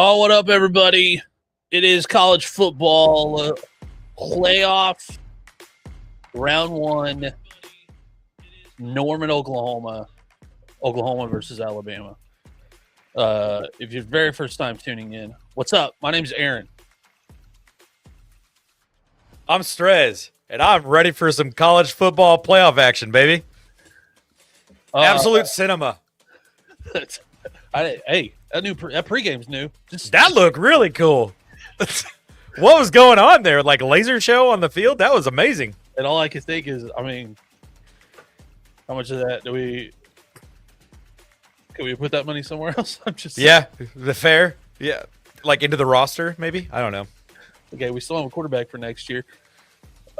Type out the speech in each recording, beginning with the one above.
Oh, what up, everybody? It is college football playoff round one, Norman, Oklahoma versus Alabama. If you're very first time tuning in, what's up? My name's Aaron. I'm Strez, and I'm ready for some college football playoff action, baby. Absolute cinema. Hey, that pregame's new. That looked really cool. What was going on there? Like laser show on the field? That was amazing. And all I can think is, how much of that can we put that money somewhere else? The fair. Yeah, like into the roster, maybe. I don't know. Okay, we still have a quarterback for next year.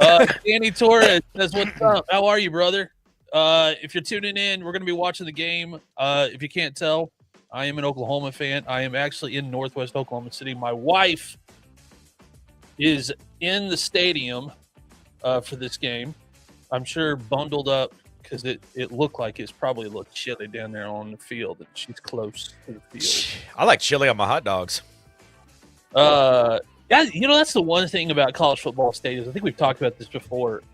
Danny Torres says, "What's up? How are you, brother?" If you're tuning in, we're going to be watching the game. If you can't tell, I am an Oklahoma fan. I am actually in Northwest Oklahoma City. My wife is in the stadium for this game. I'm sure bundled up because it looked like it's probably a little chilly down there on the field, and she's close to the field. I like chili on my hot dogs. Yeah, that's the one thing about college football stadiums. I think we've talked about this before.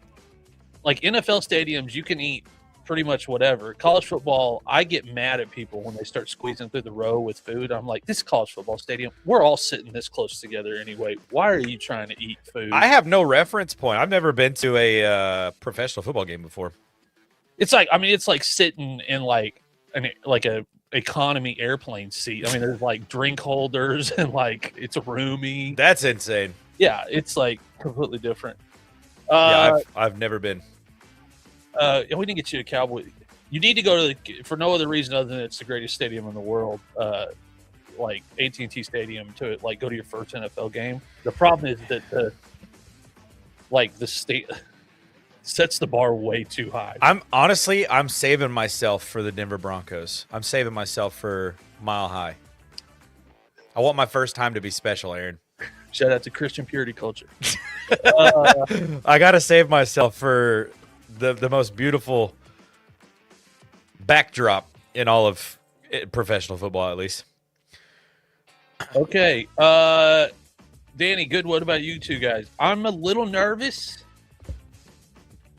Like NFL stadiums, you can eat pretty much whatever. College football, I get mad at people when they start squeezing through the row with food. I'm like, this is college football stadium. We're all sitting this close together anyway. Why are you trying to eat food? I have no reference point. I've never been to a professional football game before. It's like sitting in like a economy airplane seat. There's like drink holders and like it's roomy. That's insane. Yeah, it's like completely different. I've never been. We didn't get you a Cowboy. You need to go to for no other reason other than it's the greatest stadium in the world, like AT&T Stadium, to like go to your first NFL game. The problem is that the state sets the bar way too high. I'm saving myself for the Denver Broncos. I'm saving myself for Mile High. I want my first time to be special, Aaron. Shout out to Christian Purity Culture. I gotta save myself for the most beautiful backdrop in all of professional football, at least. Okay, Danny, good. What about you two guys? I'm a little nervous.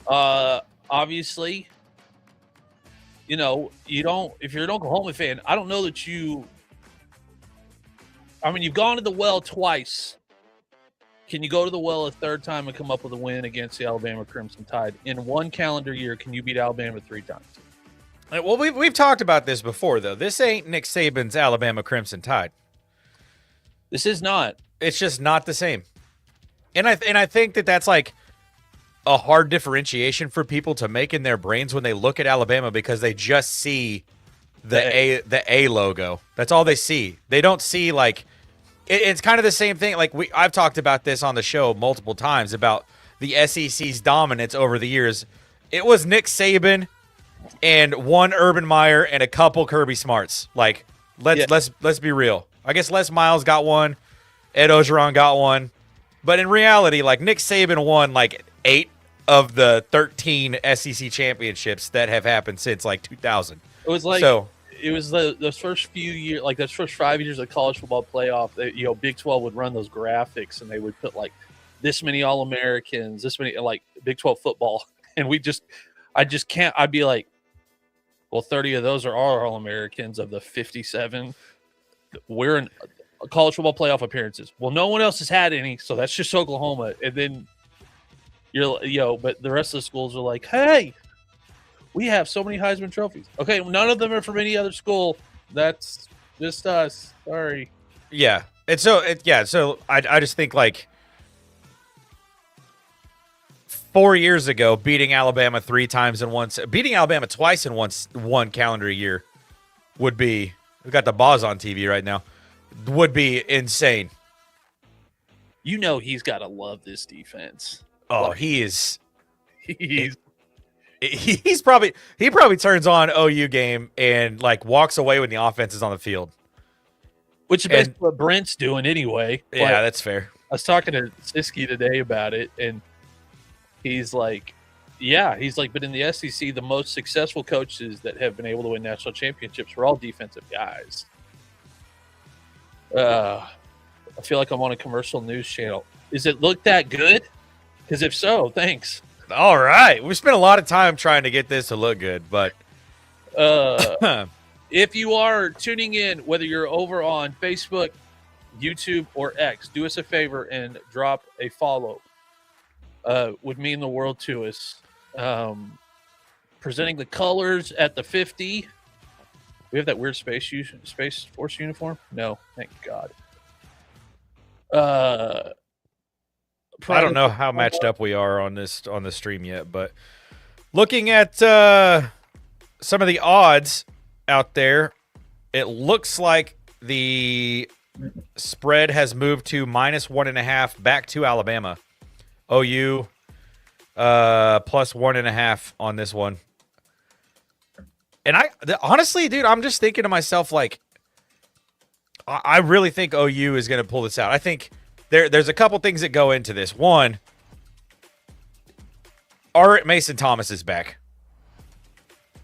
Obviously, you don't. If you're an Oklahoma fan, I don't know that you. You've gone to the well twice. Can you go to the well a third time and come up with a win against the Alabama Crimson Tide? In one calendar year, can you beat Alabama 3 times? Well, we've talked about this before, though. This ain't Nick Saban's Alabama Crimson Tide. This is not. It's just not the same. And I think that's like a hard differentiation for people to make in their brains when they look at Alabama, because they just see the A logo. That's all they see. They don't see like. It's kind of the same thing. Like I've talked about this on the show multiple times about the SEC's dominance over the years. It was Nick Saban and one Urban Meyer and a couple Kirby Smarts. Like let's be real. I guess Les Miles got one, Ed Ogeron got one, but in reality, like Nick Saban won like 8 of the 13 SEC championships that have happened since like 2000. It was like It was those first few years, like those first 5 years of college football playoff. Big 12 would run those graphics, and they would put like this many All-Americans, this many like Big 12 football, and I just can't. I'd be like, well, 30 of those are our All-Americans of the 57. We're in college football playoff appearances. Well, no one else has had any, so that's just Oklahoma. And then but the rest of the schools are like, hey. We have so many Heisman trophies. Okay, none of them are from any other school. That's just us. Sorry. Yeah. And so I just think like 4 years ago, beating Alabama 3 times beating Alabama twice in one calendar year would be, we've got the Boz on TV right now, would be insane. He's got to love this defense. Oh, he's he probably turns on OU game and like walks away when the offense is on the field, which is basically what Brent's doing anyway. Yeah, that's fair. I was talking to Siski today about it, and he's like, but in the SEC, the most successful coaches that have been able to win national championships were all defensive guys. I feel like I'm on a commercial news channel. Does it look that good? Because if so, thanks. All right. We spent a lot of time trying to get this to look good, but if you are tuning in, whether you're over on Facebook, YouTube, or X, do us a favor and drop a follow. Would mean the world to us. Presenting the colors at the 50. We have that weird Space Force uniform? No, thank God. I don't know how matched up we are on this on the stream yet, but looking at some of the odds out there, it looks like the spread has moved to -1.5 back to Alabama. OU +1.5 on this one. And honestly, dude, I'm just thinking to myself, like, I really think OU is going to pull this out. I think there's a couple things that go into this. One, Mason Thomas is back.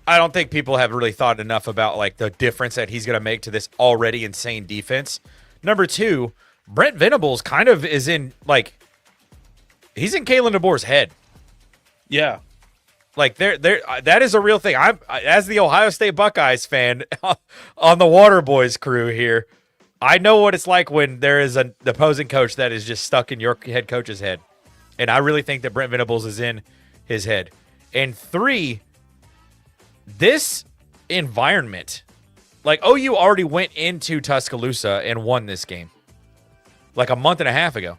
I don't think people have really thought enough about, like, the difference that he's going to make to this already insane defense. Number two, Brent Venables kind of is in, like, he's in Kalen DeBoer's head. Yeah. Like, that is a real thing. As the Ohio State Buckeyes fan on the Water Boys crew here, I know what it's like when there is an opposing coach that is just stuck in your head coach's head. And I really think that Brent Venables is in his head. And three, this environment, like, OU already went into Tuscaloosa and won this game like a month and a half ago.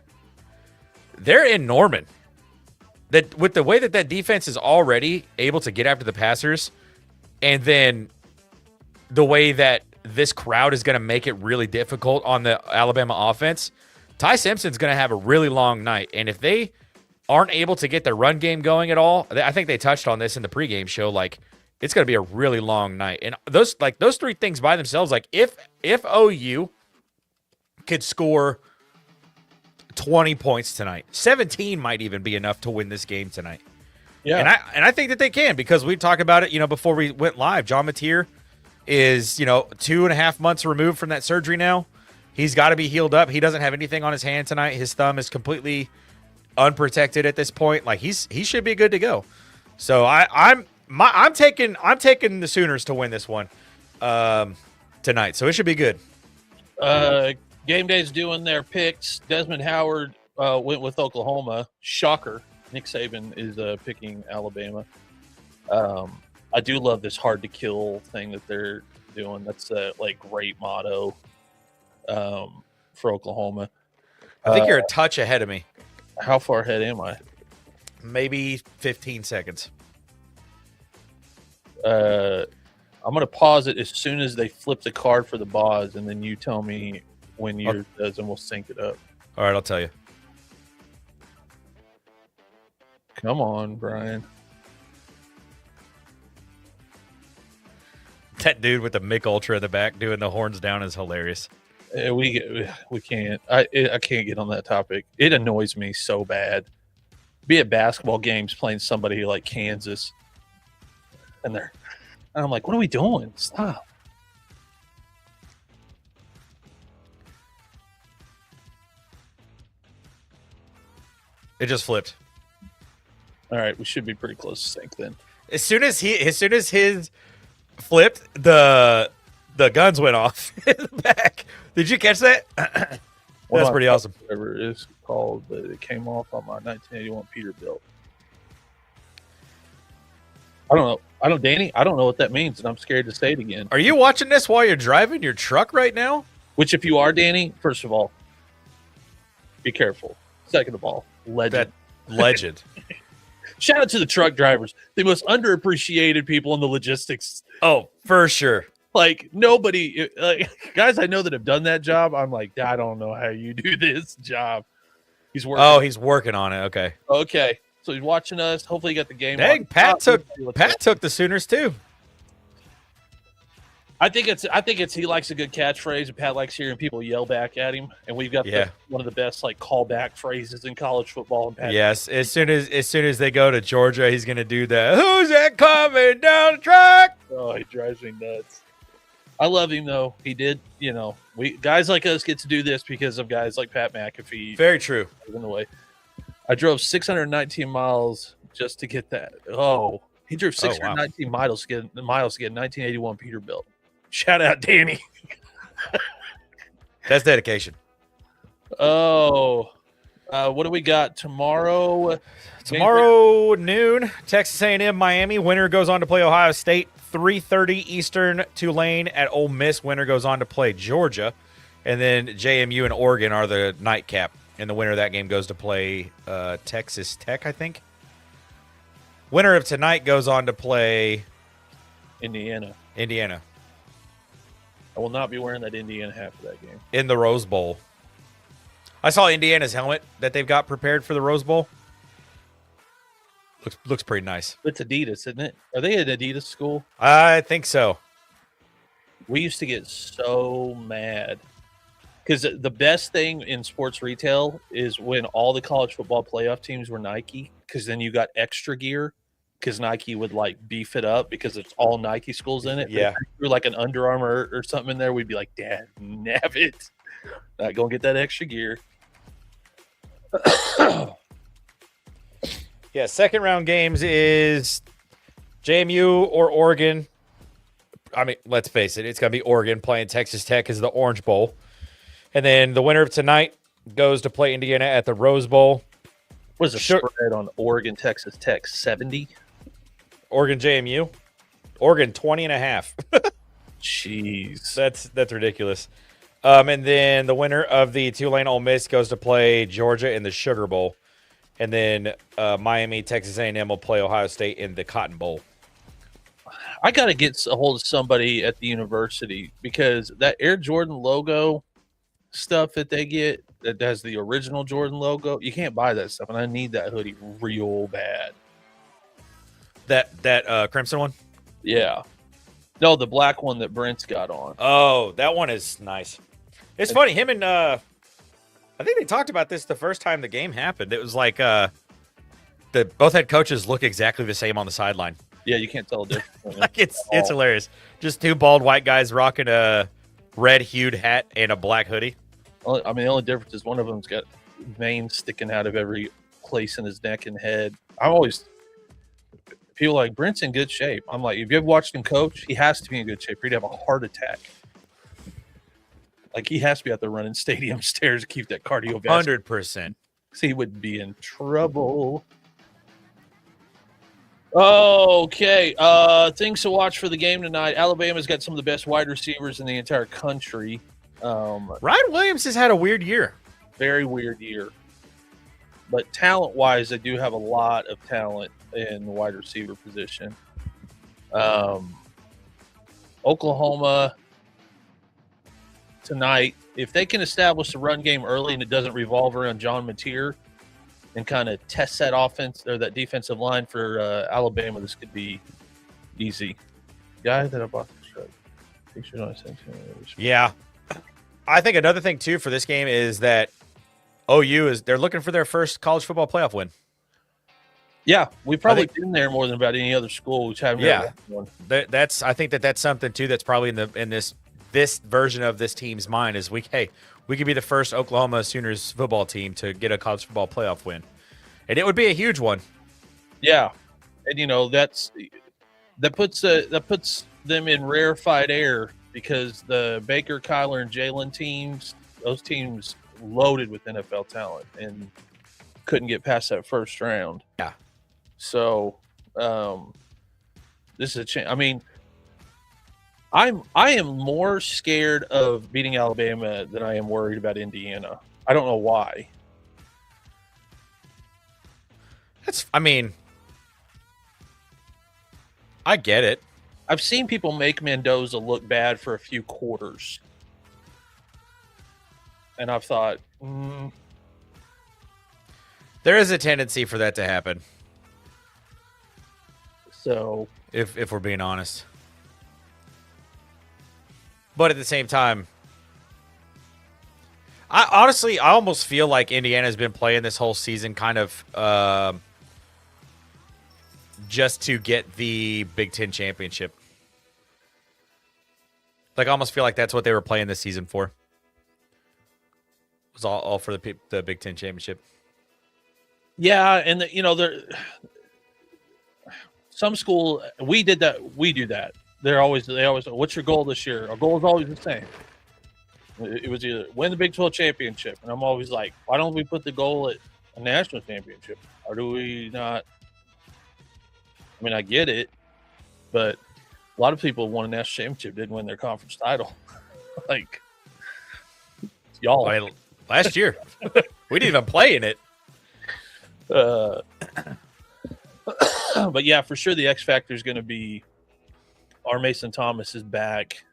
They're in Norman. That with the way that defense is already able to get after the passers, and then the way that this crowd is going to make it really difficult on the Alabama offense, Ty Simpson's going to have a really long night. And if they aren't able to get their run game going at all, I think they touched on this in the pregame show, like, it's going to be a really long night. And those three things by themselves, like, if OU could score 20 points tonight, 17 might even be enough to win this game tonight. Yeah. And I think that they can, because we talked about it, before we went live. John Mateer is, 2.5 months removed from that surgery now. He's got to be healed up. He doesn't have anything on his hand tonight. His thumb is completely unprotected at this point. Like, he should be good to go. So I'm taking the Sooners to win this one tonight. So it should be good. Game Day's doing their picks. Desmond Howard went with Oklahoma. Shocker. Nick Saban is picking Alabama. I do love this hard to kill thing that they're doing. That's a great motto for Oklahoma. I think you're a touch ahead of me. How far ahead am I? Maybe 15 seconds. I'm going to pause it as soon as they flip the card for the Boz, and then you tell me when yours does, and we'll sync it up. All right, I'll tell you. Come on, Brian. That dude with the Mick Ultra in the back doing the horns down is hilarious. We can't. I can't get on that topic. It annoys me so bad. Be at basketball games playing somebody like Kansas, and I'm like, what are we doing? Stop. It just flipped. All right, we should be pretty close to sync then. As soon as his flipped, the guns went off in the back. Did you catch that? That's pretty awesome. Whatever it is called, but it came off on my 1981 Peterbilt. I don't know, Danny. I don't know what that means, and I'm scared to say it again. Are you watching this while you're driving your truck right now? Which, if you are, Danny, first of all, be careful. Second of all, legend. Legend. Shout out to the truck drivers, the most underappreciated people in the logistics. Oh, for sure. Like, nobody, guys I know that have done that job, I'm like, I don't know how you do this job. He's working. Oh, he's working on it. Okay. Okay. So he's watching us. Hopefully he got the game. Dang, Pat took the Sooners too. I think it's he likes a good catchphrase, and Pat likes hearing people yell back at him. And we've got one of the best callback phrases in college football. And Pat, yes, as soon as they go to Georgia, he's gonna do that. Who's that coming down the track? Oh, he drives me nuts. I love him though. He did, we guys like us get to do this because of guys like Pat McAfee. Very true. In the way, I drove 619 miles just to get that. Oh, he drove 619 miles to get 1981 Peterbilt. Shout out, Danny. That's dedication. Oh, what do we got tomorrow? Tomorrow noon, Texas A&M, Miami. Winner goes on to play Ohio State. 3:30 Eastern, Tulane at Ole Miss. Winner goes on to play Georgia. And then JMU and Oregon are the nightcap. And the winner of that game goes to play Texas Tech, I think. Winner of tonight goes on to play Indiana. I will not be wearing that Indiana hat for that game. In the Rose Bowl. I saw Indiana's helmet that they've got prepared for the Rose Bowl. Looks pretty nice. It's Adidas, isn't it? Are they an Adidas school? I think so. We used to get so mad because the best thing in sports retail is when all the college football playoff teams were Nike, because then you got extra gear because Nike would like beef it up because it's all Nike schools in it. Yeah. If you threw like an Under Armour or something in there, we'd be like, Dad, nab it. Not going to get that extra gear. Yeah, second round games is JMU or Oregon. I mean, let's face it, it's going to be Oregon playing Texas Tech as the Orange Bowl. And then the winner of tonight goes to play Indiana at the Rose Bowl. What is the spread on Oregon, Texas Tech? 70? Oregon, JMU? Oregon, 20.5. Jeez. That's ridiculous. And then the winner of the Tulane Ole Miss goes to play Georgia in the Sugar Bowl. And then Miami, Texas A&M will play Ohio State in the Cotton Bowl. I got to get a hold of somebody at the university because that Air Jordan logo stuff that they get that has the original Jordan logo, you can't buy that stuff, and I need that hoodie real bad. That Crimson one? Yeah. No, the black one that Brent's got on. Oh, that one is nice. It's funny. Him and I think they talked about this the first time the game happened. It was like both head coaches look exactly the same on the sideline. Yeah, you can't tell the difference. Like it's hilarious. Just two bald white guys rocking a red hued hat and a black hoodie. I mean, the only difference is one of them's got veins sticking out of every place in his neck and head. People are like, Brent's in good shape. I'm like, if you ever watched him coach, he has to be in good shape. He'd have a heart attack. Like, he has to be out there running stadium stairs to keep that cardiovascular. 100%. He would be in trouble. Okay. Things to watch for the game tonight. Alabama's got some of the best wide receivers in the entire country. Ryan Williams has had a weird year. Very weird year. But talent-wise, they do have a lot of talent in the wide receiver position. Oklahoma tonight, if they can establish the run game early and it doesn't revolve around John Mateer and kind of test that offense or that defensive line for Alabama, this could be easy. Guy that I bought the shirt. Picture I sent to you. Yeah. I think another thing, too, for this game is that OU they're looking for their first college football playoff win. Yeah, we've probably been there more than about any other school. Which haven't one. I think that's something, too, that's probably in this version of this team's mind is we could be the first Oklahoma Sooners football team to get a college football playoff win. And it would be a huge one. Yeah. And that puts them in rarefied air because the Baker, Kyler, and Jalen teams, those teams loaded with NFL talent and couldn't get past that first round. Yeah. So this is a chance. I mean, I am more scared of beating Alabama than I am worried about Indiana. I don't know why. I get it. I've seen people make Mendoza look bad for a few quarters. And I've thought, there is a tendency for that to happen. So, if we're being honest. But at the same time, I almost feel like Indiana's been playing this whole season kind of just to get the Big Ten championship. Like, I almost feel like that's what they were playing this season for. It was all for the Big Ten championship. Yeah, and some school we did that. We do that. They always what's your goal this year? Our goal is always the same. It was either win the Big 12 championship, and I'm always like, why don't we put the goal at a national championship? Or do we not? I mean, I get it, but a lot of people won a national championship, didn't win their conference title. Like, y'all. Last year, we didn't even play in it. But yeah, for sure, the X factor is going to be our Mason Thomas is back.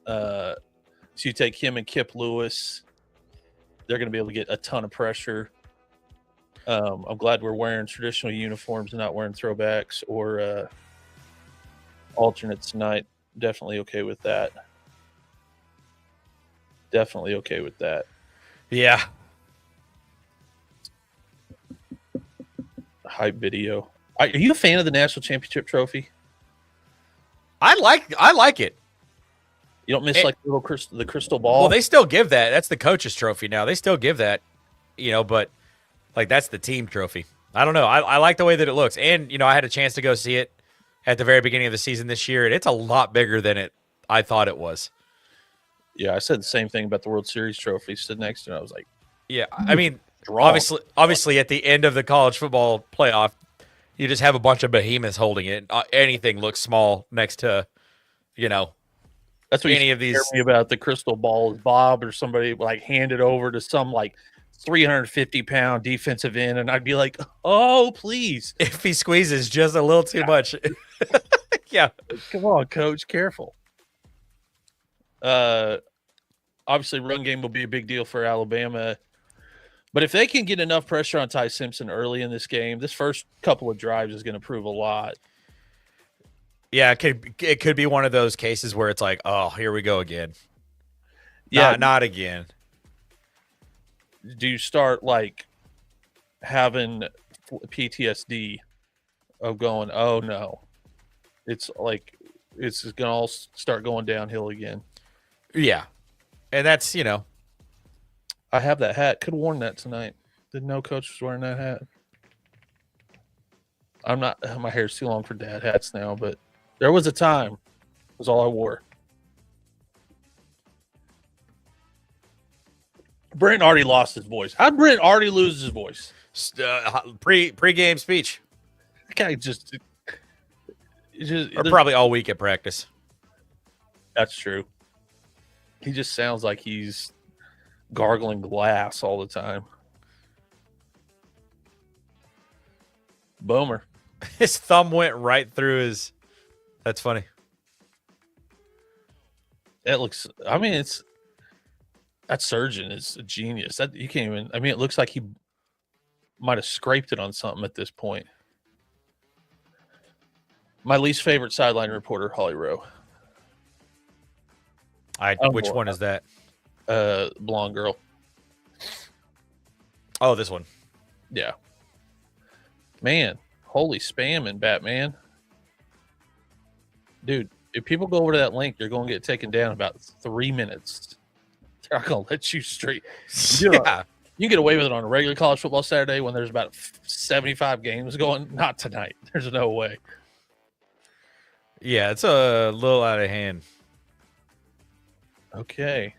So you take him and Kip Lewis, they're going to be able to get a ton of pressure. I'm glad we're wearing traditional uniforms and not wearing throwbacks or alternates tonight. Definitely okay with that. Definitely okay with that. Yeah. Hype video. Are you a fan of the national championship trophy? I like it. You don't miss like the crystal ball. Well, they still give that. That's the coach's trophy now. They still give that, but like that's the team trophy. I don't know. I like the way that it looks, and I had a chance to go see it at the very beginning of the season this year, and it's a lot bigger than I thought it was. Yeah, I said the same thing about the World Series trophy. Stood next to it, I was like, yeah. I mean, obviously, at the end of the college football playoff, you just have a bunch of behemoths holding it. Anything looks small next to, That's what any of these. Me about the crystal ball is Bob or somebody like hand it over to some like 350-pound defensive end, and I'd be like, "Oh, please!" If he squeezes just a little too much, yeah. Come on, coach, careful. Obviously, run game will be a big deal for Alabama, but if they can get enough pressure on Ty Simpson early in this game, this first couple of drives is going to prove a lot. Yeah, it could be one of those cases where it's like, oh, here we go again. Yeah, not again. Do you start like having PTSD of going, oh no, it's like it's going to all start going downhill again? Yeah, and that's I have that hat. Could have worn that tonight. Didn't know coach was wearing that hat. I'm not. My hair's too long for dad hats now, but there was a time. It was all I wore. Brent already lost his voice. How'd Brent already lose his voice? Pre-game speech. That guy just or probably all week at practice. That's true. He just sounds like he's gargling glass all the time. Boomer. His thumb went right through his. That's funny. That looks. I mean, that surgeon is a genius. That you can't even. I mean, it looks like he might have scraped it on something at this point. My least favorite sideline reporter, Holly Rowe. Which one is that? Blonde girl. Oh, this one. Yeah. Man, holy spam in Batman. Dude, if people go over to that link, you're going to get taken down in about 3 minutes. They're not going to let you straight. Yeah. You can get away with it on a regular college football Saturday when there's about 75 games going. Not tonight. There's no way. Yeah, it's a little out of hand. Okay.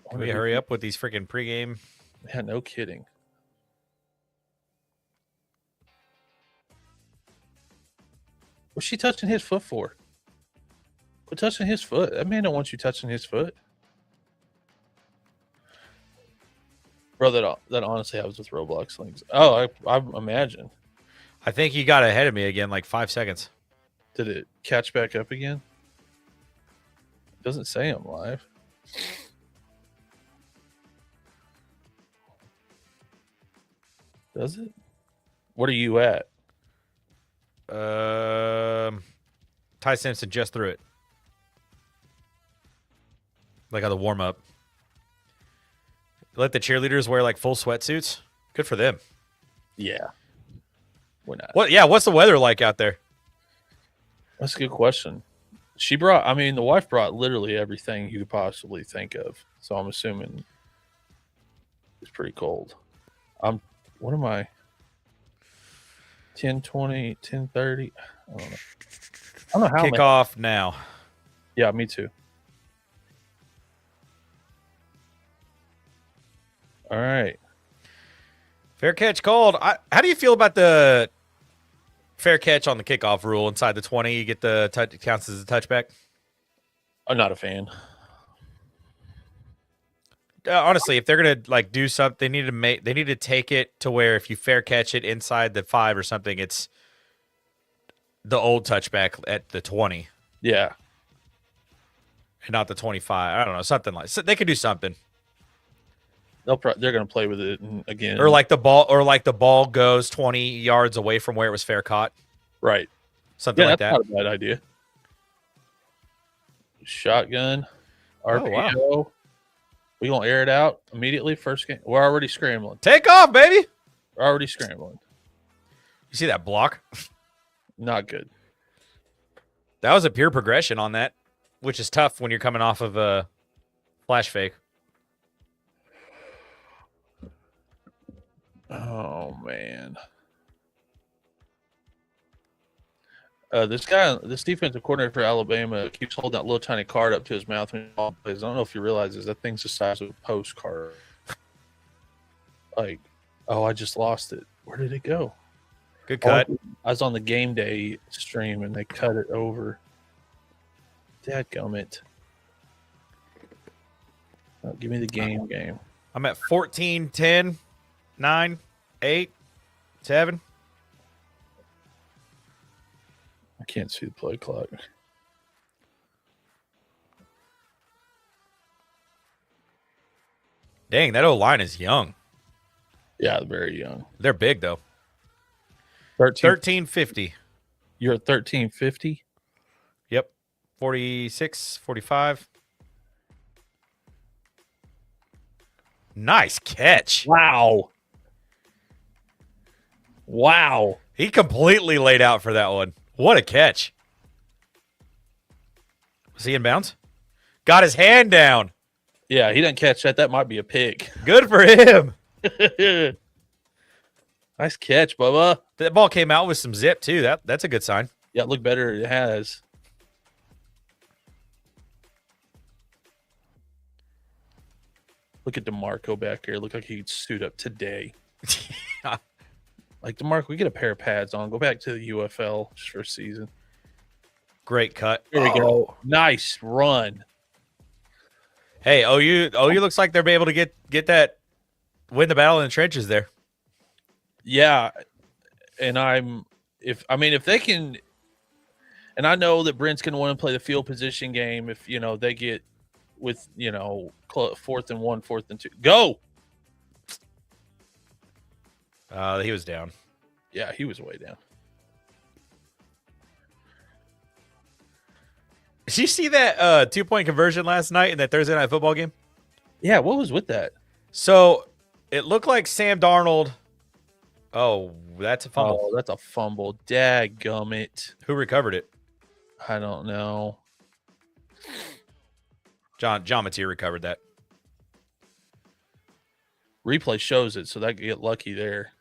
Can we hurry up with these freaking pregame? Yeah, no kidding. What's she touching his foot for? Quit touching his foot. That man don't want you touching his foot. Bro, that honestly happens with Roblox links. Oh, I imagine. I think he got ahead of me again, like 5 seconds. Did it catch back up again? It doesn't say I'm live. Does it? What are you at? Ty Simpson just threw it. Like on the warm up. Let the cheerleaders wear like full sweatsuits. Good for them. Yeah. We're not. What? Yeah. What's the weather like out there? That's a good question. The wife brought literally everything you could possibly think of. So I'm assuming it's pretty cold. What am I? 10:20, 10:30. I don't know. I don't know how Kick many. off now. Yeah, me too. All right. Fair catch called. How do you feel about the fair catch on the kickoff rule inside the 20? You get the touch, it counts as a touchback. I'm not a fan. Honestly, if they're gonna like do something, they need to take it to where if you fair catch it inside the 5 or something, it's the old touchback at the 20 Yeah. and not the 25. I don't know, something like so they could do something. They're going to play with it again. Or like the ball goes 20 yards away from where it was fair caught. Right. Something like that's that. not a bad idea. Shotgun. RPO. Oh, wow. We going to air it out immediately first game? We're already scrambling. Take off, baby. We're already scrambling. You see that block? Not good. That was a pure progression on that, which is tough when you're coming off of a flash fake. Oh, man. This defensive coordinator for Alabama keeps holding that little tiny card up to his mouth when he plays. I don't know if he realizes that thing's the size of a postcard. Like, oh, I just lost it. Where did it go? Good cut. I was on the game day stream and they cut it over. Dadgummit. Oh, give me the game. I'm at 14, 10, 9, 8, 7. I can't see the play clock. Dang, that O-line is young. Yeah, very young. They're big, though. 1350. You're at 1350? Yep. 46, 45. Nice catch. Wow. He completely laid out for that one. What a catch. Was he in bounds? Got his hand down. Yeah, he didn't catch that. That might be a pick. Good for him. Nice catch, Bubba. That ball came out with some zip, too. That's a good sign. Yeah, look better. It has. Look at DeMarco back here. Look like he'd suit up today. Like, DeMarco, we get a pair of pads on. Go back to the UFL just for a season. Great cut. There we go. Nice run. Hey, OU looks like they'll be able to get that, win the battle in the trenches there. Yeah, and if they can, and I know that Brent's going to want to play the field position game if they get with 4th and 1, 4th and 2. Go. He was down. Yeah, he was way down. Did you see that 2-point conversion last night in that Thursday night football game? Yeah, what was with that? So it looked like Sam Darnold. Oh, that's a fumble. Oh, that's a fumble. Dadgummit. Who recovered it? I don't know. John Mateer recovered that. Replay shows it, so that could get lucky there.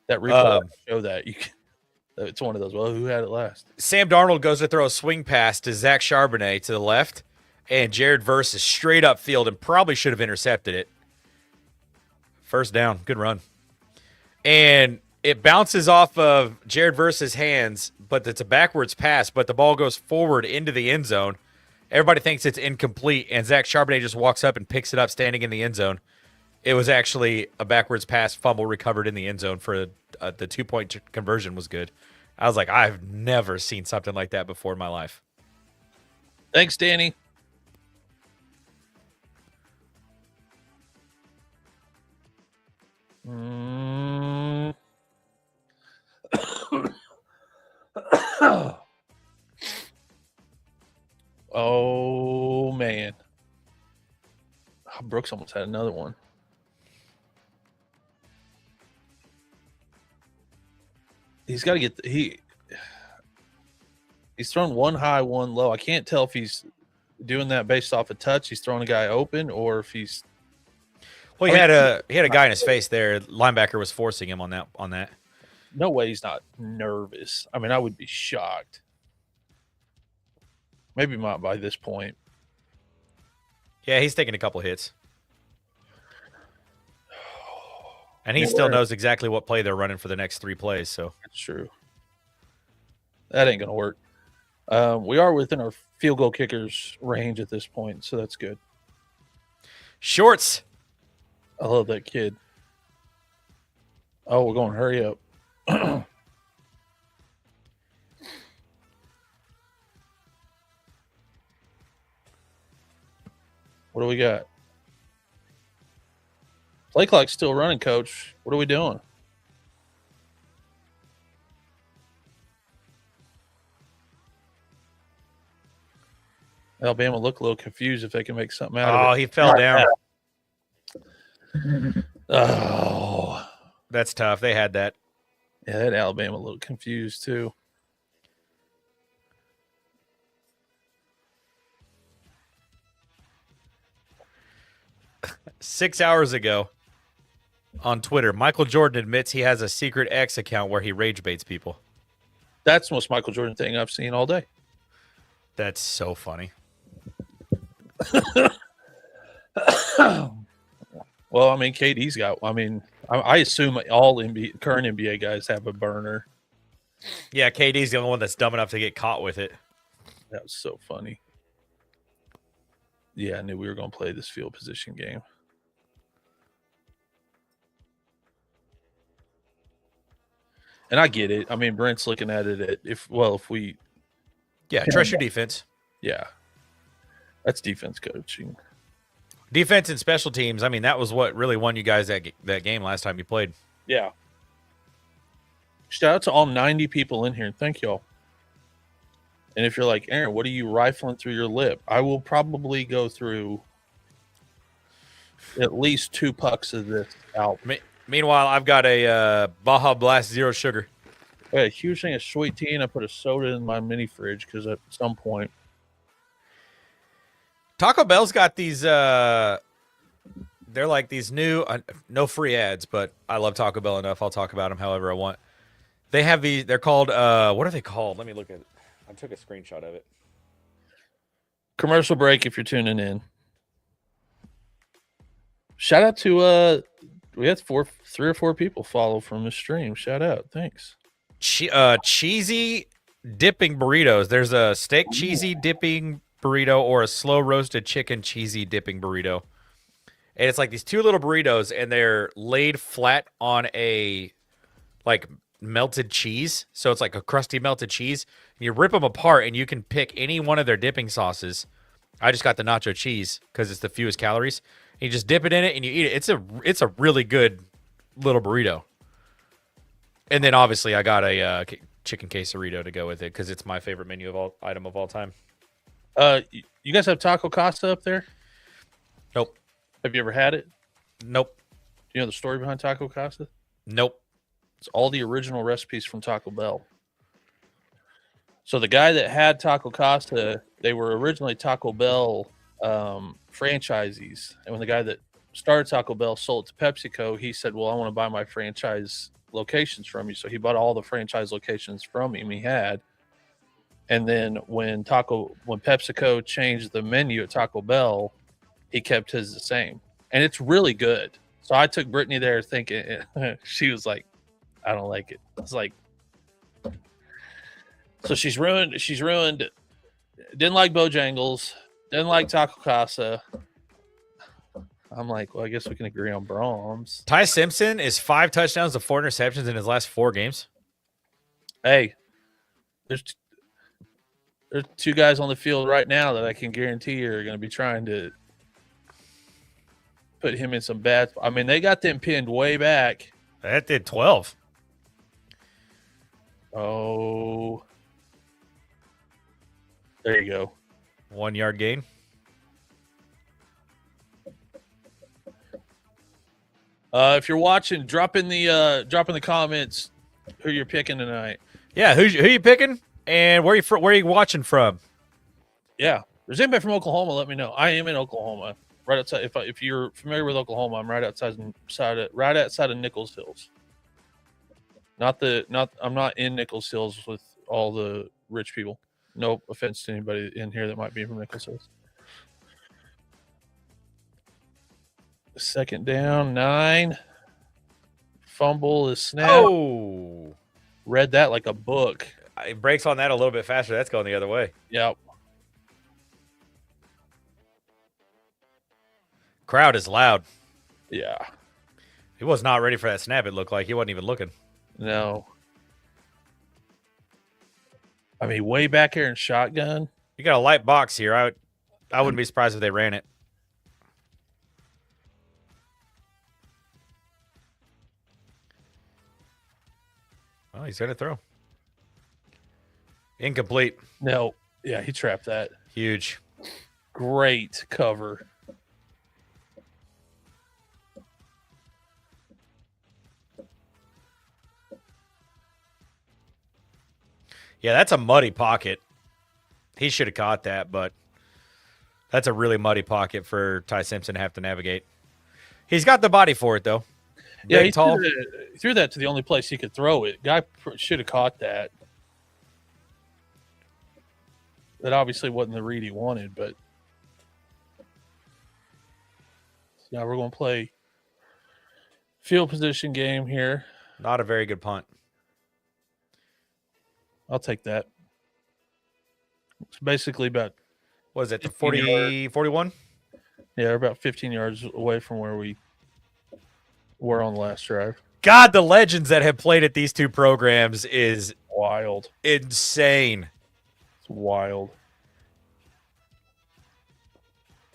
That replay show that you can. It's one of those. Well, who had it last? Sam Darnold goes to throw a swing pass to Zach Charbonnet to the left, and Jared Verse is straight up field and probably should have intercepted it. First down, good run. And it bounces off of Jared Verse's hands, but it's a backwards pass, but the ball goes forward into the end zone. Everybody thinks it's incomplete, and Zach Charbonnet just walks up and picks it up standing in the end zone. It was actually a backwards pass fumble recovered in the end zone for the 2-point conversion was good. I was like, I've never seen something like that before in my life. Thanks, Danny. Oh, man. Brooks almost had another one. He's got to get He's thrown one high, one low. I can't tell if he's doing that based off a touch. He's throwing a guy open, or if he's. Well, he had a guy in his face there. Linebacker was forcing him on that. No way he's not nervous. I mean, I would be shocked. Maybe not by this point. Yeah, he's taking a couple hits. And he still knows exactly what play they're running for the next 3 plays. So that's true. That ain't gonna work. We are within our field goal kickers range at this point, so that's good. Shorts. I love that kid. Oh, we're going to hurry up. What do we got? Play clock's still running, Coach. What are we doing? Alabama look a little confused if they can make something out of it. Oh, he fell down. Oh. That's tough. They had that. Yeah, that Alabama looked confused too. Six hours ago on Twitter, Michael Jordan admits he has a secret X account where he rage baits people. That's the most Michael Jordan thing I've seen all day. That's so funny. Well, I mean, KD's got. I mean, I assume all current NBA guys have a burner. Yeah, KD's the only one that's dumb enough to get caught with it. That was so funny. Yeah, I knew we were going to play this field position game. And I get it. I mean, Brent's looking at it if we. Yeah, trust your defense. Yeah. That's defense coaching. Defense and special teams. I mean, that was what really won you guys that game last time you played. Yeah. Shout out to all 90 people in here. Thank y'all. And if you're like, Aaron, what are you rifling through your lip? I will probably go through at least 2 pucks of this out. Meanwhile, I've got a Baja Blast Zero Sugar. I had a huge thing of sweet tea, and I put a soda in my mini fridge because at some point. Taco Bell's got these, they're like these new, no free ads, but I love Taco Bell enough. I'll talk about them however I want. They have these, they're called, what are they called? Let me look at it. I took a screenshot of it. Commercial break if you're tuning in. Shout out to, we had 3 or 4 people follow from the stream. Shout out. Thanks. Cheesy dipping burritos. There's a steak cheesy dipping burrito or a slow roasted chicken cheesy dipping burrito. And it's like these 2 little burritos and they're laid flat on a like melted cheese. So it's like a crusty melted cheese. You rip them apart and you can pick any one of their dipping sauces. I just got the nacho cheese because it's the fewest calories. And you just dip it in it and you eat it. It's a really good little burrito. And then obviously I got a chicken quesarito to go with it because it's my favorite item of all time. You guys have Taco Casa up there? Nope. Have you ever had it? Nope. Do you know the story behind Taco Casa? Nope. It's all the original recipes from Taco Bell. So the guy that had Taco Casa, they were originally Taco Bell franchisees. And when the guy that started Taco Bell sold it to PepsiCo, he said, well, I want to buy my franchise locations from you. So he bought all the franchise locations from him he had. And then when PepsiCo changed the menu at Taco Bell, he kept his the same. And it's really good. So I took Brittany there thinking, she was like, I don't like it. I was like, so she's ruined. Didn't like Bojangles. Didn't like Taco Casa. I'm like, well, I guess we can agree on Brahms. Ty Simpson is 5 touchdowns to 4 interceptions in his last 4 games. Hey, there's 2 guys on the field right now that I can guarantee you are going to be trying to put him in some bad. I mean, they got them pinned way back. That did 12. Oh, there you go. 1 yard gain. If you're watching, drop in the comments who you're picking tonight. Yeah, who you picking? And where are you watching from? Yeah. There's anybody from Oklahoma? Let me know. I am in Oklahoma, right outside. If you're familiar with Oklahoma, I'm right outside of Nichols Hills. I'm not in Nichols Hills with all the rich people. No offense to anybody in here that might be from Nichols Hills. Second down, 9. Fumble is snap. Oh, Read that like a book. it breaks on that a little bit faster. That's going the other way. Yep. Crowd is loud. Yeah. He was not ready for that snap. It looked like he wasn't even looking. No. I mean, way back here in shotgun. You got a light box here. I wouldn't be surprised if they ran it. Well, he's going to throw. Incomplete. No. Yeah, he trapped that. Huge. Great cover. Yeah, that's a muddy pocket. He should have caught that, but that's a really muddy pocket for Ty Simpson to have to navigate. He's got the body for it, though. Yeah, Big, he tall. threw that to the only place he could throw it. Guy should have caught that. That obviously wasn't the read he wanted, but now we're going to play field position game here. Not a very good punt. I'll take that. It's basically about, What is it, 40, 41? yeah, we're about 15 yards away from where we were on the last drive. God, the legends that have played at these two programs is Wild. insane. It's wild.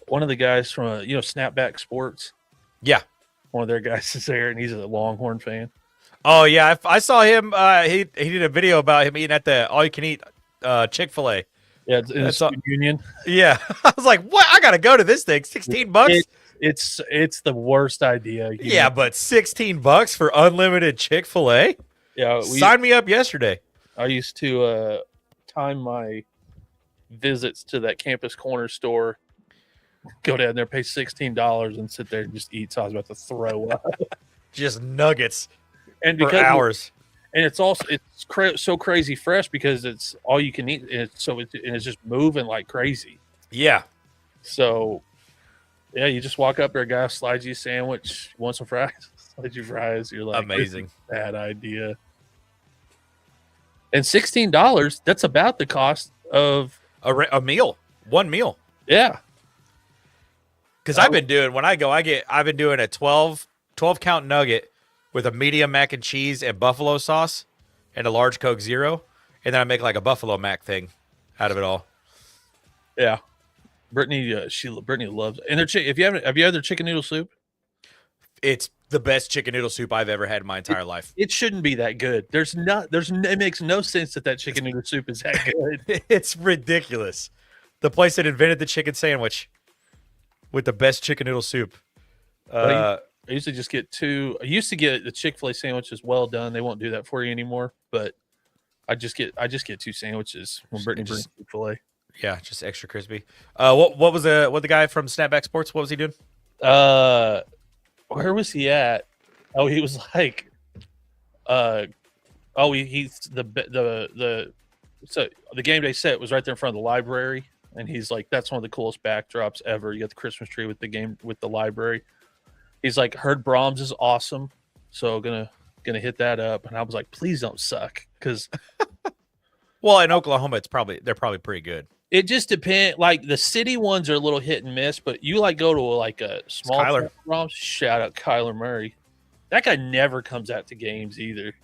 One of the guys from, Snapback Sports, Yeah. one of their guys is there, and he's a Longhorn fan. Oh, yeah. I saw him. He did a video about him eating at the all-you-can-eat Chick-fil-A. Yeah, it's in the student union. Yeah. I was like, what? I got to go to this thing. $16? It's the worst idea. Yeah, but $16 for unlimited Chick-fil-A? Yeah, Sign me up yesterday. I used to time my visits to that Campus Corner store, go down there, pay $16, and sit there and just eat. So I was about to throw up. Just nuggets And for hours. And it's so crazy fresh because it's all you can eat. And it's just moving like crazy. Yeah. So, yeah, you just walk up there, a guy slides you a sandwich, want some fries, slides you fries. You're like, amazing. Bad idea. And $16, that's about the cost of a meal. One meal. Yeah. Because I've been doing, when I go, I've been doing a 12 count nugget with a medium mac and cheese and buffalo sauce and a large Coke Zero. And then I make like a buffalo mac thing out of it all. Yeah. Brittany loves it. And have you had their chicken noodle soup? It's the best chicken noodle soup I've ever had in my entire life. It shouldn't be that good. It makes no sense that chicken noodle soup is that good. It's ridiculous. The place that invented the chicken sandwich with the best chicken noodle soup. I usually just get two. I used to get the Chick-fil-A sandwiches well done. They won't do that for you anymore, but I just get two sandwiches when Brittany brings Chick-fil-A. Yeah, just extra crispy. What was the guy from Snapback Sports? What was he doing? Where was he at? Oh, he was like, he's so the game day set was right there in front of the library, and he's like, that's one of the coolest backdrops ever. You got the Christmas tree with the library. He's like, heard Brahms is awesome, so gonna hit that up. And I was like, please don't suck, because well, in Oklahoma, they're probably pretty good. it just depends. Like the city ones are a little hit and miss, but you like go to like a small Brahms. Shout out Kyler Murray. That guy never comes out to games either.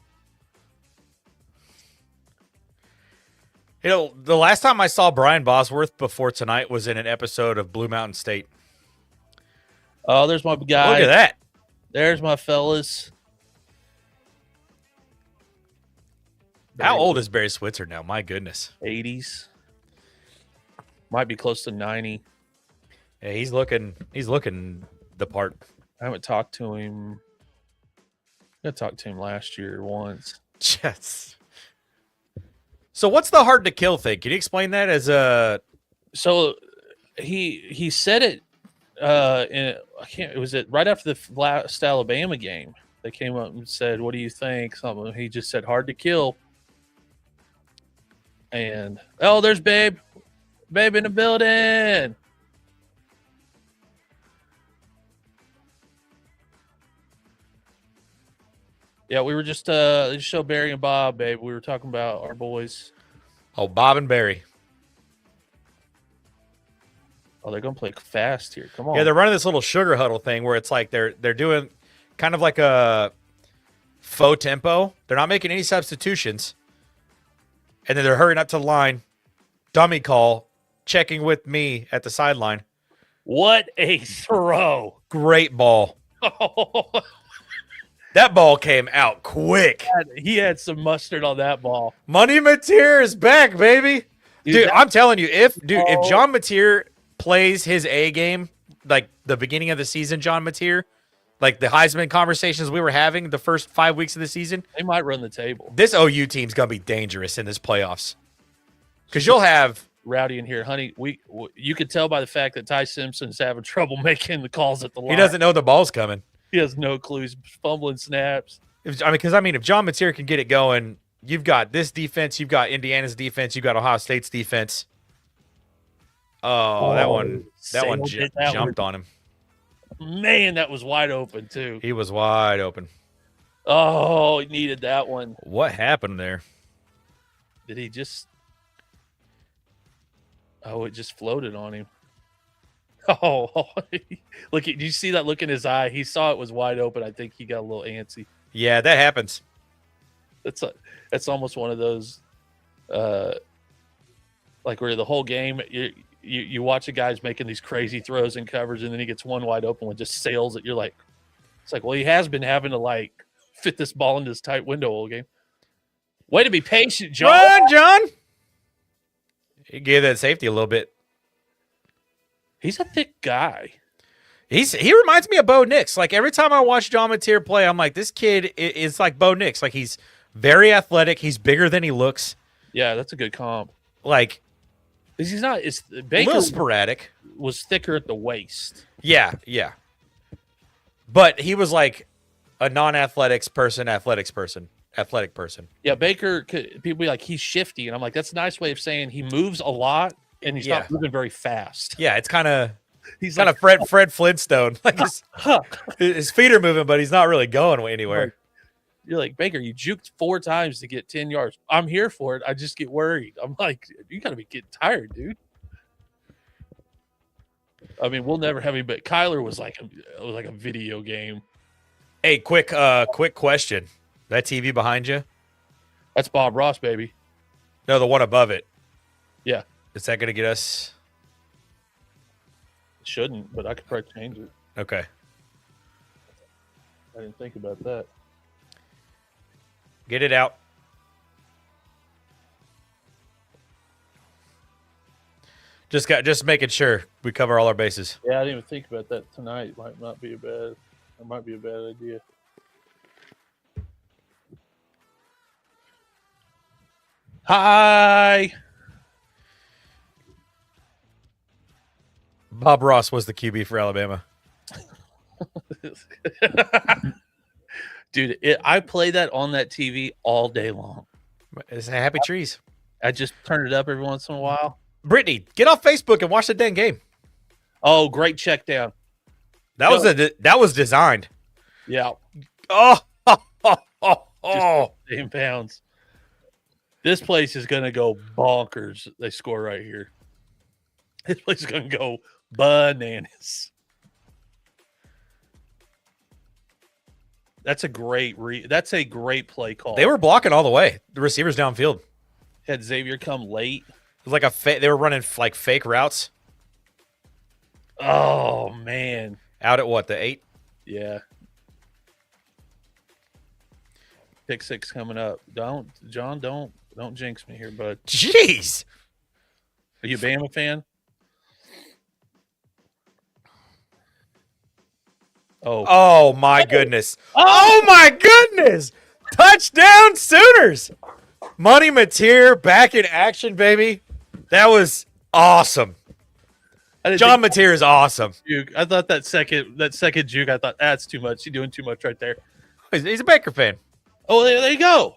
You know, the last time I saw Brian Bosworth before tonight was in an episode of Blue Mountain State. Oh, there's my guy. Look at that. There's my fellas. How old is Barry Switzer now? My goodness. 80s. Might be close to 90. Yeah, he's looking the part. I haven't talked to him. I talked to him last year once. Yes. So what's the hard to kill thing? Can you explain that as a? So he said it. I can't. It was it right after the last Alabama game. They came up and said, "What do you think?" Something. He just said, "Hard to kill." And oh, there's Babe in the building. Yeah, we were just show Barry and Bob, babe. We were talking about our boys. Oh, Bob and Barry. Oh, they're gonna play fast here. Come on. Yeah, they're running this little sugar huddle thing where it's like they're doing kind of like a faux tempo. They're not making any substitutions. And then they're hurrying up to the line. Dummy call, checking with me at the sideline. What a throw. Great ball. That ball came out quick. He had some mustard on that ball. Money Mateer is back, baby. Dude, I'm telling you, if John Mateer plays his A game, like the beginning of the season, John Mateer, like the Heisman conversations we were having the first 5 weeks of the season, they might run the table. This OU team's gonna be dangerous in this playoffs because you'll have Rowdy in here, honey. You could tell by the fact that Ty Simpson's having trouble making the calls at the line. He doesn't know the ball's coming. He has no clues, fumbling snaps. If John Mateer can get it going, you've got this defense, you've got Indiana's defense, you've got Ohio State's defense. Oh, that one jumped on him. Man, that was wide open too. He was wide open. Oh, he needed that one. What happened there? Did he just? Oh, it just floated on him. Oh, look! Did you see that look in his eye? He saw it was wide open. I think he got a little antsy. Yeah, that happens. That's almost one of those, like where the whole game you watch a guy's making these crazy throws and covers, and then he gets one wide open and just sails it. You're like, it's like, well, he has been having to like fit this ball into this tight window all game. Way to be patient, John. Run, John. He gave that safety a little bit. He's a thick guy. He reminds me of Bo Nix. Like every time I watch John Mateer play, I'm like, this kid is like Bo Nix. Like he's very athletic. He's bigger than he looks. Yeah, that's a good comp. Like he's not. It's Baker a little sporadic. Was thicker at the waist. Yeah. But he was like a non-athletics person, athletic person. Yeah, Baker. People be like, he's shifty, and I'm like, that's a nice way of saying he moves a lot and he's not moving very fast. Yeah, it's kind of Fred Flintstone. Like his feet are moving, but he's not really going anywhere. You're like, Baker, you juked 4 times to get 10 yards. I'm here for it. I just get worried. I'm like, you got to be getting tired, dude. I mean, we'll never have him, but Kyler was like a video game. Hey, quick question. That TV behind you? That's Bob Ross, baby. No, the one above it. Yeah. Is that going to get us? It shouldn't, but I could probably change it. Okay. I didn't think about that. Get it out. Just making sure we cover all our bases. Yeah, I didn't even think about that tonight. Might not be a bad idea. Hi. Bob Ross was the QB for Alabama. Dude, I play that on that TV all day long. It's happy trees. I just turn it up every once in a while. Brittany, get off Facebook and watch the dang game. Oh, great check down. That was designed. Yeah. Oh. Just 10 pounds. This place is gonna go bonkers. They score right here. This place is gonna go bananas. That's a great play call. They were blocking all the way. The receivers downfield. Had Xavier come late. It was like they were running like fake routes. Oh man. Out at what, the 8? Yeah. Pick 6 coming up. Don't jinx me here, bud. Jeez. Are you a Bama fan? Oh my goodness. Oh my goodness. Touchdown Sooners. Money Mateer back in action, baby. That was awesome. John Mateer is awesome. Juke. I thought that second juke, I thought that's too much. He's doing too much right there. He's a Baker fan. Oh, there you go.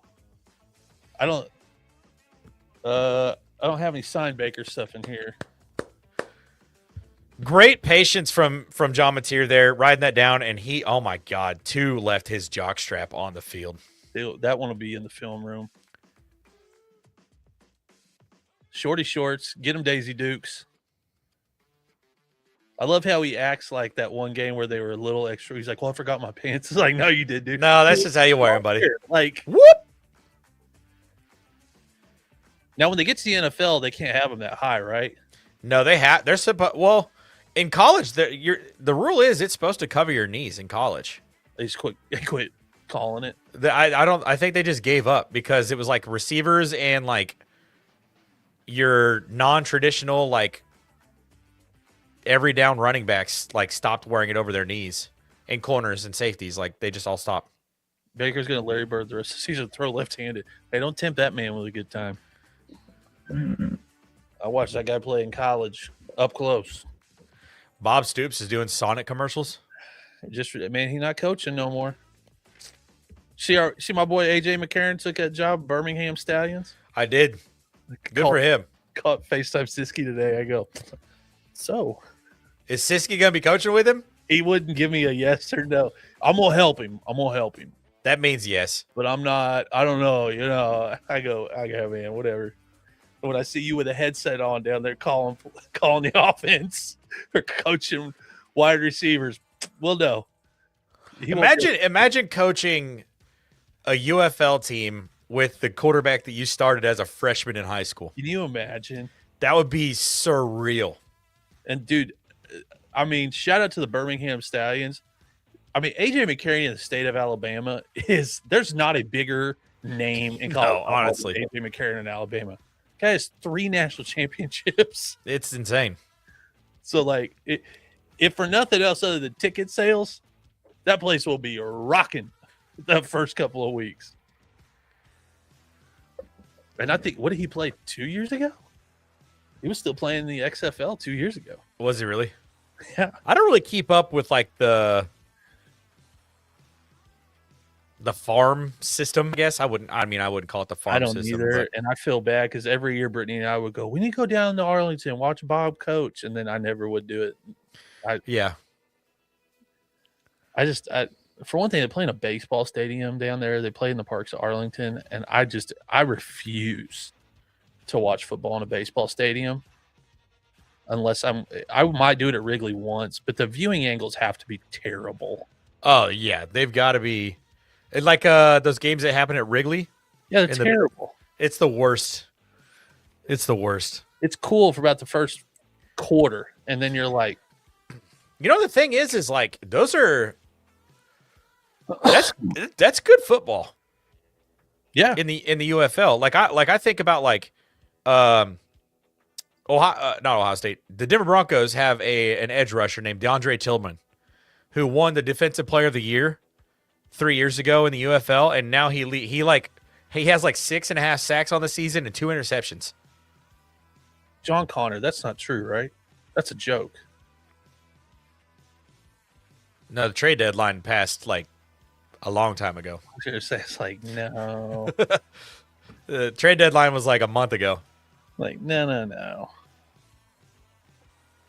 I don't have any signed Baker stuff in here. Great patience from John Mateer there, riding that down, and he, oh my God, left his jockstrap on the field. That one will be in the film room. Shorty shorts, get him Daisy Dukes. I love how he acts like that one game where they were a little extra. He's like, well, I forgot my pants. It's like, no, you did, dude. No, that's just how you wear them, buddy. Like, whoop. Now, when they get to the NFL, they can't have them that high, right? No, they're supposed. Well, in college, the rule is it's supposed to cover your knees in college. They just quit calling it. I think they just gave up because it was like receivers and like your non-traditional like every down running backs like stopped wearing it over their knees, and corners and safeties like they just all stopped. Baker's gonna Larry Bird the rest of the season, throw left-handed. Hey, don't tempt that man with a good time. I watched that guy play in college up close. Bob Stoops is doing Sonic commercials. Just man, he's not coaching no more. See my boy AJ McCarron took that job, Birmingham Stallions. I did. Good for him. Caught FaceTime Siski today. I go, so is Siski gonna be coaching with him? He wouldn't give me a yes or no. I'm gonna help him. That means yes. But I'm not. I don't know. You know. I go, man, whatever. When I see you with a headset on down there calling the offense or coaching wide receivers, we'll know. Imagine coaching a UFL team with the quarterback that you started as a freshman in high school. Can you imagine? That would be surreal. And dude, I mean, shout out to the Birmingham Stallions. I mean, AJ McCarron in the state of Alabama there's not a bigger name in college. No, honestly. AJ McCarron in Alabama. Guy has 3 national championships. It's insane. So like if for nothing else other than ticket sales, that place will be rocking the first couple of weeks. And I think, what did he play 2 years ago? He was still playing in the XFL 2 years ago. Was he really? Yeah. I don't really keep up with like the farm system, I guess. I wouldn't call it the farm system. I don't either. But... And I feel bad because every year Brittany and I would go, we need to go down to Arlington, watch Bob coach. And then I never would do it. For one thing, they play in a baseball stadium down there. They play in the parks of Arlington. And I refuse to watch football in a baseball stadium unless I might do it at Wrigley once, but the viewing angles have to be terrible. Oh yeah. They've got to be like those games that happen at Wrigley. Yeah, they're terrible. It's the worst. It's cool for about the first quarter. And then you're like, you know, the thing is like, those are, that's good football. Yeah. In the UFL. I think about not Ohio State. The Denver Broncos have an edge rusher named DeAndre Tillman, who won the Defensive Player of the Year 3 years ago in the UFL, and now he has like 6.5 sacks on the season and 2 interceptions. John Connor, that's not true, right? That's a joke. No, the trade deadline passed like a long time ago. I was going to say, it's like, no. The trade deadline was like a month ago. Like, no.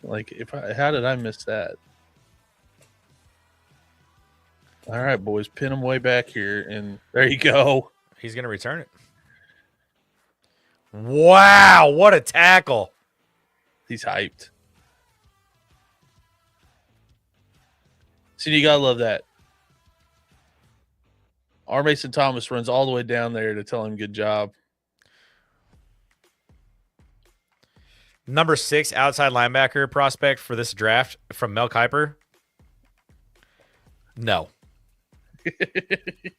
Like, how did I miss that? All right, boys, pin him way back here, and there you go. He's going to return it. Wow, what a tackle. He's hyped. See, you got to love that. R. Mason Thomas runs all the way down there to tell him good job. Number 6 outside linebacker prospect for this draft from Mel Kiper. No.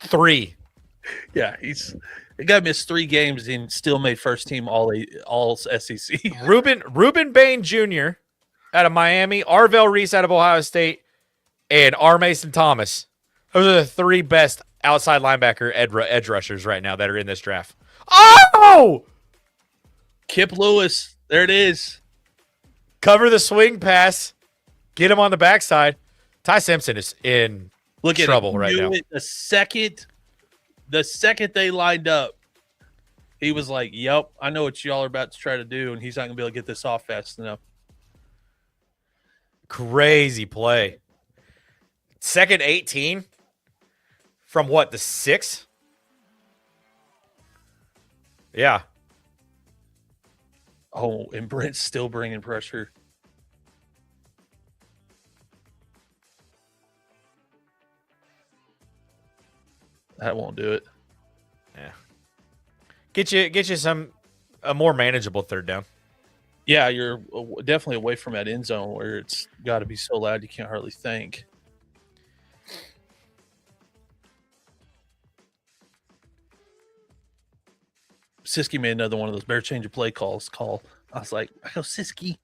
3. Yeah, the guy missed 3 games and still made first team all SEC. Reuben Bain Jr. out of Miami, Arvell Reese out of Ohio State, and R. Mason Thomas. Those are the 3 best outside linebacker edge rushers right now that are in this draft. Oh! Kip Lewis. There it is. Cover the swing pass. Get him on the backside. Ty Simpson is in trouble right now. The second they lined up, he was like, "Yep, I know what y'all are about to try to do," and he's not gonna be able to get this off fast enough. Crazy play. Second 18 from what, the 6? Yeah. Oh, and Brent's still bringing pressure. That won't do it. Yeah. Get you a more manageable third down. Yeah, you're definitely away from that end zone where it's got to be so loud you can't hardly think. Siski made another one of those bear change of play calls. I was like, Siski,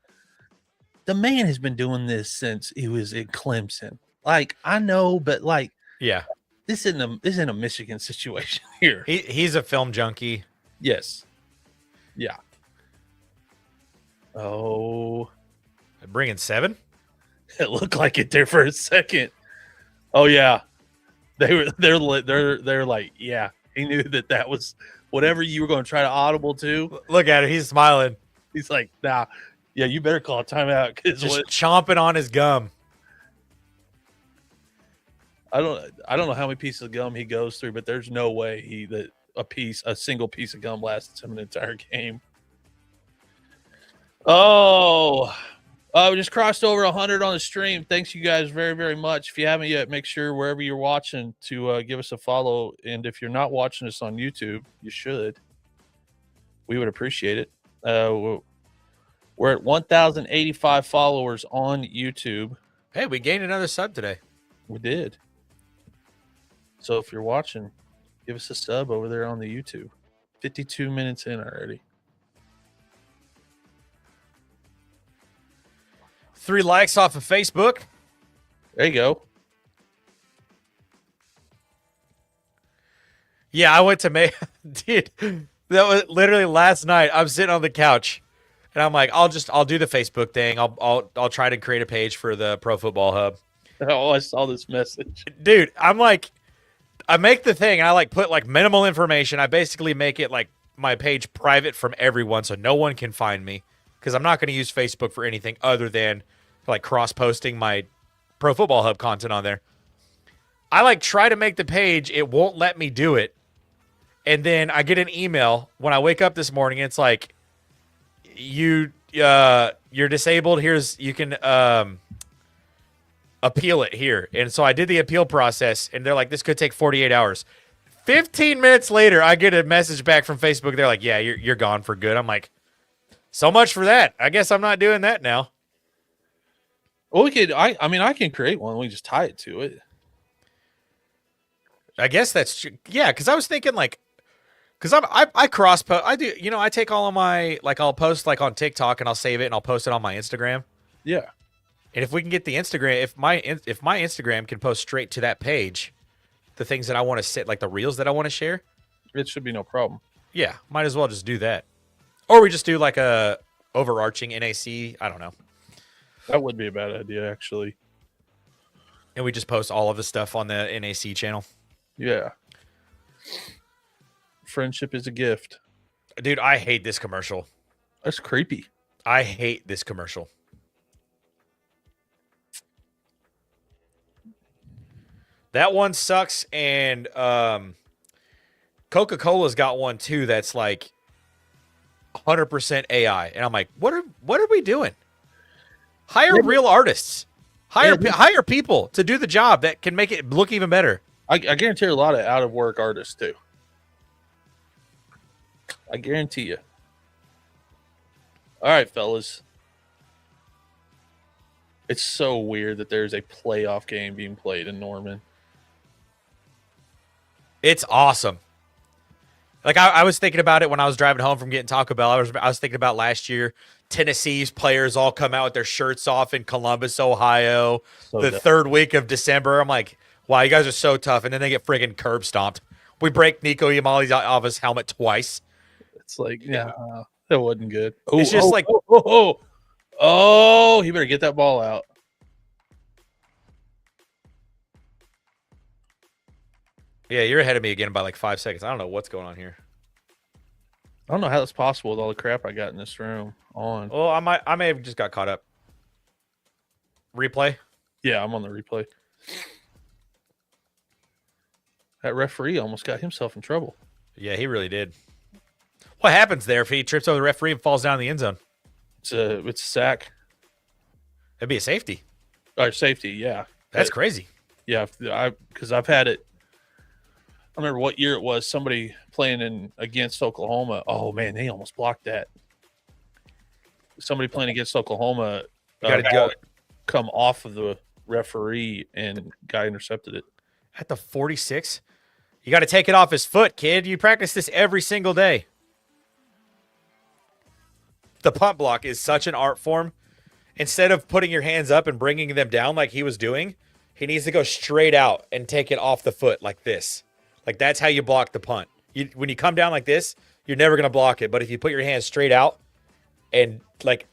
the man has been doing this since he was in Clemson. Like, I know, but like, yeah, this isn't a Michigan situation here. He's a film junkie. Yes. Yeah. Oh, bringing 7. It looked like it there for a second. Oh yeah, they're like, yeah. He knew that was whatever you were going to try to audible to. Look at it. He's smiling. He's like, nah, yeah, you better call a timeout. Just chomping on his gum. I don't know how many pieces of gum he goes through, but there's no way a single piece of gum lasts him an entire game. Oh, we just crossed over 100 on the stream. Thanks you guys very, very much. If you haven't yet, make sure wherever you're watching to give us a follow. And if you're not watching us on YouTube, you should. We would appreciate it. We're at 1,085 followers on YouTube. Hey, we gained another sub today. We did. So if you're watching, give us a sub over there on the YouTube. 52 minutes in already. 3 likes off of Facebook. There you go. Yeah, I went to dude, that was literally last night. I'm sitting on the couch and I'm like, I'll do the Facebook thing. I'll try to create a page for the Pro Football Hub. Oh, I saw this message. Dude, I'm like, I make the thing and I like put like minimal information. I basically make it like my page private from everyone so no one can find me because I'm not going to use Facebook for anything other than like cross-posting my Pro Football Hub content on there. I like try to make the page. It won't let me do it. And then I get an email when I wake up this morning. It's like, you're disabled. You can appeal it here. And so I did the appeal process and they're like, this could take 48 hours. 15 minutes later, I get a message back from Facebook. They're like, yeah, you're gone for good. I'm like, so much for that. I guess I'm not doing that now. Well, we could. I can create one. We just tie it to it. I guess that's true. Yeah, because I was thinking like, because I cross post. I do. I take all of my I'll post like on TikTok and I'll save it and I'll post it on my Instagram. Yeah. And if we can get the Instagram, if my Instagram can post straight to that page, the things that I want to set, like the reels that I want to share, it should be no problem. Yeah, might as well just do that, or we just do like a overarching NAC. I don't know. That would be a bad idea, actually. And we just post all of the stuff on the NAC channel. Yeah. Friendship is a gift. Dude, I hate this commercial. That's creepy. I hate this commercial. That one sucks, and Coca-Cola's got one too that's like 100% AI. And I'm like, what are we doing? Hire real artists. Hire people to do the job that can make it look even better. I guarantee a lot of out of work artists too. I guarantee you. All right, fellas. It's so weird that there's a playoff game being played in Norman. It's awesome. Like I was thinking about it when I was driving home from getting Taco Bell. I was thinking about last year. Tennessee's players all come out with their shirts off in Columbus, Ohio. The third week of December. I'm like, Wow, you guys are so tough, and then they get friggin' curb stomped. We break Nico Yamali's off his helmet twice. It's like, yeah, that wasn't good. It's just like he better get that ball out. Yeah, you're ahead of me again by like 5 seconds. I don't know what's going on here. I don't know how that's possible with all the crap I got in this room on. Well, I may have just got caught up. Replay? Yeah, I'm on the replay. That referee almost got himself in trouble. Yeah, he really did. What happens there if he trips over the referee and falls down in the end zone? It's a sack. It'd be a safety. Or safety, yeah. That's crazy. Yeah, because I've had it. I remember what year it was. Somebody playing against Oklahoma. Oh man, they almost blocked that. Somebody playing against Oklahoma Got to go come off of the referee, and guy intercepted it at the 46. You got to take it off his foot, kid. You practice this every single day. The punt block is such an art form. Instead of putting your hands up and bringing them down like he was doing, he needs to go straight out and take it off the foot like this. Like, that's how you block the punt. When you come down like this, you're never going to block it. But if you put your hands straight out and, like,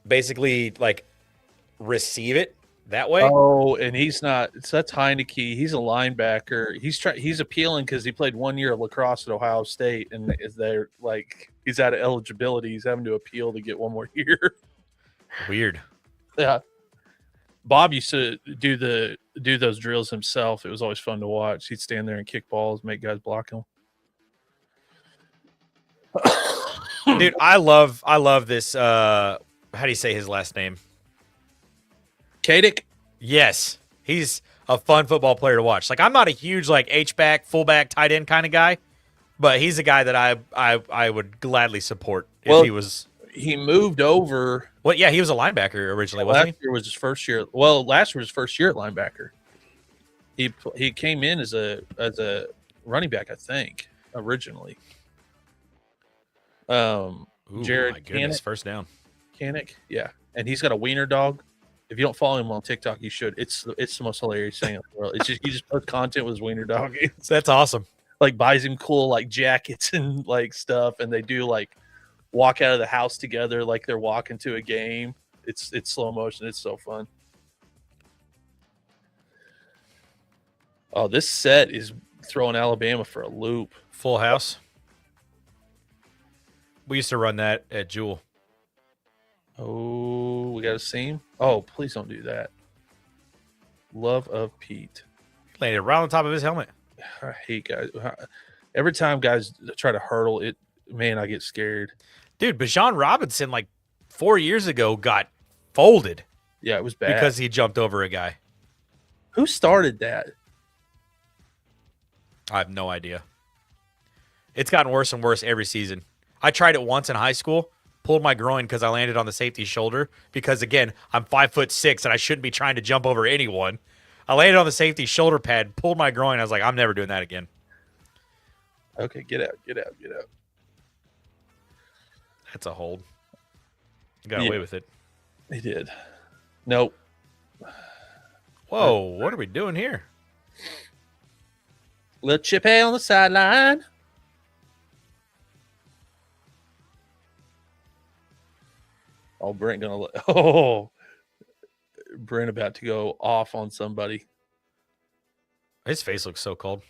basically, like, receive it that way. Oh, and he's not. So that's Heineke. He's a linebacker. He's appealing because he played 1 year of lacrosse at Ohio State, and they're like he's out of eligibility. He's having to appeal to get one more year. Weird. Yeah. Bob used to do those drills himself. It was always fun to watch. He'd stand there and kick balls, make guys block him. Dude, I love this. How do you say his last name? Kadick? Yes. He's a fun football player to watch. Like, I'm not a huge like H-back, fullback, tight end kind of guy, but he's a guy that I would gladly support if he was. He moved over. Well, yeah, he was a linebacker originally, wasn't he? Last year was his first year. Well, last year was his first year at linebacker. He came in as a running back, I think, originally. Ooh, Jared my goodness, Canick, first down. Canick, yeah, and he's got a wiener dog. If you don't follow him on TikTok, you should. It's the most hilarious thing in the world. It's just he just posts content with his wiener dog. That's awesome. Like buys him cool like jackets and like stuff, and they do like walk out of the house together like they're walking to a game. It's slow motion. It's so fun. Oh, this set is throwing Alabama for a loop. Full house. We used to run that at Jewel. Oh, we got a seam. Oh, please don't do that. Love of Pete. Landed right on top of his helmet. I hate guys. Every time guys try to hurdle it, man, I get scared. Dude, Bijan Robinson, like 4 years ago, got folded. Yeah, it was bad. Because he jumped over a guy. Who started that? I have no idea. It's gotten worse and worse every season. I tried it once in high school, pulled my groin because I landed on the safety's shoulder. Because, again, I'm 5'6", and I shouldn't be trying to jump over anyone. I landed on the safety's shoulder pad, pulled my groin. I was like, I'm never doing that again. Okay, get out. That's a hold. Got away with it. He did. Nope. Whoa, what are we doing here? Little chip hay on the sideline. Oh, Brent about to go off on somebody. His face looks so cold.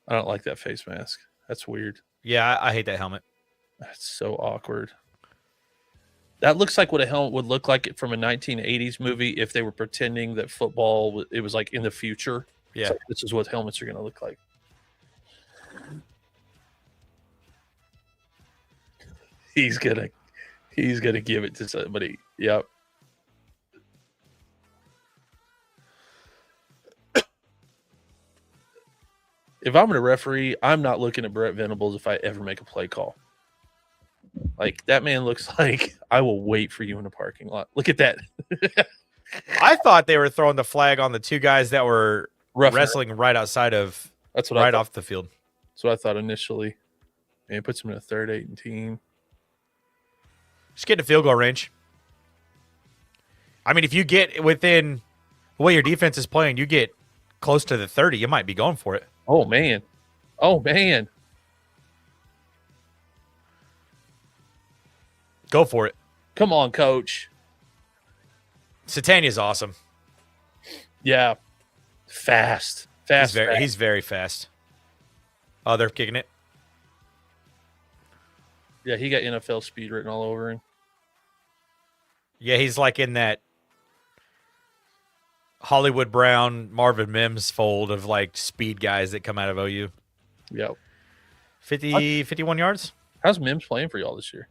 I don't like that face mask. That's weird. Yeah, I hate that helmet. That's so awkward. That looks like what a helmet would look like from a 1980s movie if they were pretending that football, it was like in the future. Yeah. So this is what helmets are going to look like. He's gonna give it to somebody. Yep. If I'm a referee, I'm not looking at Brett Venables if I ever make a play call. Like, that man looks like I will wait for you in a parking lot. Look at that. I thought they were throwing the flag on the two guys that were wrestling right outside of That's what right off the field. That's what I thought initially. And it puts him in a 3rd and 18. Just get to field goal range. I mean, if you get within the way your defense is playing, you get close to the 30, you might be going for it. Oh man. Oh man. Go for it. Come on, coach. Satania's awesome. Yeah. Fast. He's very fast. Oh, they're kicking it. Yeah, he got NFL speed written all over him. Yeah, he's like in that Hollywood Brown, Marvin Mims fold of like speed guys that come out of OU. Yep. 51 yards. How's Mims playing for y'all this year?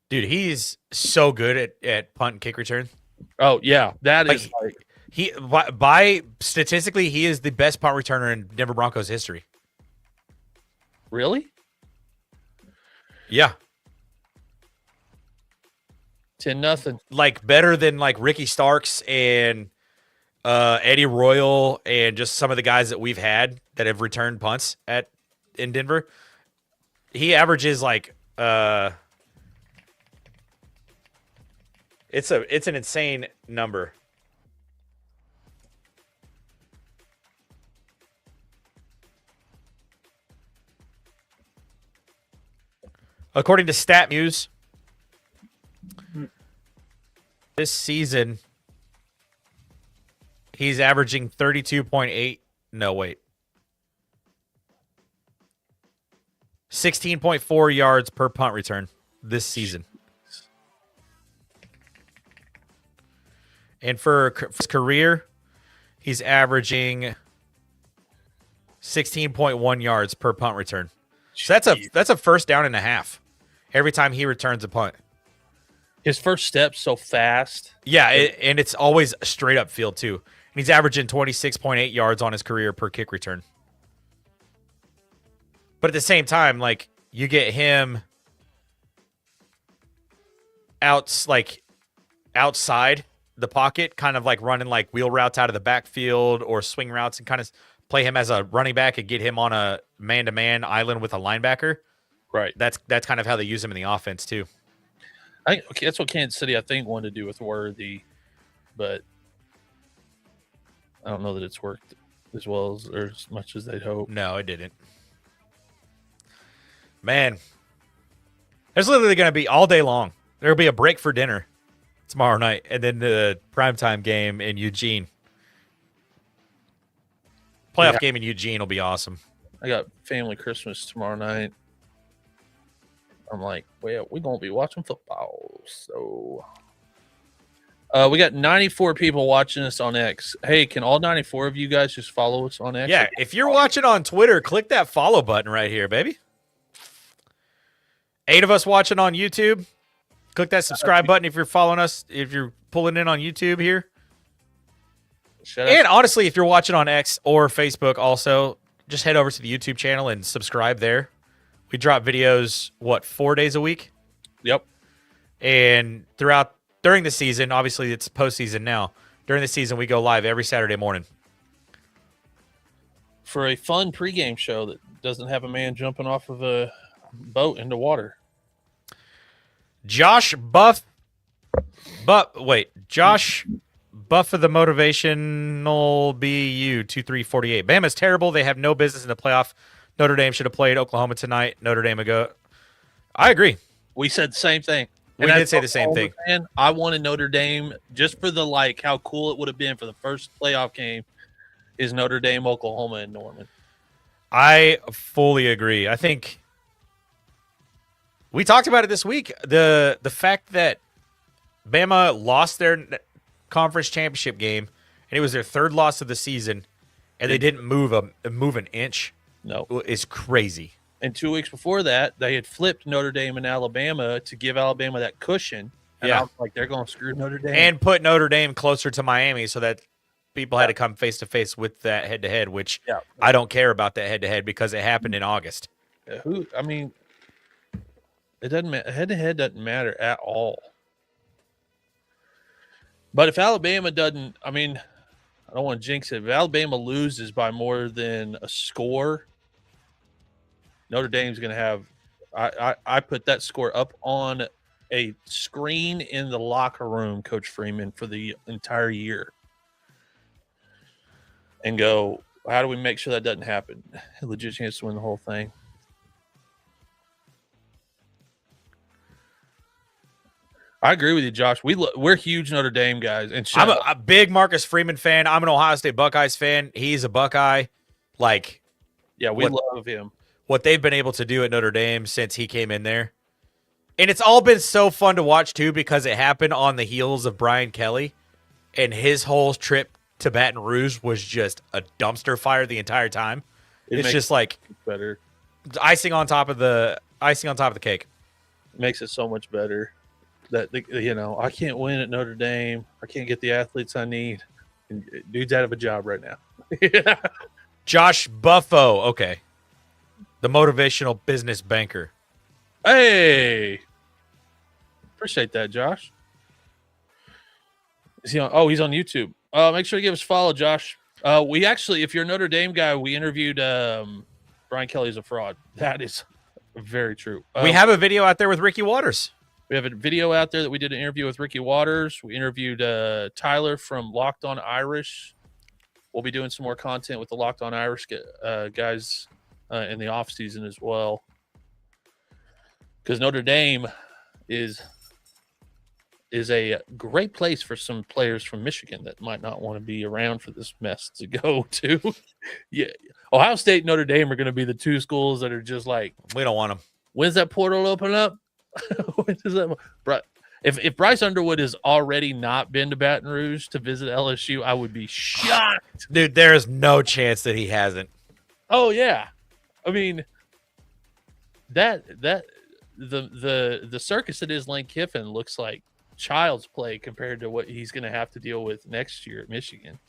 Dude, he's so good at punt and kick return. Oh, yeah. That is like he by statistically, he is the best punt returner in Denver Broncos history. Really? Yeah. 10-0. Like better than like Ricky Starks and Eddie Royal and just some of the guys that we've had that have returned punts in Denver. He averages like it's an insane number. According to StatMuse, this season he's averaging 32.8. No, wait. 16.4 yards per punt return this season. And for his career, he's averaging 16.1 yards per punt return. So that's a first down and a half every time he returns a punt. His first step's so fast. Yeah, and it's always straight up field too. And he's averaging 26.8 yards on his career per kick return. But at the same time, like you get him outside the pocket, kind of like running like wheel routes out of the backfield or swing routes, and kind of play him as a running back and get him on a man-to-man island with a linebacker. Right. That's kind of how they use him in the offense too. That's what Kansas City, I think, wanted to do with Worthy, but I don't know that it's worked as well as or as much as they'd hope. No, it didn't. Man, there's literally going to be all day long. There'll be a break for dinner tomorrow night, and then the primetime game in Eugene. Playoff game in Eugene will be awesome. I got family Christmas tomorrow night. I'm like, well, we're going to be watching football. So we got 94 people watching us on X. Hey, can all 94 of you guys just follow us on X? Yeah, if you're watching on Twitter, click that follow button right here, baby. 8 of us watching on YouTube. Click that subscribe button if you're following us, if you're pulling in on YouTube here. And honestly, if you're watching on X or Facebook also, just head over to the YouTube channel and subscribe there. We drop videos, 4 days a week? Yep. And during the season, obviously it's postseason now. During the season, we go live every Saturday morning. For a fun pregame show that doesn't have a man jumping off of a boat into water. Josh Buff of the Motivational BU 2348. Bama's terrible. They have no business in the playoff. Notre Dame should have played Oklahoma tonight. Notre Dame ago. I agree. We said the same thing. We did say the same thing. Man, I wanted Notre Dame just for the how cool it would have been for the first playoff game is Notre Dame, Oklahoma, and Norman. I fully agree. I think we talked about it this week. The fact that Bama lost their conference championship game, and it was their third loss of the season, and they didn't move an inch. No, is crazy. And 2 weeks before that, they had flipped Notre Dame and Alabama to give Alabama that cushion. And I was like, they're going to screw Notre Dame. And put Notre Dame closer to Miami so that people had to come face-to-face with that head-to-head, which I don't care about that head-to-head because it happened in August. It doesn't matter. Head-to-head doesn't matter at all. But if Alabama doesn't, I don't want to jinx it. If Alabama loses by more than a score, Notre Dame's going to have I put that score up on a screen in the locker room, Coach Freeman, for the entire year. and go, how do we make sure that doesn't happen? A legit chance to win the whole thing. I agree with you, Josh. We're huge Notre Dame guys, and I'm a big Marcus Freeman fan. I'm an Ohio State Buckeyes fan. He's a Buckeye. Like, yeah, we love him. What they've been able to do at Notre Dame since he came in there. And it's all been so fun to watch, too, because it happened on the heels of Brian Kelly. And his whole trip to Baton Rouge was just a dumpster fire the entire time. It's just like better icing on top of the cake. It makes it so much better. That I can't win at Notre Dame. I can't get the athletes I need. And dude's out of a job right now. Yeah. Josh Buffo, okay, the motivational business banker. Hey, appreciate that, Josh. Is he on? Oh, he's on YouTube. Make sure to give us a follow, Josh. We actually, if you're a Notre Dame guy, we interviewed Brian Kelly as a fraud. That is very true. We have a video out there with Ricky Waters. We have a video out there that we did an interview with Ricky Waters. We interviewed Tyler from Locked On Irish. We'll be doing some more content with the Locked On Irish guys in the off season as well. Because Notre Dame is a great place for some players from Michigan that might not want to be around for this mess to go to. Yeah, Ohio State and Notre Dame are going to be the two schools that are just like, we don't want them. When's that portal open up? When does that? If Bryce Underwood has already not been to Baton Rouge to visit LSU, I would be shocked. Dude, there is no chance that he hasn't. Oh yeah, I mean the circus that is Lane Kiffin looks like child's play compared to what he's going to have to deal with next year at Michigan.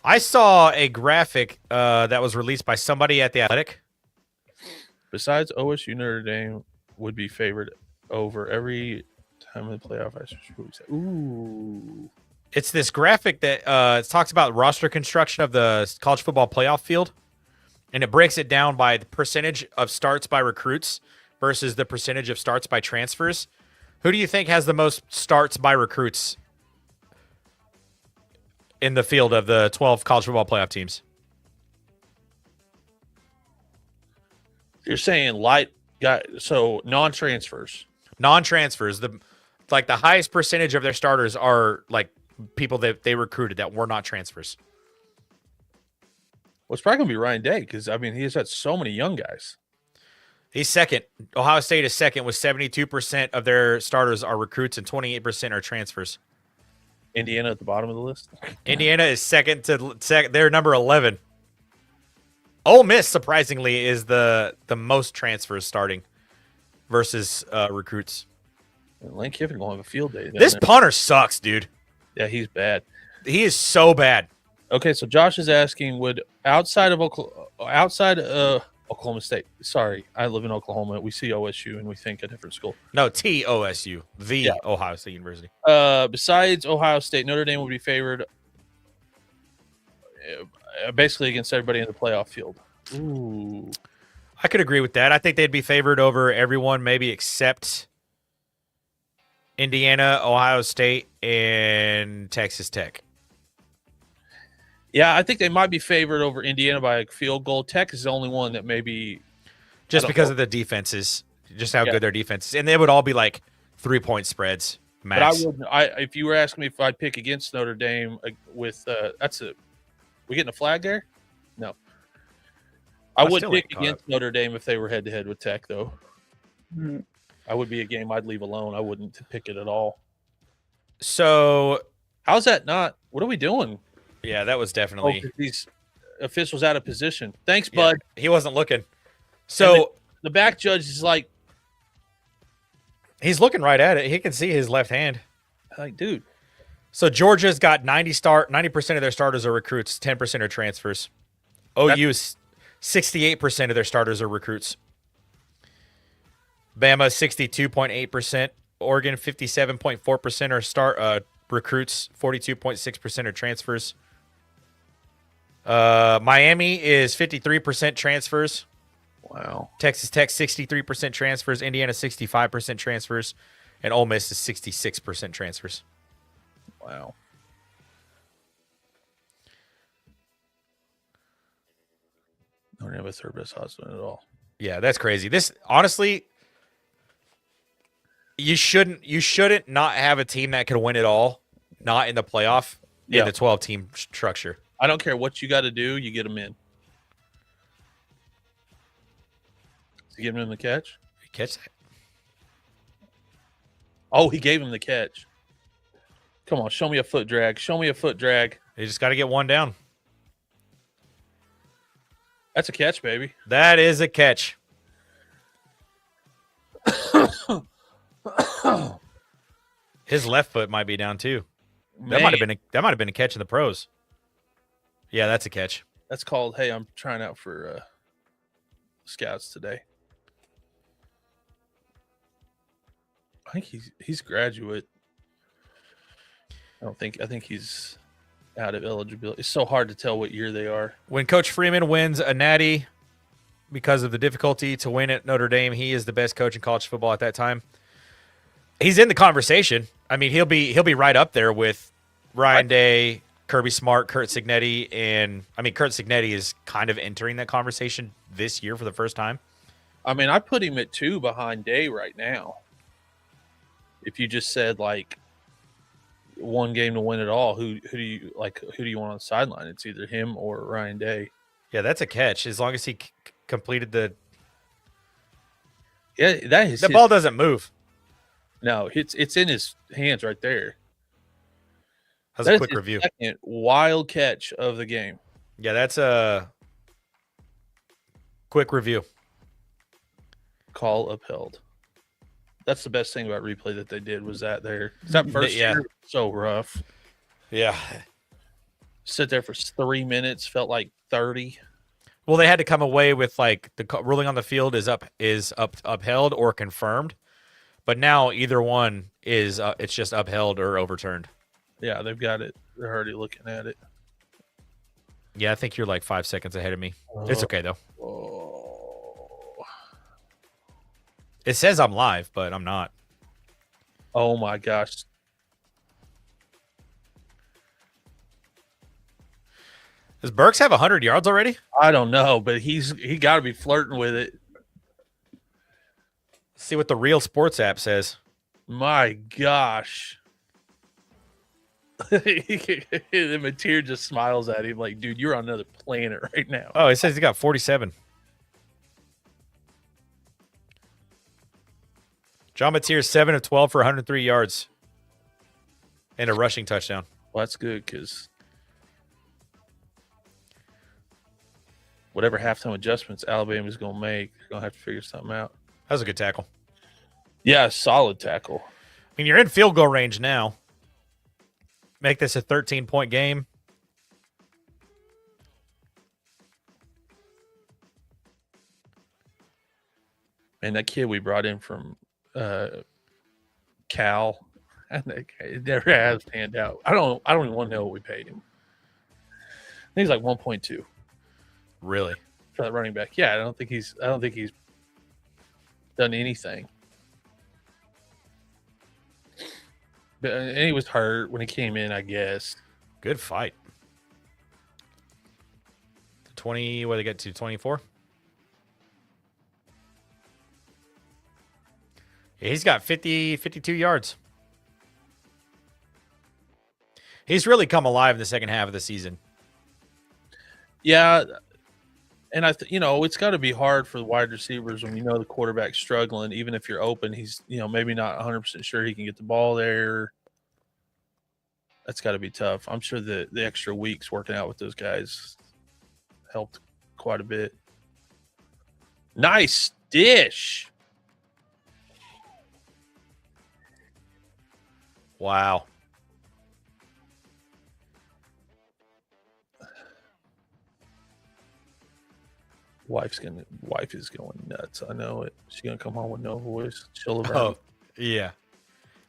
I saw a graphic that was released by somebody at The Athletic. Besides OSU, Notre Dame would be favored over every time in the playoff. Ooh. It's this graphic that talks about roster construction of the college football playoff field, and it breaks it down by the percentage of starts by recruits versus the percentage of starts by transfers. Who do you think has the most starts by recruits in the field of the 12 college football playoff teams? You're saying so non-transfers. Non-transfers. The highest percentage of their starters are like people that they recruited that were not transfers. Well, it's probably going to be Ryan Day because, I mean, he has had so many young guys. He's second. Ohio State is second with 72% of their starters are recruits and 28% are transfers. Indiana at the bottom of the list? Indiana is second. They're number 11. Ole Miss, surprisingly, is the most transfers starting versus recruits. Lane Kiffin will have a field day. This punter sucks, dude. Yeah, he's bad. He is so bad. Okay, so Josh is asking, would outside of Oklahoma State, sorry, I live in Oklahoma. We see OSU and we think a different school. No, TOSU, Ohio State University. Besides Ohio State, Notre Dame would be favored basically against everybody in the playoff field. Ooh. I could agree with that. I think they'd be favored over everyone, maybe except Indiana, Ohio State, and Texas Tech. Yeah, I think they might be favored over Indiana by a field goal. Tech is the only one that maybe just because of the defenses, just how good their defense is, and they would all be like 3-point spreads max. But if you were asking me if I'd pick against Notre Dame with we getting a flag there? No, I would pick against Notre Dame if they were head to head with Tech, though. Mm-hmm. I would be a game I'd leave alone. I wouldn't pick it at all. So, how's that not? What are we doing? Yeah, that was definitely these officials out of position. Thanks, bud. He wasn't looking. So the back judge is like, he's looking right at it. He can see his left hand. Like, dude. So Georgia's got 90% of their starters are recruits, 10% are transfers. OU's 68% of their starters are recruits. Bama 62.8%, Oregon 57.4% are recruits, 42.6% are transfers. Miami is 53% transfers. Wow. Texas Tech 63% transfers, Indiana 65% transfers, and Ole Miss is 66% transfers. Wow. don't have a third best odds at all. Yeah, that's crazy. This honestly, you shouldn't not have a team that can win it all, not in the playoff in the 12-team structure. I don't care what you got to do, you get them in. Did he give him the catch? You catch that? Oh, he gave him the catch. Come on, show me a foot drag. Show me a foot drag. You just got to get one down. That's a catch, baby. That is a catch. His left foot might be down too. That might have been a catch in the pros. Yeah, that's a catch. That's called, hey, I'm trying out for scouts today. I think he's graduate. I think he's out of eligibility. It's so hard to tell what year they are. When Coach Freeman wins a natty because of the difficulty to win at Notre Dame, he is the best coach in college football at that time. He's in the conversation. I mean, he'll be right up there with Ryan Day, Kirby Smart, Kurt Cignetti, and I mean, Kurt Cignetti is kind of entering that conversation this year for the first time. I mean, I put him at 2 behind Day right now. If you just said like one game to win it all, who do you want on the sideline? It's either him or Ryan Day. Yeah, that's a catch as long as he completed the. Yeah, the ball doesn't move. No, it's in his hands right there. That's a quick review. Second wild catch of the game. Yeah, that's a quick review. Call upheld. That's the best thing about replay that they did was that first year so rough. Yeah. Sit there for 3 minutes, felt like 30. Well, they had to come away with like the ruling on the field is upheld or confirmed. But now either one is it's just upheld or overturned. Yeah, they've got it. They're already looking at it. Yeah, I think you're like 5 seconds ahead of me. It's okay though. It says I'm live, but I'm not. Oh my gosh. Does Burks have 100 yards already? I don't know, but he got to be flirting with it. Let's see what the Real Sports app says. My gosh. The Mateer just smiles at him like, dude, you're on another planet right now. Oh, it says he got 47. John Mateer 7 of 12 for 103 yards and a rushing touchdown. Well, that's good because whatever halftime adjustments Alabama's going to make, they're going to have to figure something out. That was a good tackle. Yeah, solid tackle. I mean, you're in field goal range now. Make this a 13-point game. And that kid we brought in from Cal, it never has panned out. I don't even want to know what we paid him. I think he's like 1.2. Really? For that running back. Yeah, I don't think he's done anything. But and he was hurt when he came in, I guess. Good fight. 20, what did they get to? 24? Yeah, he's got 52 yards. He's really come alive in the second half of the season. Yeah, and it's got to be hard for the wide receivers when the quarterback's struggling. Even if you're open, he's maybe not 100% sure he can get the ball there. That's got to be tough. I'm sure the extra weeks working out with those guys helped quite a bit. Nice dish. Wow. Wife is going nuts. I know it. She's gonna come home with no voice. She'll have Oh, yeah.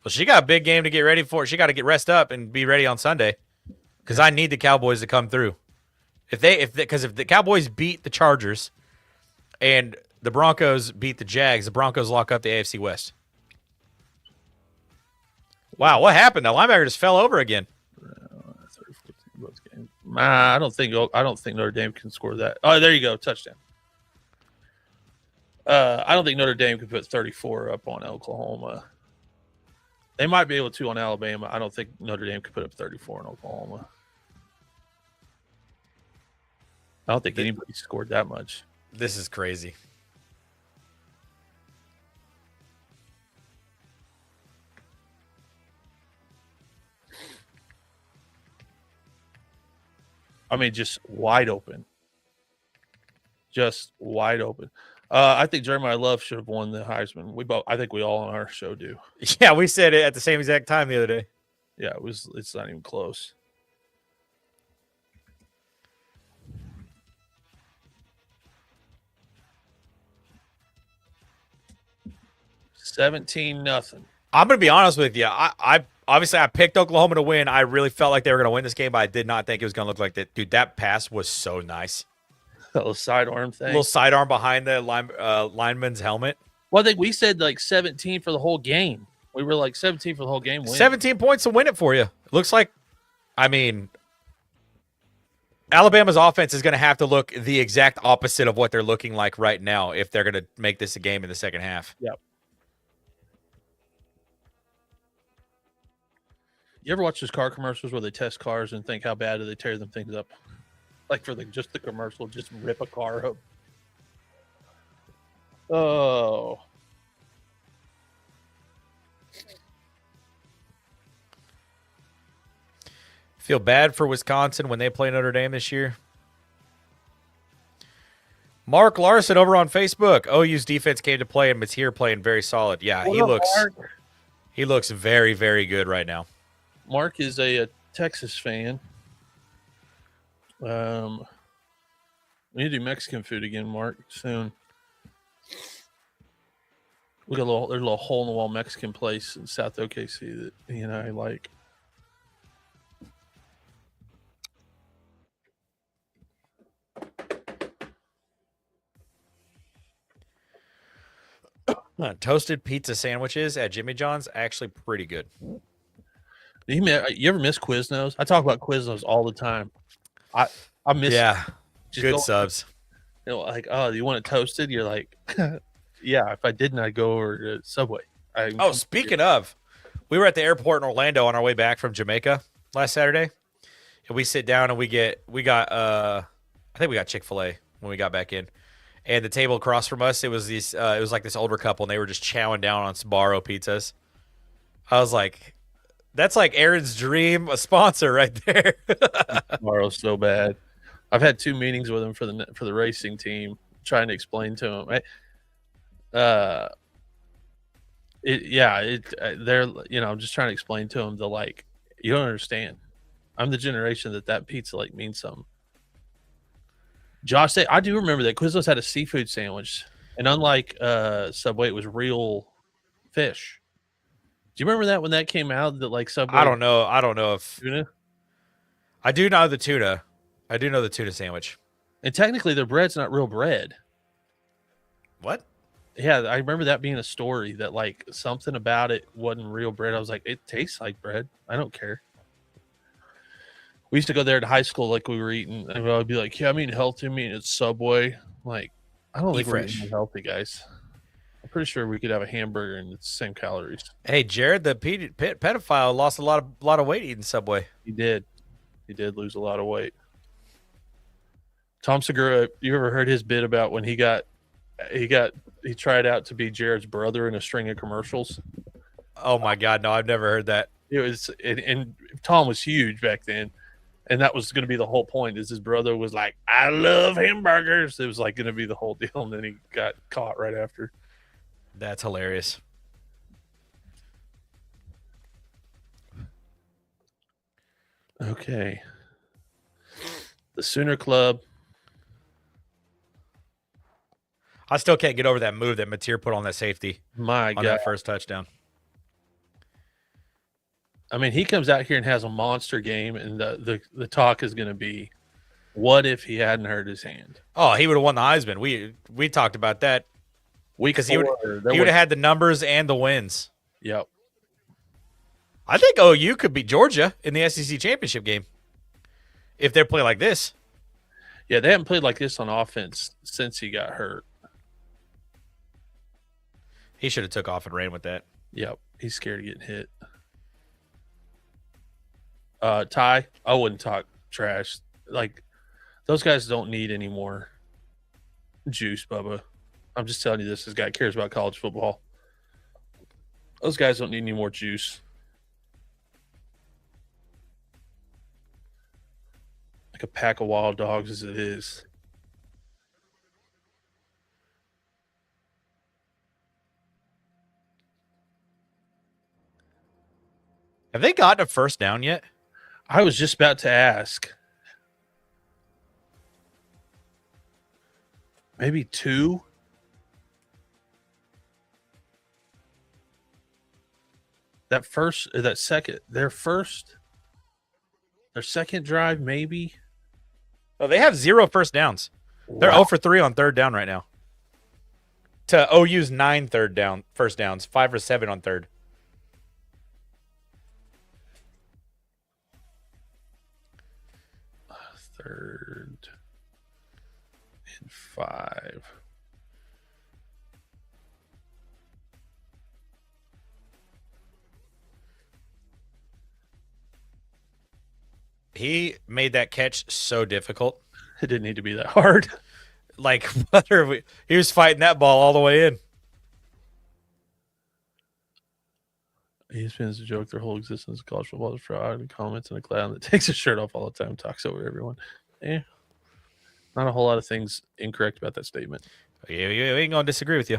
Well, she got a big game to get ready for. She got to get rest up and be ready on Sunday. Because I need the Cowboys to come through. If the Cowboys beat the Chargers and the Broncos beat the Jags, the Broncos lock up the AFC West. Wow, what happened? The linebacker just fell over again. I don't think Notre Dame can score that. Oh, there you go, touchdown. I don't think Notre Dame could put 34 up on Oklahoma. They might be able to on Alabama. I don't think Notre Dame could put up 34 on Oklahoma. I don't think anybody scored that much. This is crazy. I mean, just wide open. Just wide open. I think Jeremiah Love should have won the Heisman. I think we all on our show do. Yeah, we said it at the same exact time the other day. Yeah, it's not even close. $17-0. I'm gonna be honest with you. I obviously I picked Oklahoma to win. I really felt like they were gonna win this game, but I did not think it was gonna look like that. Dude, that pass was so nice. That little sidearm thing. Little sidearm behind the lineman's helmet. Well, I think we said like 17 for the whole game. We were like 17 for the whole game. Win. 17 points to win it for you. It looks like, I mean, Alabama's offense is going to have to look the exact opposite of what they're looking like right now if they're going to make this a game in the second half. Yep. You ever watch those car commercials where they test cars and think how bad do they tear them things up? Like for just the commercial, just rip a car up. Oh. Feel bad for Wisconsin when they play Notre Dame this year. Mark Larson over on Facebook. OU's defense came to play and Mateer playing very solid. Yeah, he looks very, very good right now. Mark is a Texas fan. We need to do Mexican food again, Mark, soon. We got there's a little hole in the wall Mexican place in South OKC that he and I like. Toasted pizza sandwiches at Jimmy John's actually pretty good. You ever miss Quiznos? I talk about Quiznos all the time. I miss good subs. You know, like, oh, you want it toasted? You're like, yeah. If I didn't, I'd go over to Subway. Speaking of, we were at the airport in Orlando on our way back from Jamaica last Saturday, and we sit down and we got I think we got Chick-fil-A when we got back in. And the table across from us, it was like this older couple, and they were just chowing down on Sbarro pizzas. I was like, that's like Aaron's dream, a sponsor right there. Sbarro's so bad. I've had 2 meetings with him for the racing team, trying to explain to him. They're I'm just trying to explain to him you don't understand. I'm the generation that pizza means something. Josh said, I do remember that Quiznos had a seafood sandwich, and unlike Subway, it was real fish. Do you remember that when that came out? That Subway. I don't know if tuna. I do know the tuna. I do know the tuna sandwich. And technically, their bread's not real bread. What? Yeah, I remember that being a story that something about it wasn't real bread. I was like, it tastes like bread. I don't care. We used to go there in high school, we were eating, and I'd be like, yeah, I'm eating healthy. I'm eating at Subway. I don't think we're eating healthy, guys. I'm pretty sure we could have a hamburger and it's the same calories. Hey, Jared, the pedophile lost a lot of weight eating Subway. He did lose a lot of weight. Tom Segura, you ever heard his bit about when he tried out to be Jared's brother in a string of commercials? Oh my God, no, I've never heard that. It was, and Tom was huge back then. And that was going to be the whole point, is his brother was like, I love hamburgers. It was going to be the whole deal. And then he got caught right after. That's hilarious. Okay. The Sooner Club. I still can't get over that move that Mateer put on that safety. My God. On that first touchdown. I mean, he comes out here and has a monster game, and the talk is going to be, what if he hadn't hurt his hand? Oh, he would have won the Heisman. We talked about that. Because he would have had the numbers and the wins. Yep. I think OU could beat Georgia in the SEC championship game if they play like this. Yeah, they haven't played like this on offense since he got hurt. He should have took off and ran with that. Yep, he's scared of getting hit. Ty, I wouldn't talk trash. Like those guys don't need any more juice, Bubba. I'm just telling you this. This guy cares about college football. Those guys don't need any more juice. Like a pack of wild dogs as it is. Have they gotten a first down yet? I was just about to ask. Maybe 2. Their second drive, maybe. Oh, they have 0 first downs. They're Wow. 0 for 3 on third down right now. To OU's 9 first downs, 5 for 7 on third. Third and 5. He made that catch so difficult. It didn't need to be that hard. Like, what are we? He was fighting that ball all the way in. ESPN's a joke. Their whole existence of college football is fraud and comments in a clown that takes his shirt off all the time, talks over everyone. Not a whole lot of things incorrect about that statement. Yeah, we ain't gonna disagree with you.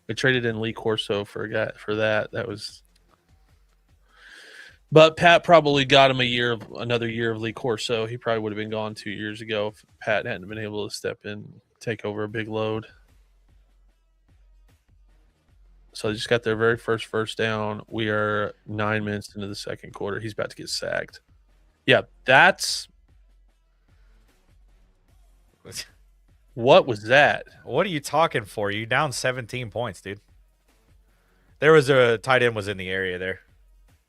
We traded in Lee Corso for a guy for that. That was, but Pat probably got him another year of Lee Corso. He probably would have been gone 2 years ago if Pat hadn't been able to step in, take over a big load. So they just got their very first down. We are 9 minutes into the second quarter. He's about to get sacked. Yeah, that's what was that? What are you talking for? You down 17 points, dude. There was a tight end was in the area there.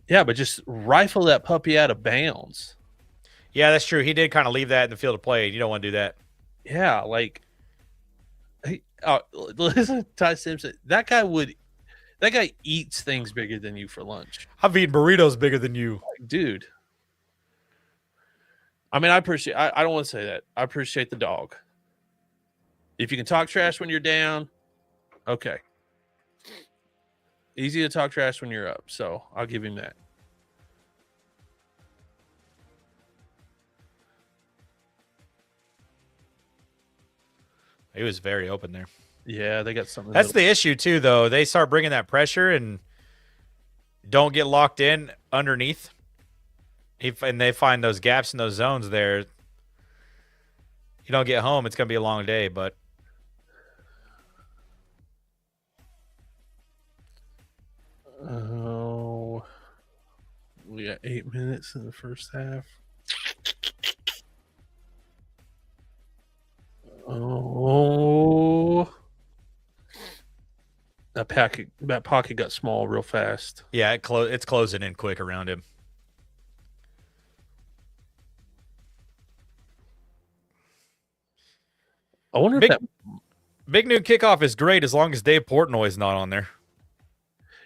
Yeah, but just rifle that puppy out of bounds. Yeah, that's true. He did kind of leave that in the field of play. You don't want to do that. Yeah, like listen to Ty Simpson. That guy eats things bigger than you for lunch. I've eaten burritos bigger than you. Like, dude. I mean, I don't want to say that. I appreciate the dog. If you can talk trash when you're down, okay. Easy to talk trash when you're up, so I'll give him that. He was very open there. Yeah, they got something. That's the issue too, though. They start bringing that pressure and don't get locked in underneath. And they find those gaps in those zones there. You don't get home, it's going to be a long day, but oh, we got 8 minutes in the first half. Oh, that pocket got small real fast. yeah, it's closing in quick around him. I wonder if that Big Noon Kickoff is great as long as Dave Portnoy's not on there.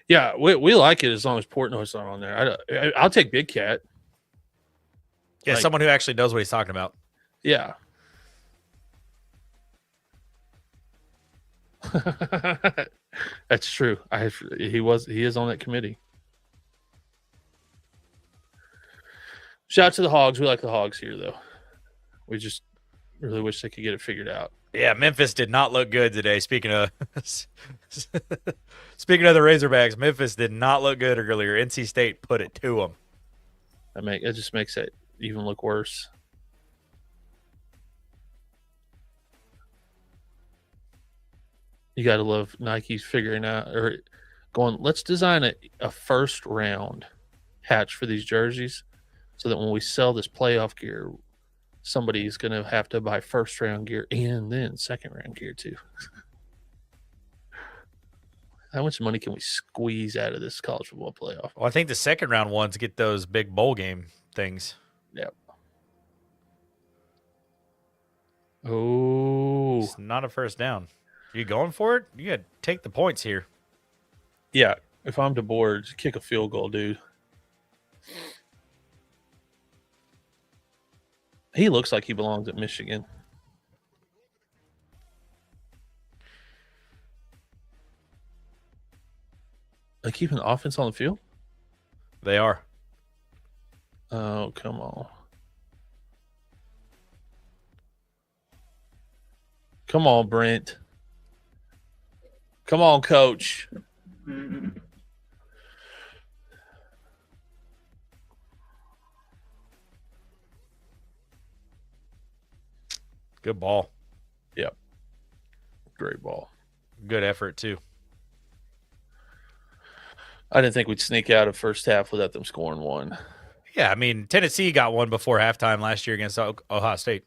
Yeah, we like it as long as Portnoy's not on there. I'll take Big Cat. Yeah, Like, someone who actually knows what he's talking about. Yeah. That's true. He is on that committee. Shout out to the Hogs. We like the Hogs here, though. We just really wish they could get it figured out. Yeah, Memphis did not look good today. Speaking of speaking of the Razorbacks, Memphis did not look good earlier. NC State put it to them. It just makes it even look worse. You got to love Nike's figuring out or going, let's design a first round hatch for these jerseys so that when we sell this playoff gear, somebody's going to have to buy first round gear and then second round gear too. How much money can we squeeze out of this college football playoff? Well, I think the second round ones get those big bowl game things. Yep. Oh, It's not a first down. You going for it? You got to take the points here. Yeah, if I'm DeBoer, just kick a field goal, dude. He looks like he belongs at Michigan. They keeping the offense on the field? They are. Oh, come on. Come on, Brent. Come on, coach. Good ball. Yep. Great ball. Good effort, too. I didn't think we'd sneak out of first half without them scoring one. Yeah, I mean, Tennessee got one before halftime last year against Ohio State.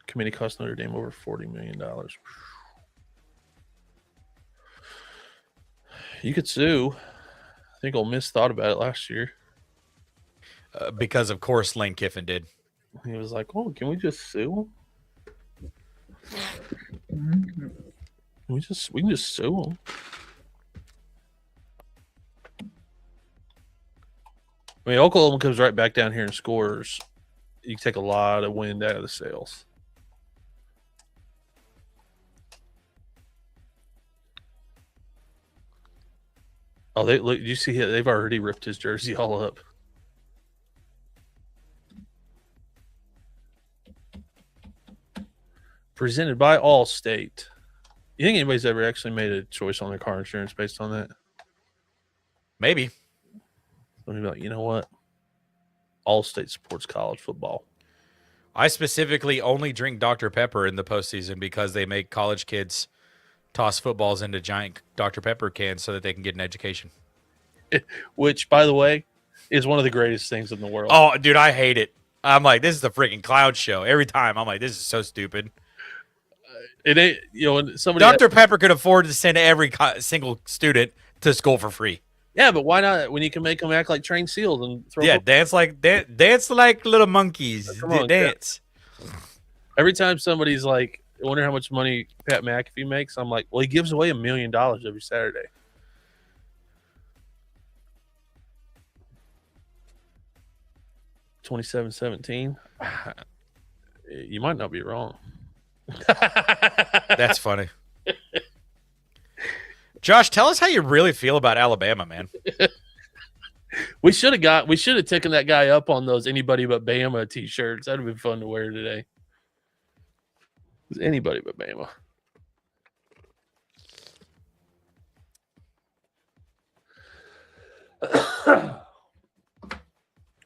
Committee cost Notre Dame over $40 million. You could sue. I think Ole Miss thought about it last year. Because, of course, Lane Kiffin did. He was like, "Oh, can we just sue them? We can just sue them." I mean, Oklahoma comes right back down here and scores. You take a lot of wind out of the sails. Oh, look! You see, they've already ripped his jersey all up. Presented by Allstate. You think anybody's ever actually made a choice on their car insurance based on that? Maybe. Somebody be like, you know what? Allstate supports college football. I specifically only drink Dr. Pepper in the postseason because they make college kids toss footballs into giant Dr. Pepper cans so that they can get an education. Which, by the way, is one of the greatest things in the world. Oh, dude, I hate it. I'm like, this is a freaking clown show. Every time, I'm like, this is so stupid. It ain't, somebody. Dr. Pepper could afford to send every single student to school for free. Yeah, but why not? When you can make them act like trained seals and throw. Yeah, dance like little monkeys. Come on, dance. Yeah. Every time somebody's like, I wonder how much money Pat McAfee makes. I'm like, well, he gives away $1 million every Saturday. $27.17. You might not be wrong. That's funny. Josh, tell us how you really feel about Alabama, man. We should have taken that guy up on those anybody but Bama t-shirts. That'd have been fun to wear today. Anybody but Bama.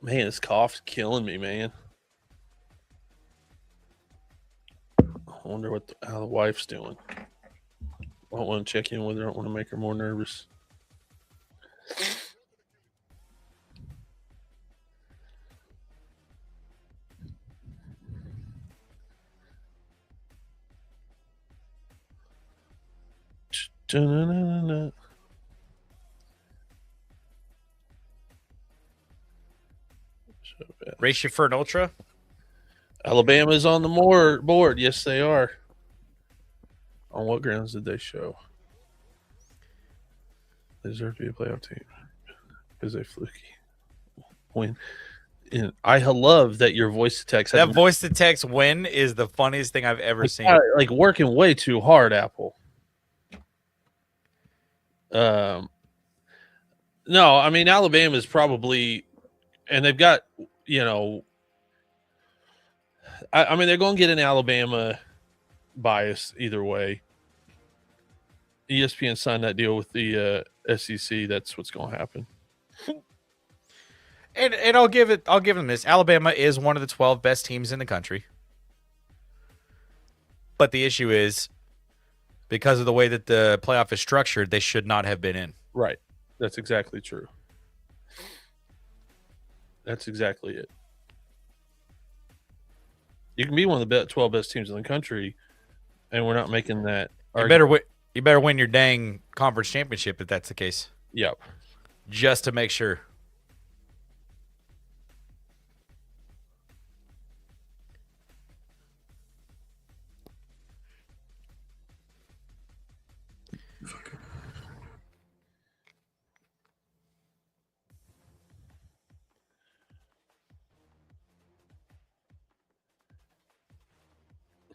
Man, this cough's killing me, man. I wonder how the wife's doing. I don't want to check in with her. I don't want to make her more nervous. Race you for an ultra? Alabama's on the board. Yes, they are. On what grounds did they show? They deserve to be a playoff team. Is they fluky? I love that your voice to text. That voice to text win is the funniest thing I've ever seen. Like working way too hard, Apple. No, I mean Alabama's probably, and they've got I mean they're going to get an Alabama bias either way. ESPN signed that deal with the SEC. That's what's going to happen. And I'll give them this. Alabama is one of the 12 best teams in the country. But the issue is, because of the way that the playoff is structured, they should not have been in. Right. That's exactly true. That's exactly it. You can be one of the 12 best teams in the country, and we're not making that. You better win your dang conference championship if that's the case. Yep. just to make sure.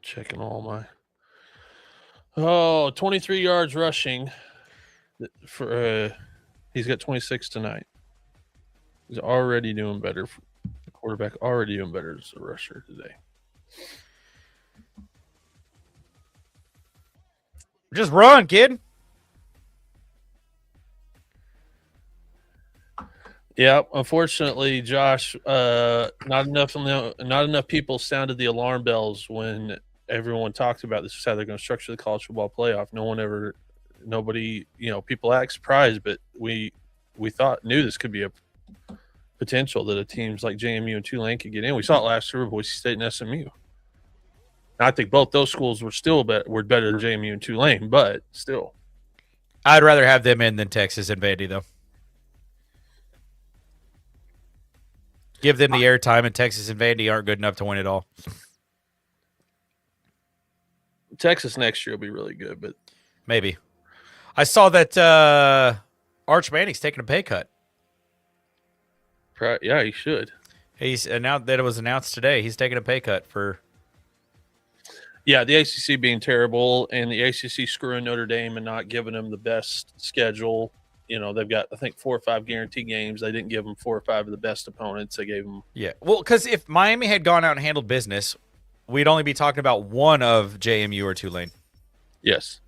Checking all my. 23 yards rushing. For he's got 26 tonight. He's already doing better. The quarterback already doing better as a rusher today. Just run, kid. Yeah, unfortunately, Josh, not enough people sounded the alarm bells when everyone talked about this is how they're going to structure the college football playoff. Nobody, people act surprised, but we knew this could be a potential that a teams like JMU and Tulane could get in. We saw it last year with Boise State and SMU. I think both those schools were better than JMU and Tulane, but still, I'd rather have them in than Texas and Vandy, though. Give them the airtime, and Texas and Vandy aren't good enough to win it all. Texas next year will be really good, but maybe. I saw that Arch Manning's taking a pay cut. Yeah, he should. He's announced that it was announced today. He's taking a pay cut for. Yeah, the ACC being terrible and the ACC screwing Notre Dame and not giving them the best schedule. They've got, I think, 4 or 5 guarantee games. They didn't give them 4 or 5 of the best opponents. They gave them. Yeah. Well, because if Miami had gone out and handled business, we'd only be talking about one of JMU or Tulane. Yes.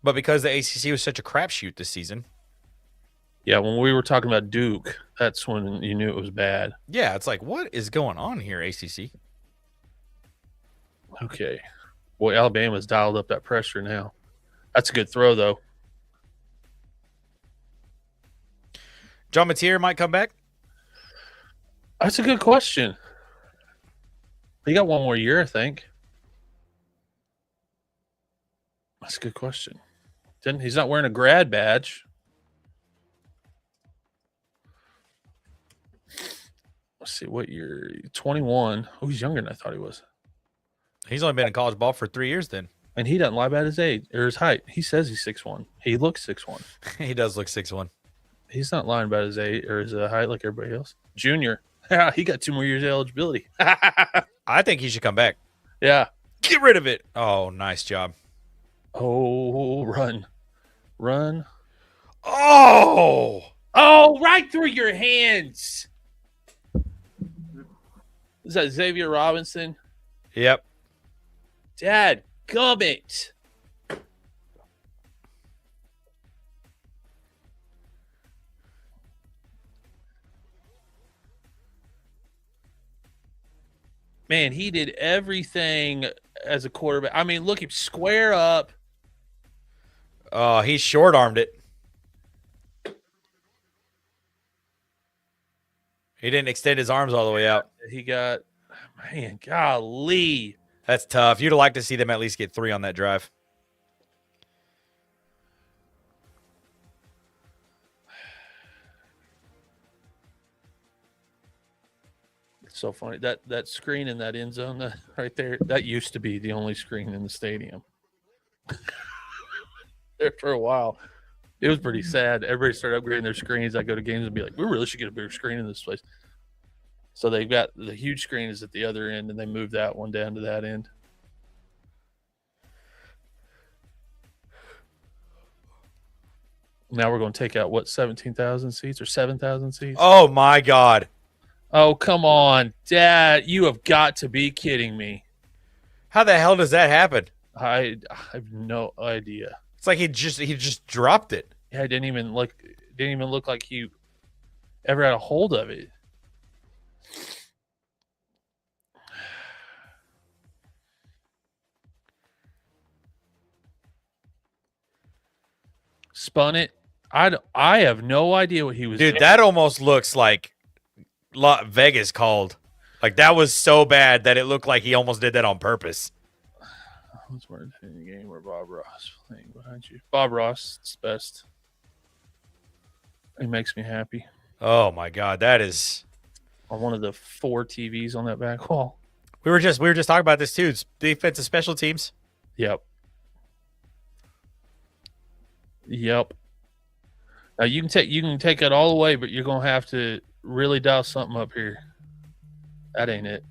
But because the ACC was such a crapshoot this season. Yeah, when we were talking about Duke, that's when you knew it was bad. Yeah, it's like, what is going on here, ACC? Okay. Boy, Alabama's dialed up that pressure now. That's a good throw, though. John Mateer might come back? That's a good question. He got one more year, I think. That's a good question. He's not wearing a grad badge. Let's see, what year? 21. Oh, he's younger than I thought he was. He's only been in college ball for 3 years then. And he doesn't lie about his age or his height. He says he's 6'1". He looks 6'1". He does look 6'1". He's not lying about his age or his height like everybody else. Junior. He got 2 more years of eligibility. I think he should come back. Yeah. Get rid of it. Oh, nice job. Oh, run. Oh, right through your hands. Is that Xavier Robinson? Yep. Dad, gummit. Man, he did everything as a quarterback. I mean, look, him square up. Oh, he short-armed it. He didn't extend his arms all the way out. He got, man, golly. That's tough. You'd like to see them at least get 3 on that drive. It's so funny. That screen in that end zone right there, that used to be the only screen in the stadium. There for a while. It was pretty sad. Everybody started upgrading their screens. I go to games and be like, we really should get a bigger screen in this place. So they've got the huge screen is at the other end, and they moved that one down to that end. Now we're going to take out, 17,000 seats or 7,000 seats? Oh, my God. Oh, come on. Dad, you have got to be kidding me. How the hell does that happen? I have no idea. It's like he just dropped it. Yeah, it didn't even look like he ever had a hold of it. Spun it. I have no idea what he was doing. Dude, that almost looks like Vegas called. Like, that was so bad that it looked like he almost did that on purpose. What's word in the game where Bob Ross playing behind you? Bob Ross, it's best. It makes me happy. Oh my God, that is. On one of the 4 TVs on that back wall. We were just talking about this too. It's defensive special teams. Yep. Yep. Now you can take it all away, but you're gonna have to really dial something up here. That ain't it.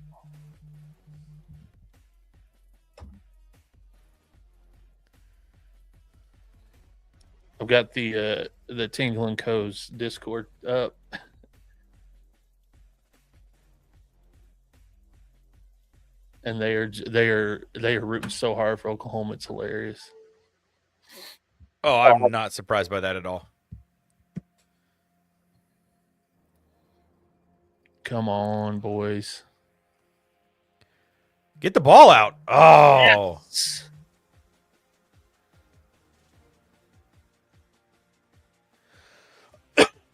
I've got the Tingle and Co's Discord up. And they are rooting so hard for Oklahoma. It's hilarious. Oh, I'm not surprised by that at all. Come on, boys. Get the ball out. Oh. Yes.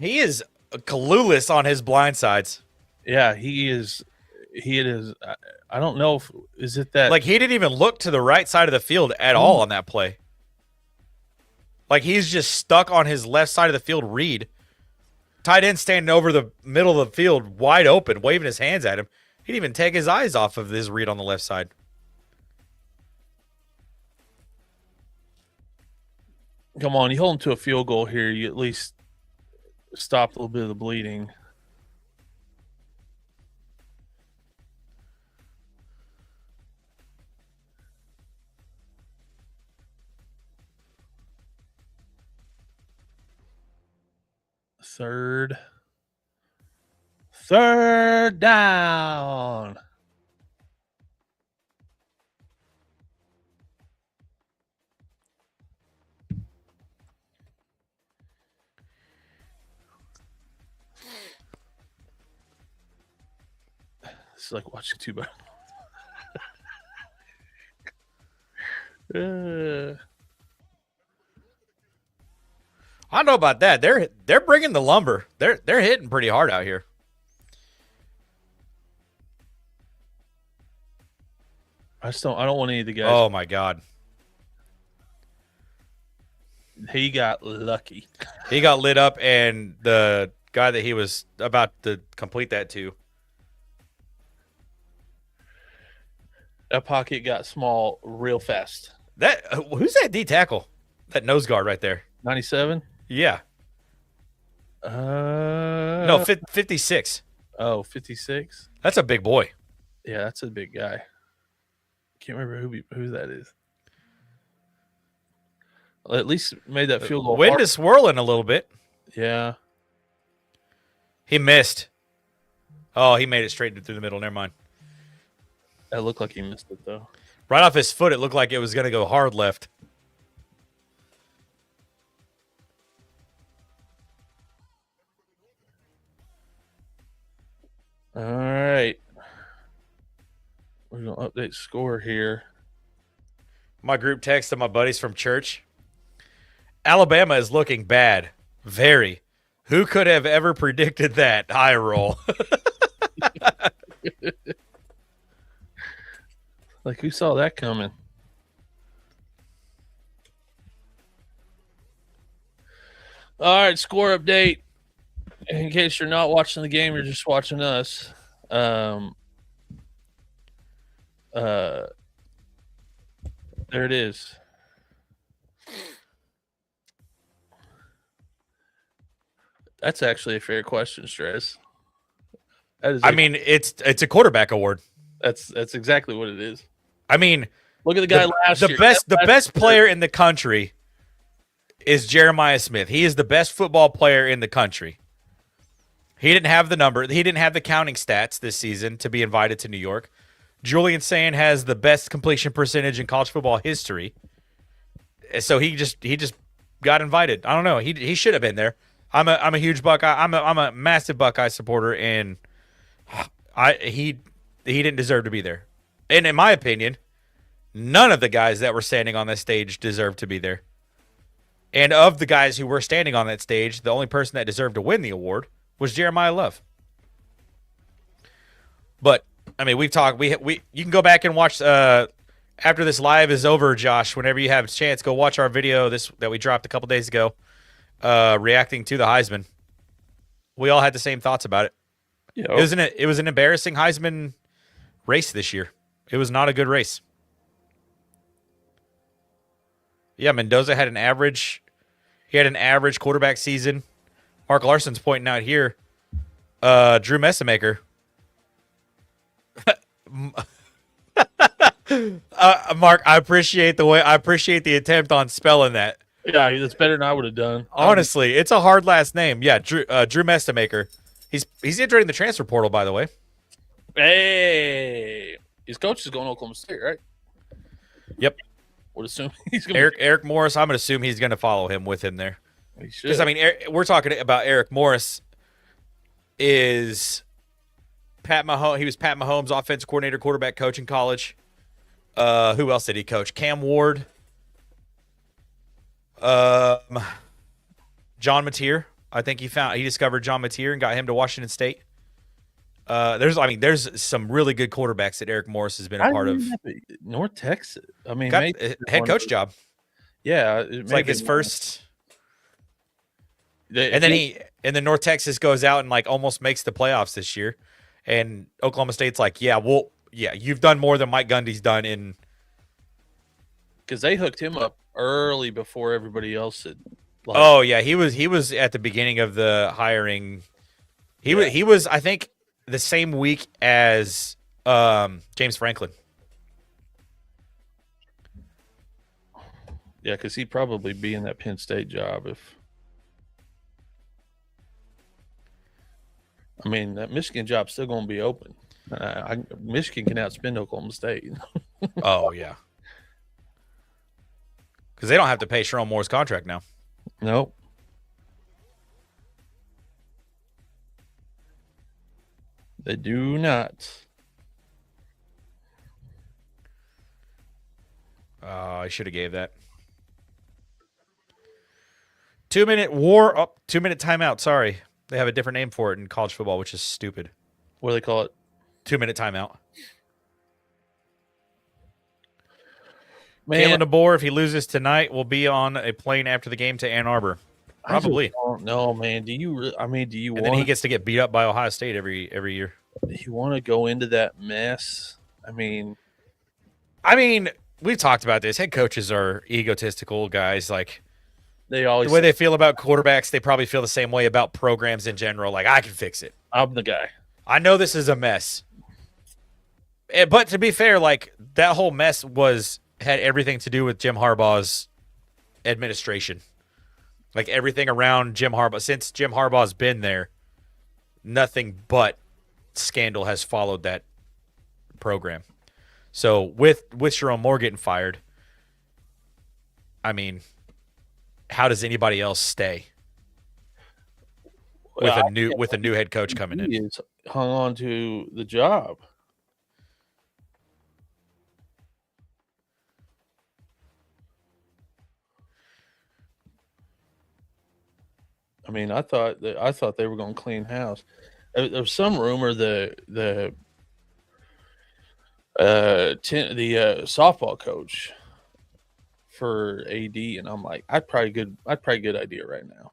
He is clueless on his blind sides. Yeah, he is. He is. I don't know if is it that Like he didn't even look to the right side of the field at all on that play. Like he's just stuck on his left side of the field read. Tight end standing over the middle of the field wide open, waving his hands at him. He didn't even take his eyes off of his read on the left side. Come on, you hold him to a field goal here. You at least stop a little bit of the bleeding. Third down. It's like watching two. I don't know about that. They're bringing the lumber. They're hitting pretty hard out here. I don't want any of the guys. Oh my God. He got lucky. He got lit up, and the guy that he was about to complete that to. That pocket got small real fast. That who's that D tackle? That nose guard right there. 97? Yeah. No, 56. Oh, 56? That's a big boy. Yeah, that's a big guy. Can't remember who that is. Well, at least made that field goal. Wind is swirling a little bit. Yeah. He missed. Oh, he made it straight through the middle. Never mind. That looked like he missed it, though. Right off his foot, it looked like it was going to go hard left. All right. We're going to update score here. My group text to my buddies from church. Alabama is looking bad. Very. Who could have ever predicted that? Eye roll. Like, who saw that coming? All right, score update. In case you're not watching the game, you're just watching us. There it is. That's actually a fair question, Stress. I mean, it's a quarterback award. That's exactly what it is. I mean, look at the guy last year. The best player in the country is Jeremiah Smith. He is the best football player in the country. He didn't have the number. He didn't have the counting stats this season to be invited to New York. Julian Sand has the best completion percentage in college football history. So he just got invited. I don't know. He should have been there. I'm a huge Buckeye. I'm a massive Buckeye supporter, and he didn't deserve to be there. And in my opinion, none of the guys that were standing on that stage deserved to be there. And of the guys who were standing on that stage, the only person that deserved to win the award was Jeremiah Love. But I mean, we've talked. You can go back and watch after this live is over, Josh. Whenever you have a chance, go watch our video that we dropped a couple days ago, reacting to the Heisman. We all had the same thoughts about it. You It know, was an embarrassing Heisman race this year. It was not a good race. Yeah, Mendoza had an average. He had an average quarterback season. Mark Larson's pointing out here. Drew Messamaker. Mark, I appreciate the attempt on spelling that. yeah, that's better than I would have done. Honestly, it's a hard last name. Yeah, Drew Messamaker. He's entering the transfer portal, by the way. Hey, his coach is going to Oklahoma State, right? Yep. Would assume he's going to. Eric Morris. I'm gonna assume he's gonna follow him with him there. Because I mean, we're talking about Eric Morris. Is Pat Mahomes? He was Pat Mahomes' offensive coordinator, quarterback coach in college. Who else did he coach? Cam Ward. John Mateer. I think he discovered John Mateer and got him to Washington State. There's some really good quarterbacks that Eric Morris has been a part of. North Texas. I mean, Got a head coach job. Yeah, it's like his first. And then North Texas goes out and like almost makes the playoffs this year, and Oklahoma State's like, you've done more than Mike Gundy's done in. Because they hooked him up early before everybody else had. He was at the beginning of the hiring. He was I think the same week as James Franklin. Yeah, because he'd probably be in that Penn State job if. I mean, that Michigan job's still going to be open. Michigan can outspend Oklahoma State. Oh, yeah. Because they don't have to pay Sherrone Moore's contract now. Nope. They do not. I should have gave that. 2-minute war. Oh, 2-minute timeout. Sorry. They have a different name for it in college football, which is stupid. What do they call it? 2-minute timeout. Man, Kalen DeBoer, if he loses tonight, will be on a plane after the game to Ann Arbor. Probably. No, man. Do you? And then he gets to get beat up by Ohio State every year. Do you want to go into that mess? I mean, we've talked about this. Head coaches are egotistical guys. Like they always the way they feel about quarterbacks, they probably feel the same way about programs in general. Like, I can fix it. I'm the guy. I know this is a mess. But to be fair, like that whole mess had everything to do with Jim Harbaugh's administration. Like everything around Jim Harbaugh. Since Jim Harbaugh's been there, nothing but scandal has followed that program. So with Sherrone Moore getting fired, I mean, how does anybody else stay with a new head coach coming in? He's hung on to the job. I mean, I thought they were going to clean house. There was some rumor the softball coach for AD, and I'm like, I'd probably good idea right now.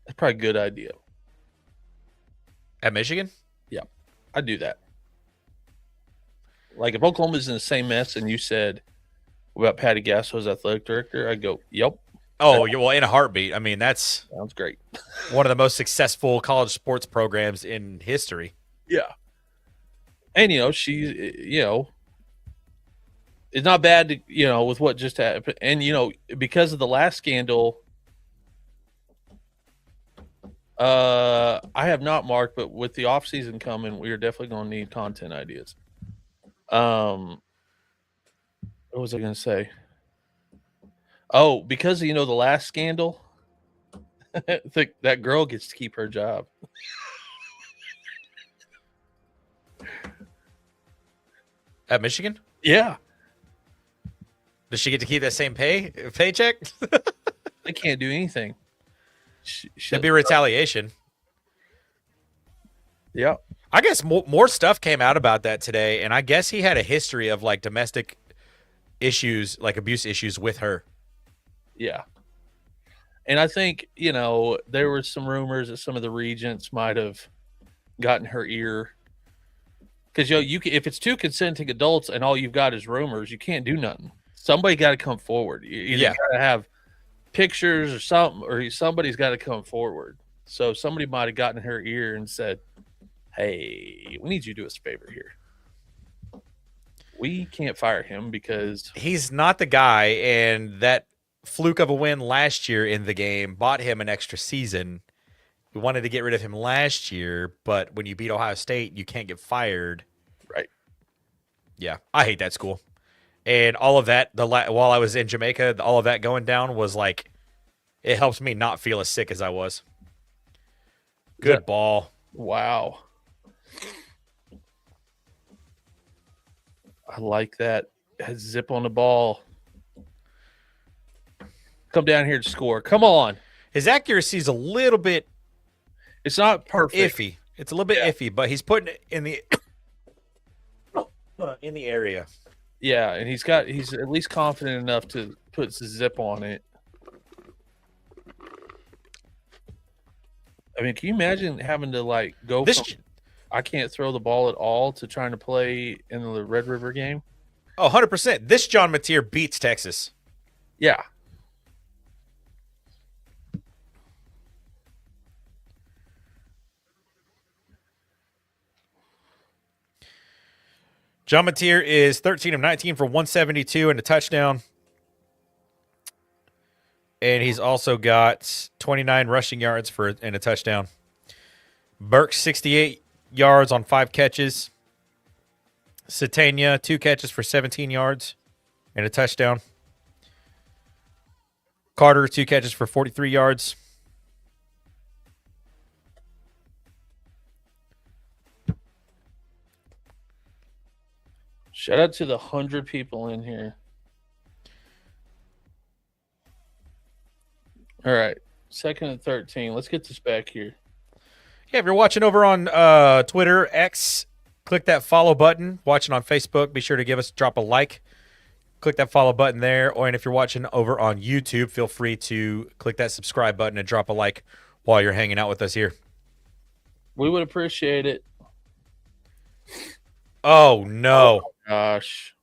That's probably a good idea. At Michigan? Yeah, I'd do that. Like if Oklahoma's in the same mess, and you said about Patty Gasso's athletic director, I'd go, yep. Oh, well, in a heartbeat. I mean, that's sounds great. One of the most successful college sports programs in history. Yeah. And, she's, it's not bad, to, with what just happened. And, because of the last scandal, I have not, Mark, but with the off season coming, we are definitely going to need content ideas. What was I going to say? Oh, because of, the last scandal, that girl gets to keep her job. At Michigan? Yeah. Does she get to keep that same paycheck? They can't do anything. That'd be retaliation. Yeah. I guess more stuff came out about that today, and I guess he had a history of like domestic issues, like abuse issues with her. Yeah. And I think, there were some rumors that some of the regents might have gotten her ear. Because if it's two consenting adults and all you've got is rumors, you can't do nothing. Somebody got to come forward. You either got to have pictures or something, or somebody's got to come forward. So somebody might have gotten her ear and said, "Hey, we need you to do us a favor here. We can't fire him because he's not the guy, and that fluke of a win last year in the game bought him an extra season. We wanted to get rid of him last year, but when you beat Ohio State, you can't get fired." Right. Yeah, I hate that school. And all of that, while I was in Jamaica, all of that going down was like, it helps me not feel as sick as I was. Good ball. Wow. I like that. Zip on the ball. Come down here to score. Come on. His accuracy is a little bit. It's not perfect. Iffy. It's a little bit iffy, but he's putting it in the area. Yeah, and he's at least confident enough to put zip on it. I mean, can you imagine having to go from I can't throw the ball at all to trying to play in the Red River game? Oh, 100%. This John Mateer beats Texas. Yeah. John Mateer is 13 of 19 for 172 and a touchdown. And he's also got 29 rushing yards and a touchdown. Burke, 68 yards on 5 catches. Satania, 2 catches for 17 yards and a touchdown. Carter, 2 catches for 43 yards. Shout out to the 100 people in here. All right. 2nd and 13. Let's get this back here. Yeah, if you're watching over on Twitter, X, click that follow button. Watching on Facebook, be sure to drop a like. Click that follow button there. And if you're watching over on YouTube, feel free to click that subscribe button and drop a like while you're hanging out with us here. We would appreciate it. Oh, no. Oh, gosh.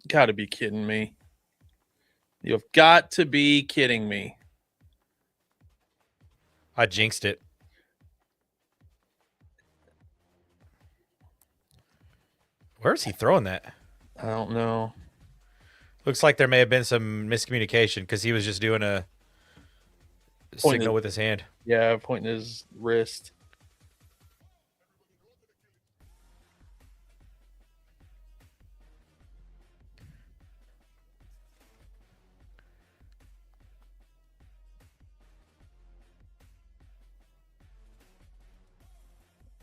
Got to be kidding me. You've got to be kidding me. I jinxed it. Where's he throwing that? I don't know. Looks like there may have been some miscommunication because he was just doing a signal with his hand. Yeah, pointing his wrist.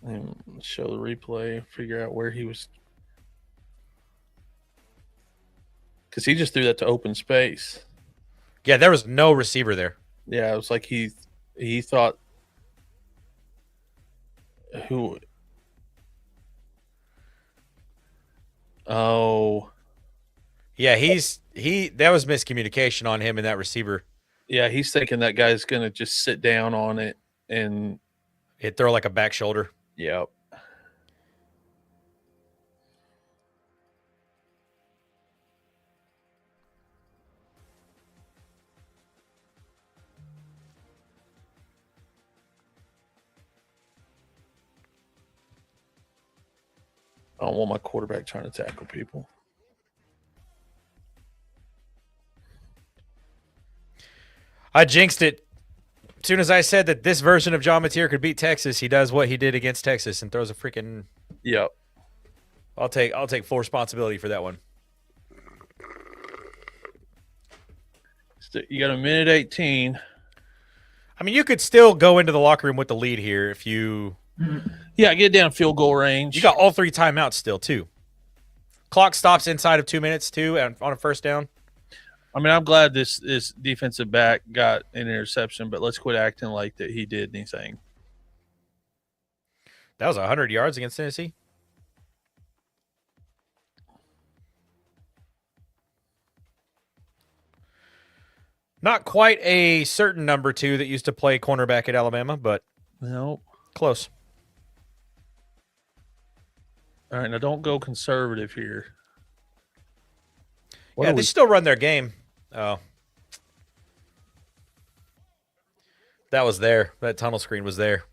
And show the replay, figure out where he was. Because he just threw that to open space. Yeah, there was no receiver there. Yeah, it was like he thought who. Oh. Yeah, that was miscommunication on him and that receiver. Yeah, he's thinking that guy's gonna just sit down on it and he'd throw like a back shoulder. Yep. I don't want my quarterback trying to tackle people. I jinxed it. As soon as I said that this version of John Mateer could beat Texas, he does what he did against Texas and throws a freaking. Yep. I'll take full responsibility for that one. You got a minute 18. I mean, you could still go into the locker room with the lead here if you. Yeah, get down field goal range. You got all 3 timeouts still, too. Clock stops inside of 2 minutes, too, on a first down. I mean, I'm glad this defensive back got an interception, but let's quit acting like that he did anything. That was 100 yards against Tennessee. Not quite a certain number 2 that used to play cornerback at Alabama, but No. close. All right, now don't go conservative here. Yeah, they still run their game. Oh. That was there. That tunnel screen was there.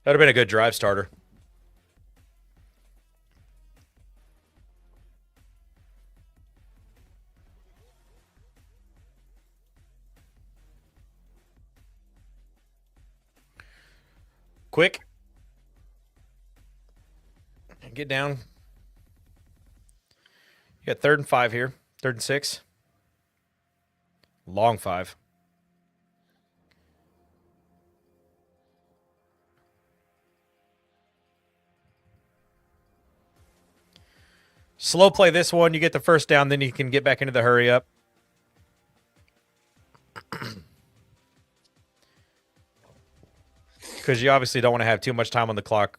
That would have been a good drive starter. Quick. Get down. You got 3rd and 5 here. 3rd and 6. Long 5. Slow play this one. You get the first down, then you can get back into the hurry up. Because you obviously don't want to have too much time on the clock.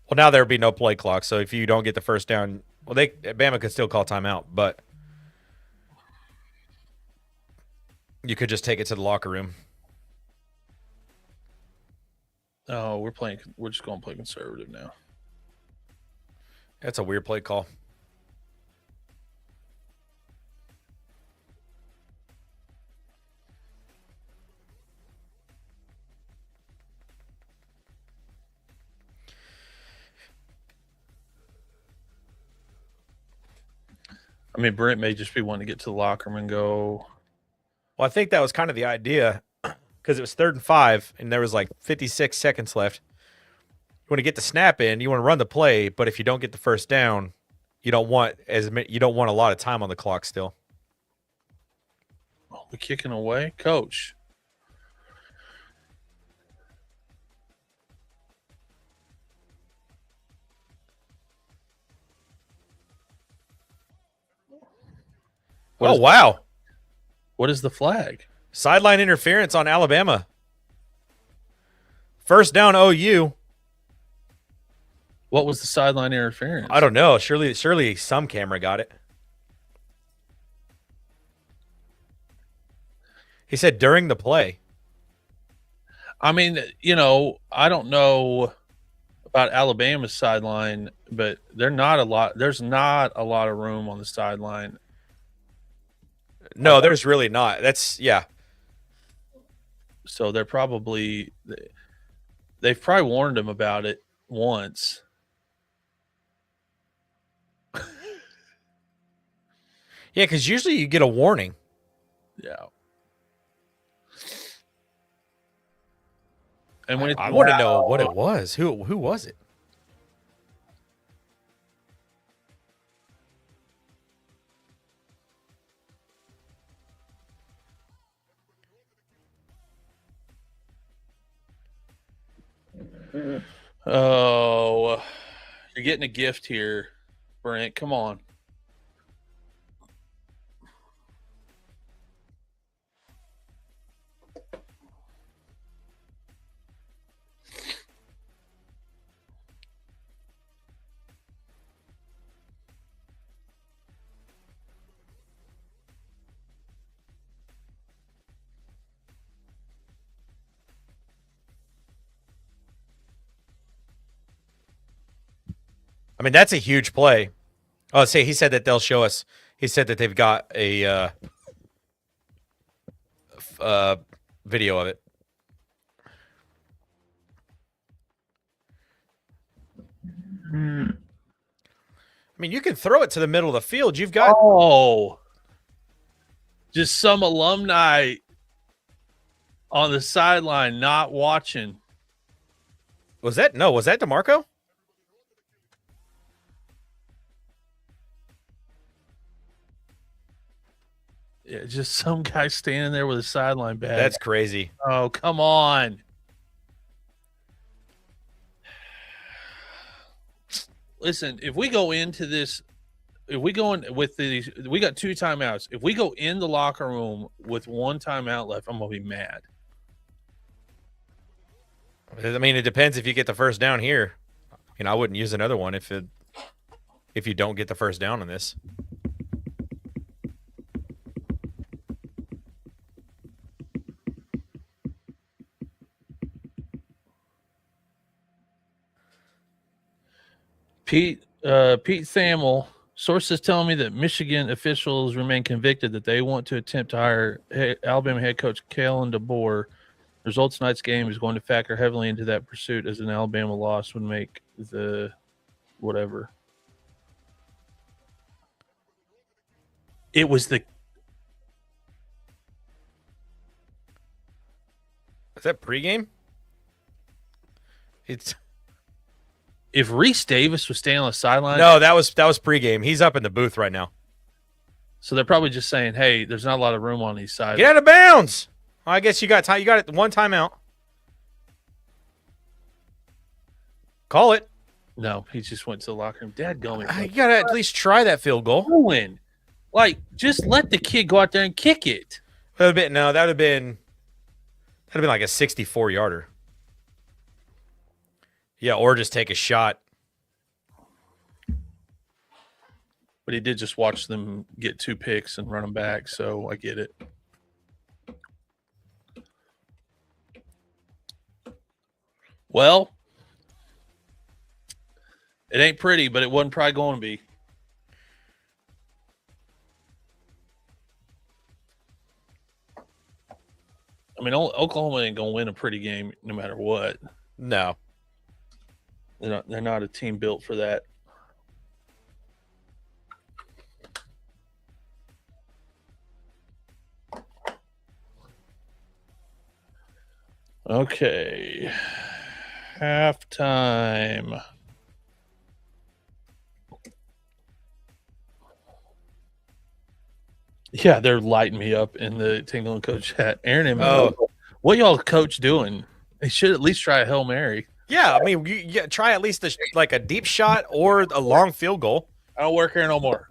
Well, now there would be no play clock, so if you don't get the first down, well, Bama could still call timeout, but you could just take it to the locker room. Oh, we're just going to play conservative now. That's a weird play call. I mean, Brent may just be wanting to get to the locker room and go. Well, I think that was kind of the idea because it was 3rd and 5 and there was like 56 seconds left. You want to get the snap in, you want to run the play, but if you don't get the first down, you don't want a lot of time on the clock still. Oh, we're kicking away, coach. Wow. What is the flag? Sideline interference on Alabama. First down OU. What was the sideline interference? I don't know. Surely some camera got it. He said during the play. I mean, I don't know about Alabama's sideline, but there's not a lot of room on the sideline. No, there's really not. Yeah. So they've probably warned him about it once. Yeah, because usually you get a warning. Yeah. And when I want to know what it was. Who was it? Oh, you're getting a gift here, Brent. Come on. I mean, that's a huge play. Oh, see, he said that they'll show us. He said that they've got a video of it. I mean, you can throw it to the middle of the field. You've got just some alumni on the sideline not watching. Was that DeMarco? Yeah, just some guy standing there with a sideline bag. That's crazy. Oh, come on. Listen, if we go into this if we go in with these, we got 2 timeouts. If we go in the locker room with 1 timeout left, I'm gonna be mad. I mean, it depends if you get the first down here. I wouldn't use another one if you don't get the first down on this. Pete Thamel, sources tell me that Michigan officials remain convicted that they want to attempt to hire Alabama head coach Kalen DeBoer. Results tonight's game is going to factor heavily into that pursuit, as an Alabama loss would make the whatever. It was the. Is that pregame? It's. If Reese Davis was staying on the sideline. No, that was pregame. He's up in the booth right now. So they're probably just saying, "Hey, there's not a lot of room on these sides. Get out of bounds." Well, I guess you got time. You got it. 1 timeout. Call it. No, he just went to the locker room. Dadgummit. You got to at least try that field goal. Win. Like, just let the kid go out there and kick it. That would have been like a 64-yarder. Yeah, or just take a shot. But he did just watch them get 2 picks and run them back, so I get it. Well, it ain't pretty, but it wasn't probably going to be. I mean, Oklahoma ain't going to win a pretty game no matter what. No. They're not a team built for that. Okay. Halftime. Yeah, they're lighting me up in the Tingle and Coach chat. Aaron and what y'all coach doing? They should at least try a Hail Mary. Yeah, I mean, you try at least a deep shot or a long field goal. I don't work here no more.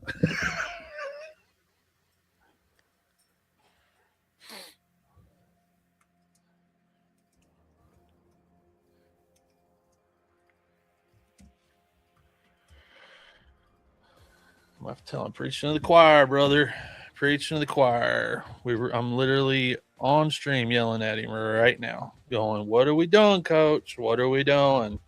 I have to tell him, preaching to the choir, brother. Preaching to the choir. I'm literally on stream yelling at him right now, going, "What are we doing, Coach? What are we doing?"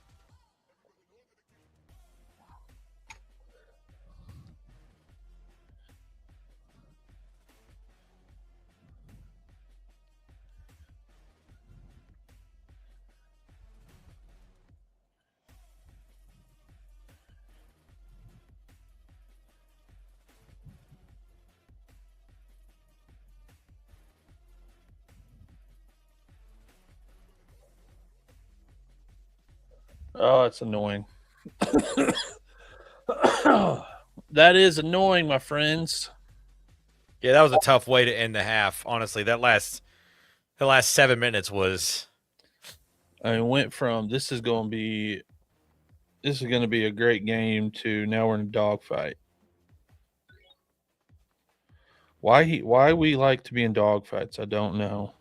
Oh, it's annoying. That is annoying, my friends. Yeah, that was a tough way to end the half. Honestly, the last 7 minutes was. I mean, went from this is going to be a great game to now we're in a dogfight. Why we like to be in dogfights, I don't know.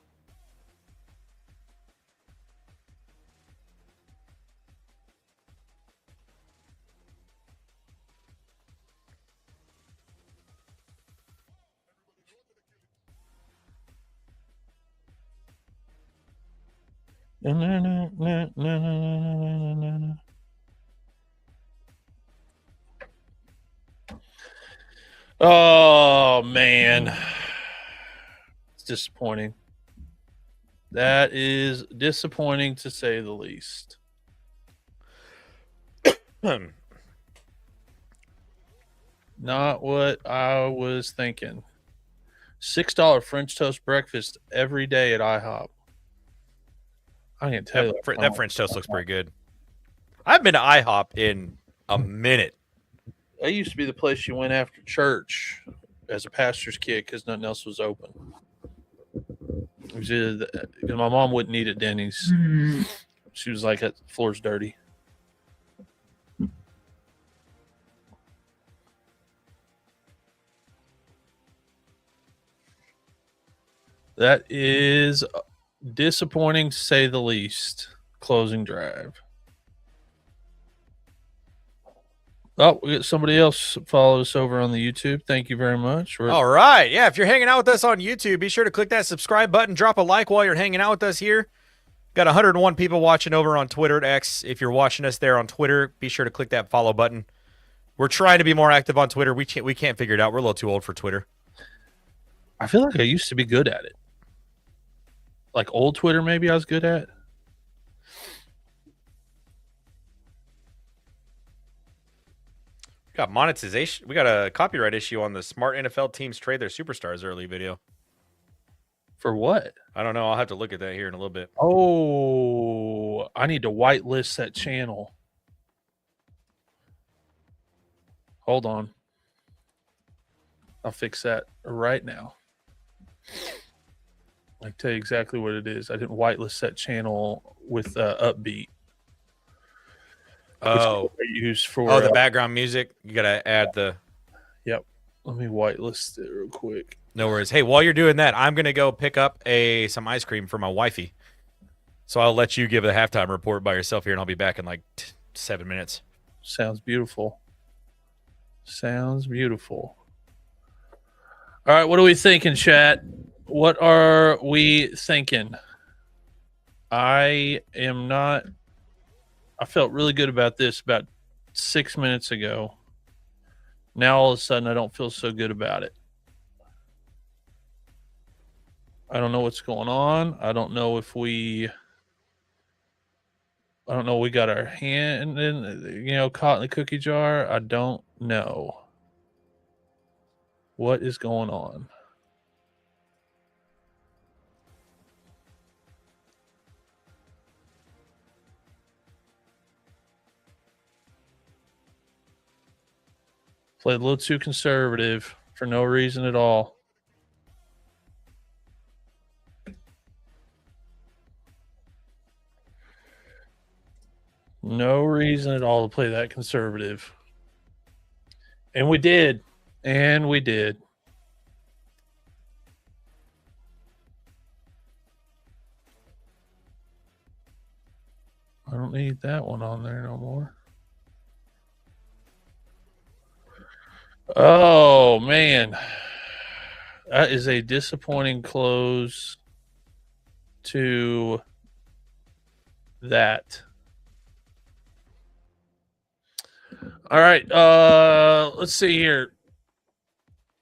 Oh man, it's disappointing. That is disappointing to say the least. Not what I was thinking. $6 French toast breakfast every day at IHOP. I can't tell you that French toast looks pretty good. I've been to IHOP in a minute. That used to be the place you went after church as a pastor's kid because nothing else was open. Because my mom wouldn't eat at Denny's. Mm-hmm. She was like, "That floor's dirty." That is disappointing to say the least. Closing drive. Oh, we got somebody else follow us over on the YouTube. Thank you very much. All right. Yeah, if you're hanging out with us on YouTube, be sure to click that subscribe button. Drop a like while you're hanging out with us here. Got 101 people watching over on Twitter at X. If you're watching us there on Twitter, be sure to click that follow button. We're trying to be more active on Twitter. We can't figure it out. We're a little too old for Twitter. I feel like I used to be good at it. Like old Twitter, maybe I was good at. We got monetization. We got a copyright issue on the smart NFL teams trade their superstars early video. For what? I don't know. I'll have to look at that here in a little bit. Oh, I need to whitelist that channel. Hold on. I'll fix that right now. I can tell you exactly what it is. I didn't whitelist that channel with Upbeat. Oh, used for the background music. You gotta add the. Yep. Let me whitelist it real quick. No worries. Hey, while you're doing that, I'm gonna go pick up some ice cream for my wifey. So I'll let you give a halftime report by yourself here, and I'll be back in like 7 minutes. Sounds beautiful. Sounds beautiful. All right, what are we thinking, chat? What are we thinking? I felt really good about this about 6 minutes ago. Now all of a sudden I don't feel so good about it. I don't know what's going on. I don't know we got our hand in, caught in the cookie jar. I don't know what is going on. Played a little too conservative for no reason at all. No reason at all to play that conservative. And we did. And we did. I don't need that one on there no more. Oh, man. That is a disappointing close to that. All right. Let's see here.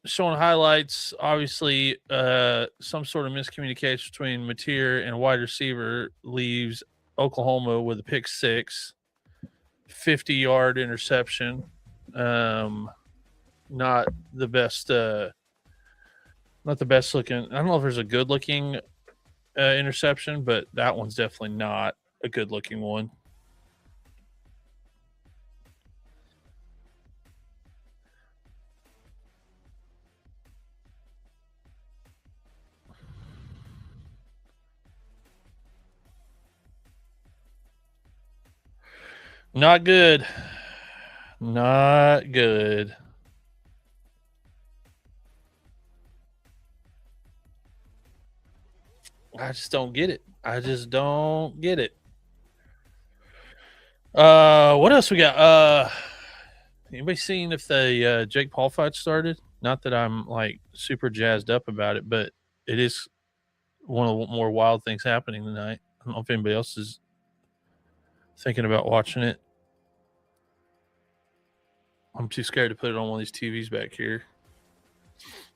Showing highlights. Obviously, some sort of miscommunication between Mateer and wide receiver leaves Oklahoma with a pick six, 50-yard interception. Not the best. Not the best looking. I don't know if there's a good looking interception, but that one's definitely not a good looking one. Not good. Not good. I just don't get it. I just don't get it. What else we got? Anybody seen if the Jake Paul fight started? Not that I'm like super jazzed up about it, but it is one of the more wild things happening tonight. I don't know if anybody else is thinking about watching it. I'm too scared to put it on one of these TVs back here.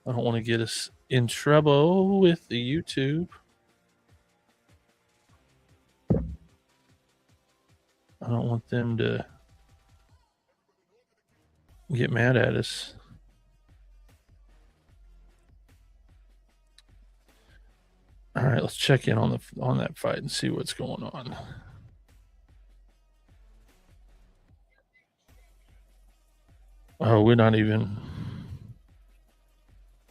I don't want to get us in trouble with the YouTube. I don't want them to get mad at us. All right, let's check in on that fight and see what's going on. Oh, we're not even.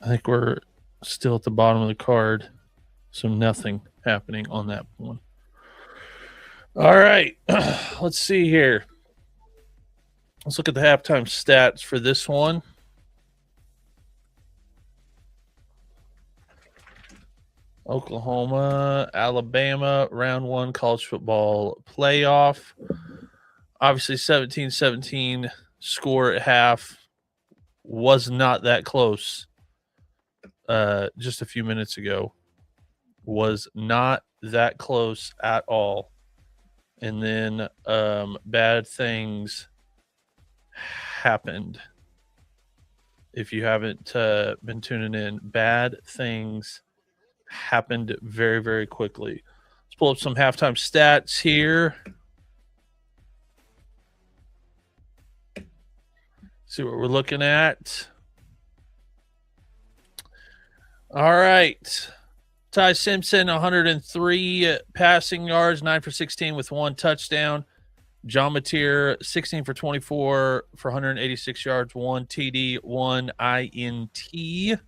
I think we're still at the bottom of the card, so nothing happening on that one. All right, let's see here. Let's look at the halftime stats for this one. Oklahoma, Alabama, round one college football playoff. Obviously, 17-17 score at half was not that close just a few minutes ago. Was not that close at all. And then bad things happened. If you haven't been tuning in, bad things happened very, very quickly. Let's pull up some halftime stats here. See what we're looking at. All right. Ty Simpson, 103 passing yards, 9 for 16 with 1 touchdown. John Mateer, 16 for 24 for 186 yards, 1 TD, 1 INT.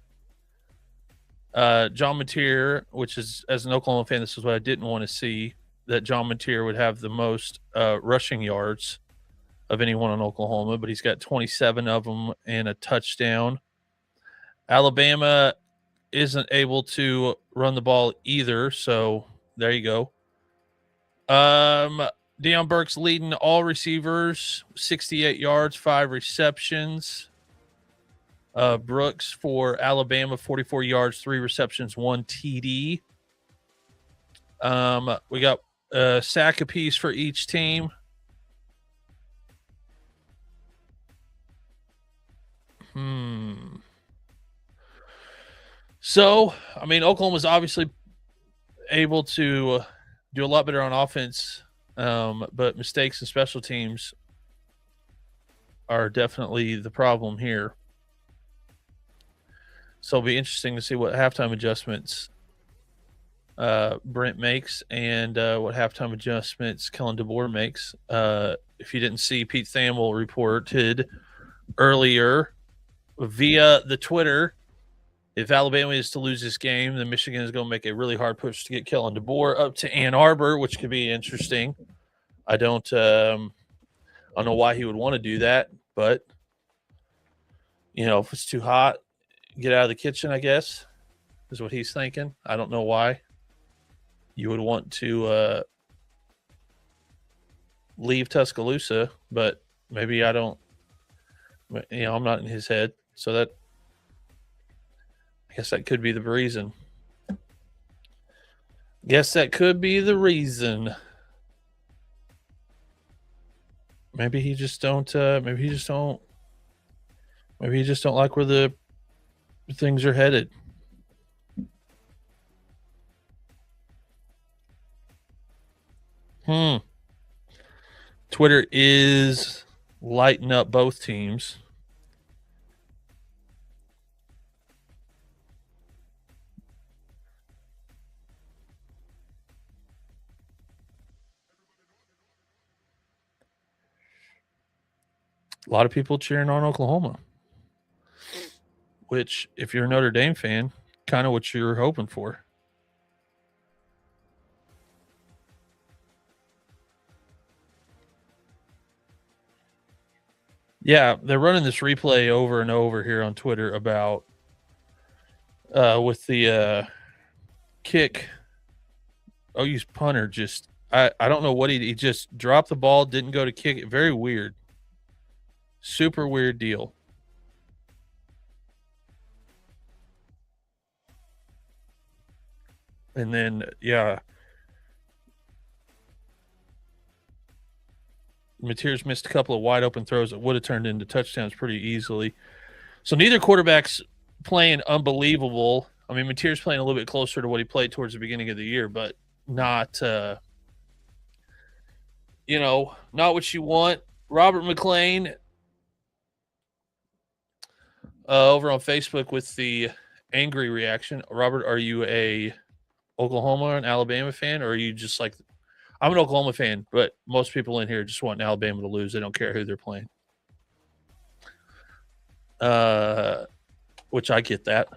John Mateer, which is, as an Oklahoma fan, this is what I didn't want to see, that John Mateer would have the most rushing yards of anyone in Oklahoma, but he's got 27 of them and a touchdown. Alabama isn't able to run the ball either, so there you go. Deion Burke's leading all receivers, 68 yards, 5 receptions. Brooks for Alabama, 44 yards, 3 receptions, 1 TD. We got a sack apiece for each team. So, I mean, Oklahoma's obviously able to do a lot better on offense, but mistakes in special teams are definitely the problem here. So it'll be interesting to see what halftime adjustments Brent makes and what halftime adjustments Kellen DeBoer makes. If you didn't see, Pete Thamel reported earlier via the Twitter, if Alabama is to lose this game, then Michigan is going to make a really hard push to get Kellen DeBoer up to Ann Arbor, which could be interesting. I don't know why he would want to do that, but if it's too hot, get out of the kitchen, I guess, is what he's thinking. I don't know why you would want to leave Tuscaloosa, but maybe I don't, I'm not in his head. So that, I guess that could be the reason. Maybe he just don't like where the things are headed. Twitter is lighting up both teams. A lot of people cheering on Oklahoma, which, if you're a Notre Dame fan, kind of what you're hoping for. Yeah, they're running this replay over and over here on Twitter about with the kick. OU's punter just, I don't know what he just dropped the ball, didn't go to kick it. Very weird. Super weird deal. And then, Mateers missed a couple of wide open throws that would have turned into touchdowns pretty easily. So neither quarterback's playing unbelievable. I mean, Mateers playing a little bit closer to what he played towards the beginning of the year, but not, not what you want. Robert McLean over on Facebook with the angry reaction. Robert, are you a Oklahoma and Alabama fan, or are you just like, I'm an Oklahoma fan, but most people in here just want Alabama to lose. They don't care who they're playing. Which I get that.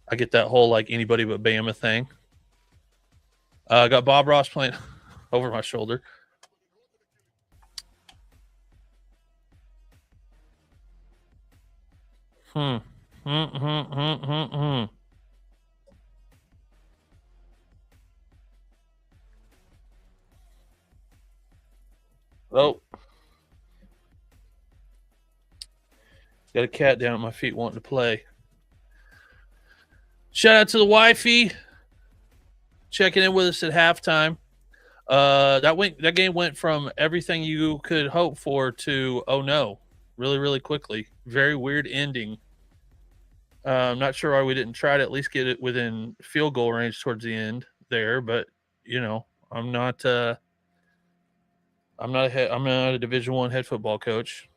I get that whole like anybody but Bama thing. Got Bob Ross playing over my shoulder. Oh, got a cat down at my feet wanting to play. Shout out to the wifey checking in with us at halftime. That game went from everything you could hope for to oh no, really, really quickly. Very weird ending. I'm not sure why we didn't try to at least get it within field goal range towards the end there, but you know, I'm not I'm not a Division I head football coach.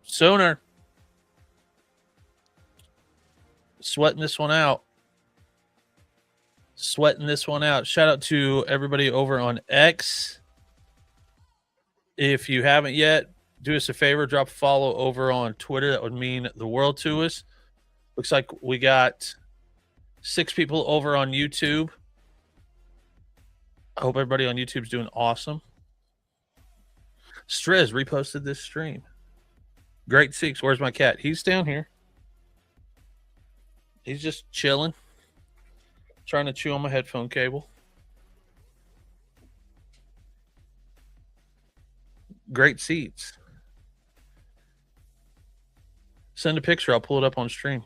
Sooner sweating this one out. Sweating this one out. Shout out to everybody over on X. If you haven't yet, do us a favor, drop a follow over on Twitter. That would mean the world to us. Looks like we got 6 people over on YouTube. I hope everybody on YouTube's doing awesome. Strez reposted this stream. Great Six. Where's my cat? He's down here. He's just chilling, trying to chew on my headphone cable. Great seats. Send a picture. I'll pull it up on stream.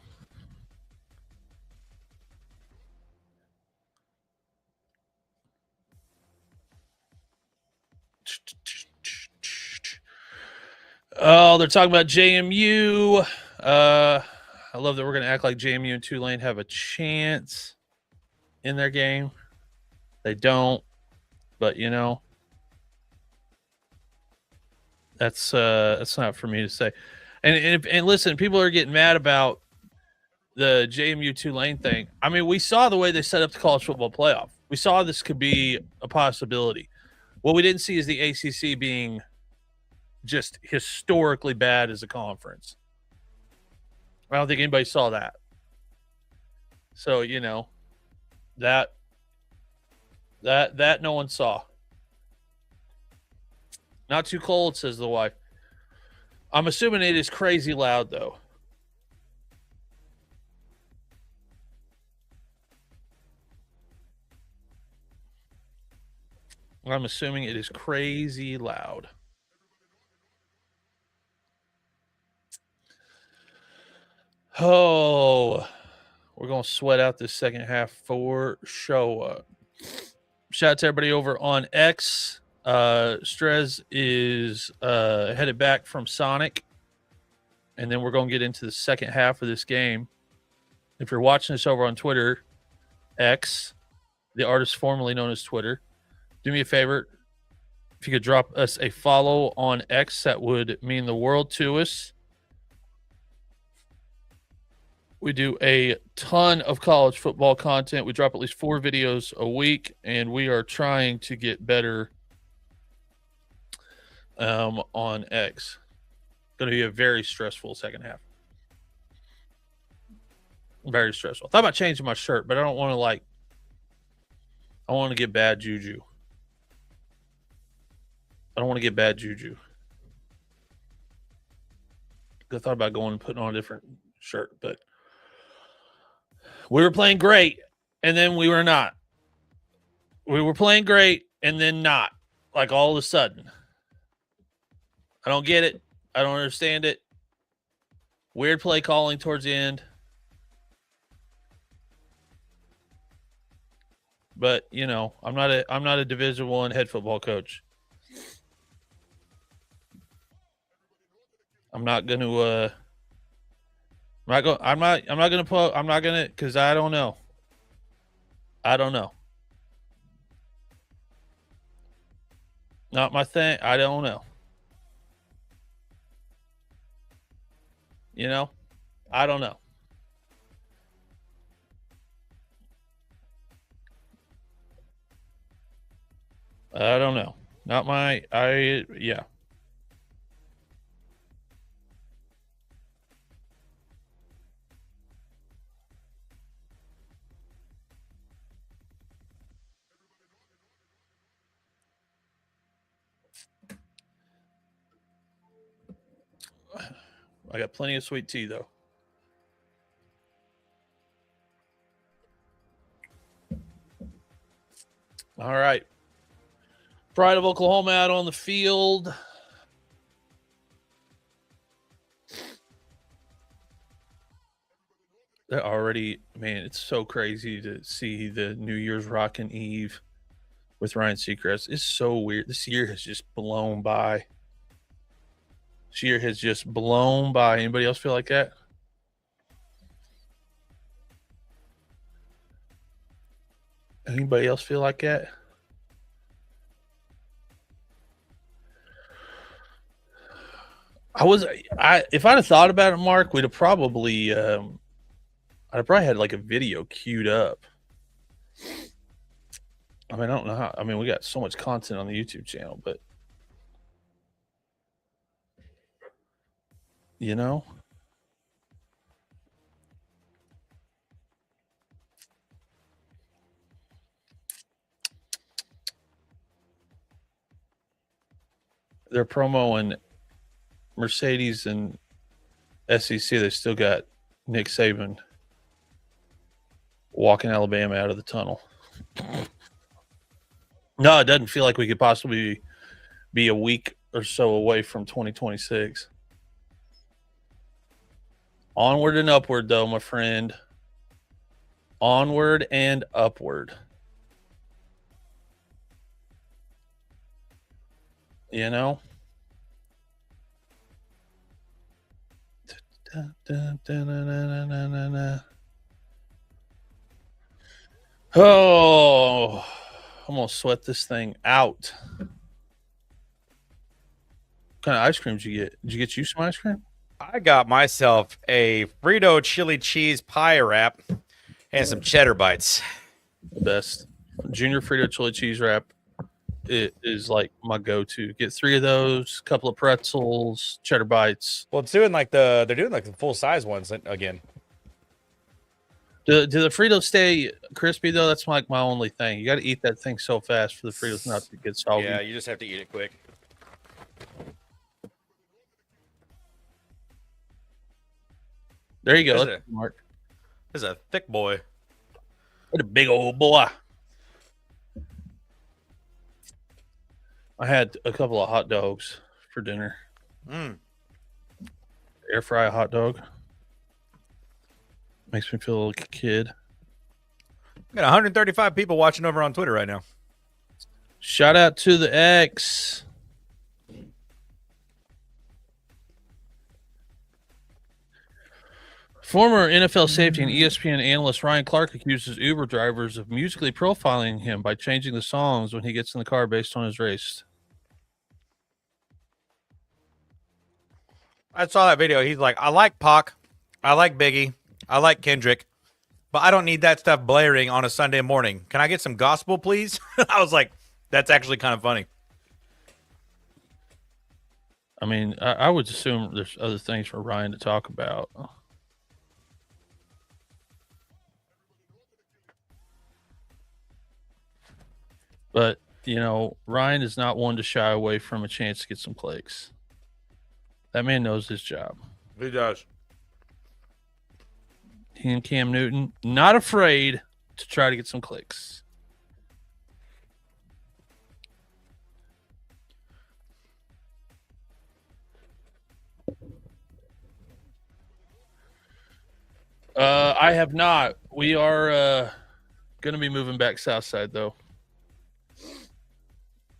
Oh, they're talking about JMU. I love that we're going to act like JMU and Tulane have a chance in their game. They don't, but you know, that's not for me to say. And listen, people are getting mad about the JMU Tulane thing. I mean, we saw the way they set up the college football playoff. We saw this could be a possibility. What we didn't see is the ACC being just historically bad as a conference. I don't think anybody saw that. So, you know, that no one saw. Not too cold, says the wife. I'm assuming it is crazy loud, though. I'm assuming it is crazy loud. Oh, we're going to sweat out this second half for show. Shout out to everybody over on X. Strez is headed back from Sonic, and then we're going to get into the second half of this game. If you're watching this over on Twitter, X, the artist formerly known as Twitter, do me a favor. If you could drop us a follow on X, that would mean the world to us. We do a ton of college football content. We drop at least 4 videos a week, and we are trying to get better on X. Going to be a very stressful second half. Very stressful. Thought about changing my shirt, but I don't want to I want to get bad juju. I don't want to get bad juju. I thought about going and putting on a different shirt, but we were playing great, and then we were not. We were playing great, and then not. Like all of a sudden. I don't get it. I don't understand it. Weird play calling towards the end. But, you know, I'm not a Division I head football coach. I'm not going to because I don't know. I don't know. Not my thing. I don't know. You know? I don't know. I don't know. Not my yeah. I got plenty of sweet tea, though. All right. Pride of Oklahoma out on the field. They're already, man, it's so crazy to see the New Year's Rockin' Eve with Ryan Seacrest. It's so weird. This year has just blown by. This year has just blown by. Anybody else feel like that? Anybody else feel like that? If I'd have thought about it, Mark, we'd have probably, I'd have probably had like a video queued up. I mean, I don't know how. I mean, we got so much content on the YouTube channel, but you know, they're promoing Mercedes and SEC. They still got Nick Saban walking Alabama out of the tunnel. No, it doesn't feel like we could possibly be a week or so away from 2026. Onward and upward, though, my friend. Onward and upward. You know? Oh, I'm going to sweat this thing out. What kind of ice cream did you get? Did you get you some ice cream? I got myself a Frito chili cheese pie wrap and some cheddar bites. The best. Junior Frito chili cheese wrap. It is like my go-to. Get 3 of those, a couple of pretzels, cheddar bites. Well, it's doing like they're doing like the full size ones again. Do the Fritos stay crispy though? That's like my only thing. You got to eat that thing so fast for the Fritos not to get soggy. Yeah, you just have to eat it quick. There you go, Mark. This is a thick boy. What a big old boy. I had a couple of hot dogs for dinner. Air fry a hot dog. Makes me feel like a kid. We got 135 people watching over on Twitter right now. Shout out to the X. Former NFL safety and ESPN analyst Ryan Clark accuses Uber drivers of musically profiling him by changing the songs when he gets in the car based on his race. I saw that video. He's like, I like Pac, I like Biggie, I like Kendrick, but I don't need that stuff blaring on a Sunday morning. Can I get some gospel, please? I was like, that's actually kind of funny. I mean, I would assume there's other things for Ryan to talk about. But, you know, Ryan is not one to shy away from a chance to get some clicks. That man knows his job. He does. He and Cam Newton, not afraid to try to get some clicks. I have not. We are going to be moving back south side, though.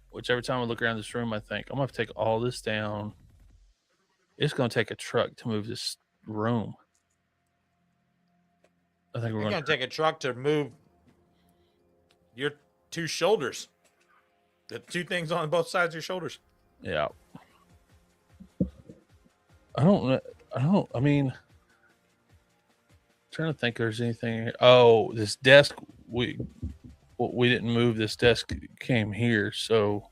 Which every time I look around this room, I think, I'm going to have to take all this down. It's going to take a truck to move this room. I think we're going to take a truck to move your 2 shoulders. The 2 things on both sides of your shoulders. Yeah. I mean, I'm trying to think if there's anything. Oh, this desk, we didn't move. This desk came here. So,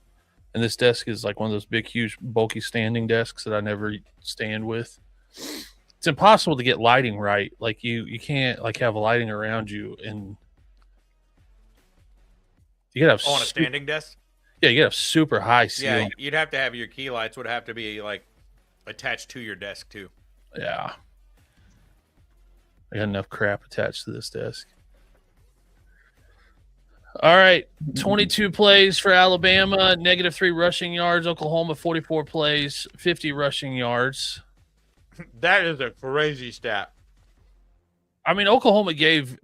and this desk is like one of those big, huge, bulky standing desks that I never stand with. It's impossible to get lighting right. Like you can't like have lighting around you, and you gotta have on a standing desk. Yeah, you gotta have super high ceiling. Yeah, you'd have to have your key lights would have to be like attached to your desk too. Yeah, I got enough crap attached to this desk. All right, 22 plays for Alabama, -3 rushing yards. Oklahoma 44 plays, 50 rushing yards. That is a crazy stat. I mean, Oklahoma gave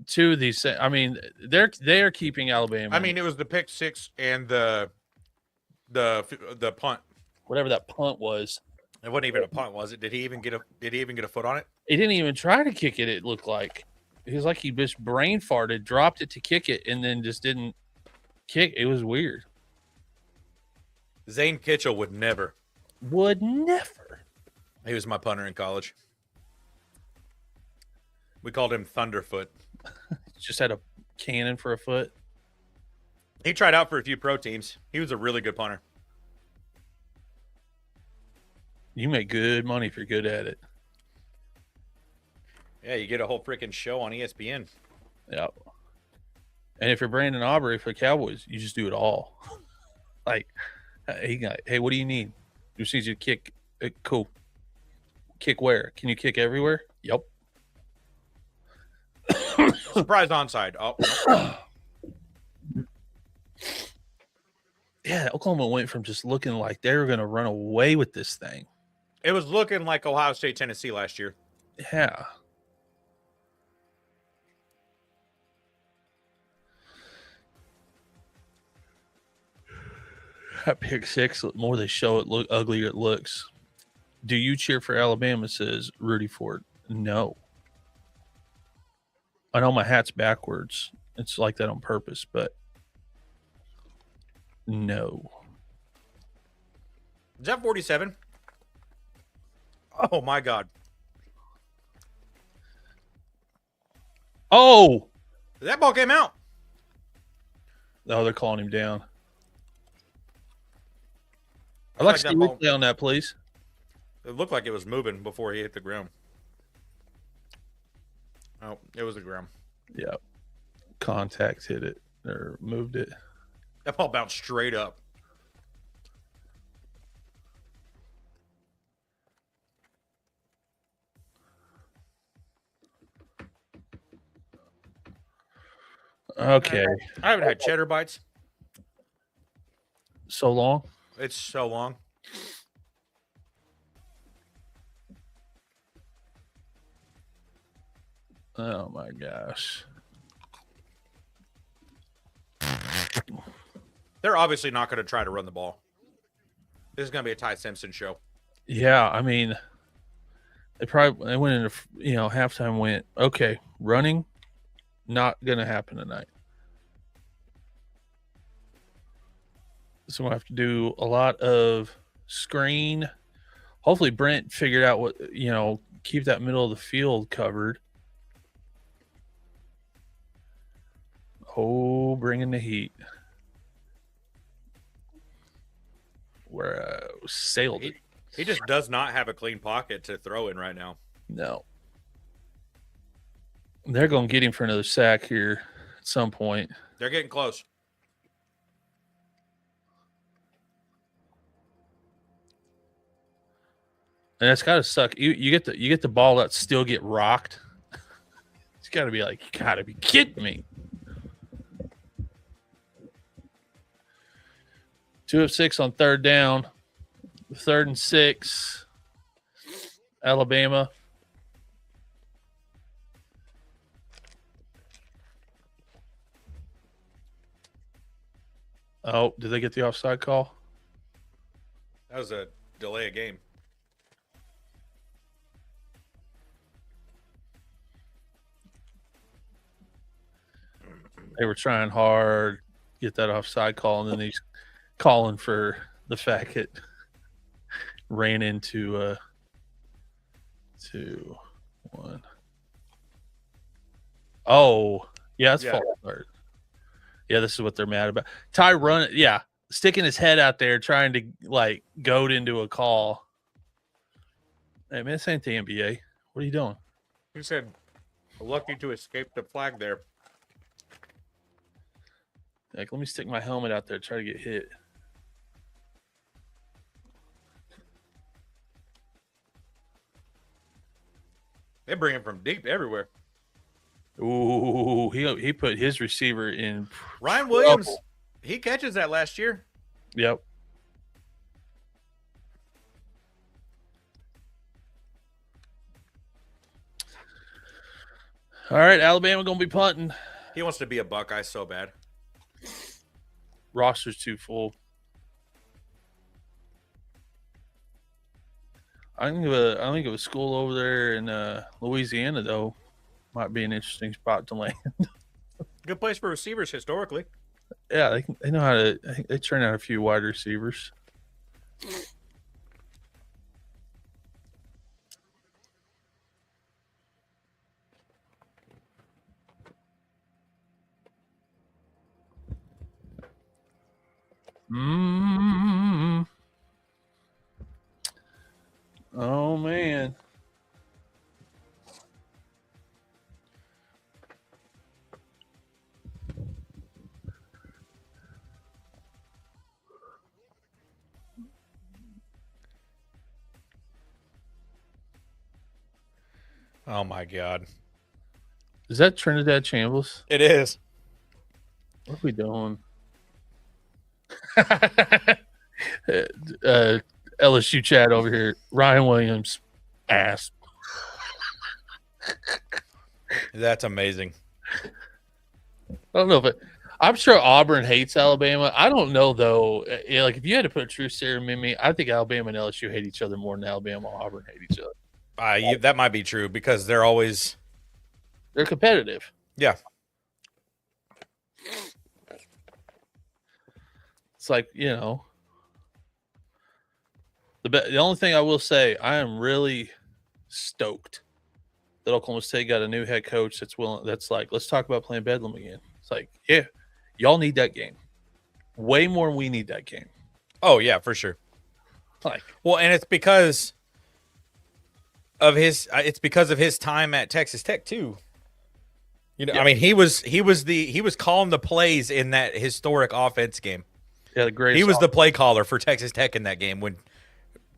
two of these. I mean, they are keeping Alabama. I mean, it was the pick six and the punt. Whatever that punt was. It wasn't even a punt, was it? Did he even get a foot on it? He didn't even try to kick it. It looked like it was like he just brain farted, dropped it to kick it, and then just didn't kick. It was weird. Zane Kitchell would never. Would never. He was my punter in college. We called him Thunderfoot. Just had a cannon for a foot. He tried out for a few pro teams. He was a really good punter. You make good money if you're good at it. Yeah, you get a whole freaking show on ESPN. Yep. And if you're Brandon Aubrey for the Cowboys, you just do it all. Like, hey, what do you need? Just need you to kick. Cool. Kick where? Can you kick everywhere? Yep. Surprise onside. Oh. Yeah, Oklahoma went from just looking like they were going to run away with this thing. It was looking like Ohio State, Tennessee last year. Yeah. That pick six, the more they show it, look uglier it looks. Do you cheer for Alabama? Says Rudy Ford. No. I know my hat's backwards. It's like that on purpose, but no. Is that 47? Oh, my God. Oh! That ball came out. Oh, they're calling him down. I'd like to see replay on that, please. It looked like it was moving before he hit the ground. Oh, it was the ground. Yeah. Contact hit it or moved it. That ball bounced straight up. Okay. I haven't had cheddar bites. So long? It's so long. Oh, my gosh. They're obviously not going to try to run the ball. This is going to be a Ty Simpson show. Yeah, I mean, they went into, halftime went, okay, running, not going to happen tonight. So we'll have to do a lot of screen. Hopefully Brent figured out what, keep that middle of the field covered. Oh, bringing the heat. Where sailed it. He just does not have a clean pocket to throw in right now. No. They're going to get him for another sack here at some point. They're getting close. And it's got to suck. You get the ball that still get rocked. It's got to be like, you got to be kidding me. 2 of 6 on third down. 3rd and 6. Alabama. Oh, did they get the offside call? That was a delay of game. They were trying hard, get that offside call, and then he's calling for the fact that ran into 2, 1. Oh, yeah, that's false start. Yeah, this is what they're mad about. Ty sticking his head out there trying to goad into a call. Hey man, this ain't the NBA. What are you doing? He said, lucky to escape the flag there. Like, let me stick my helmet out there, try to get hit. They bring him from deep everywhere. Ooh, he put his receiver in Ryan Williams, trouble. he catches that last year. Yep. All right, Alabama gonna be punting. He wants to be a Buckeye so bad. Roster's too full. I think of a school over there in Louisiana though might be an interesting spot to land. Good place for receivers historically. Yeah, they know how to. I think they turn out a few wide receivers. Mm. Oh man. Oh my God. Is that Trinidad Chambliss? It is. What are we doing? LSU chat over here. Ryan Williams, ass. That's amazing. I don't know if I'm sure Auburn hates Alabama. I don't know though. Like if you had to put a truth serum in me, I think Alabama and LSU hate each other more than Alabama and Auburn hate each other. That might be true because they're competitive. Yeah. It's like, the only thing I will say, I am really stoked that Oklahoma State got a new head coach that's like, let's talk about playing Bedlam again. It's like, yeah, y'all need that game. Way more than we need that game. Oh, yeah, for sure. And it's because of his time at Texas Tech too. I mean, he was calling the plays in that historic offense game. Yeah, the greatest. He was the play caller for Texas Tech in that game when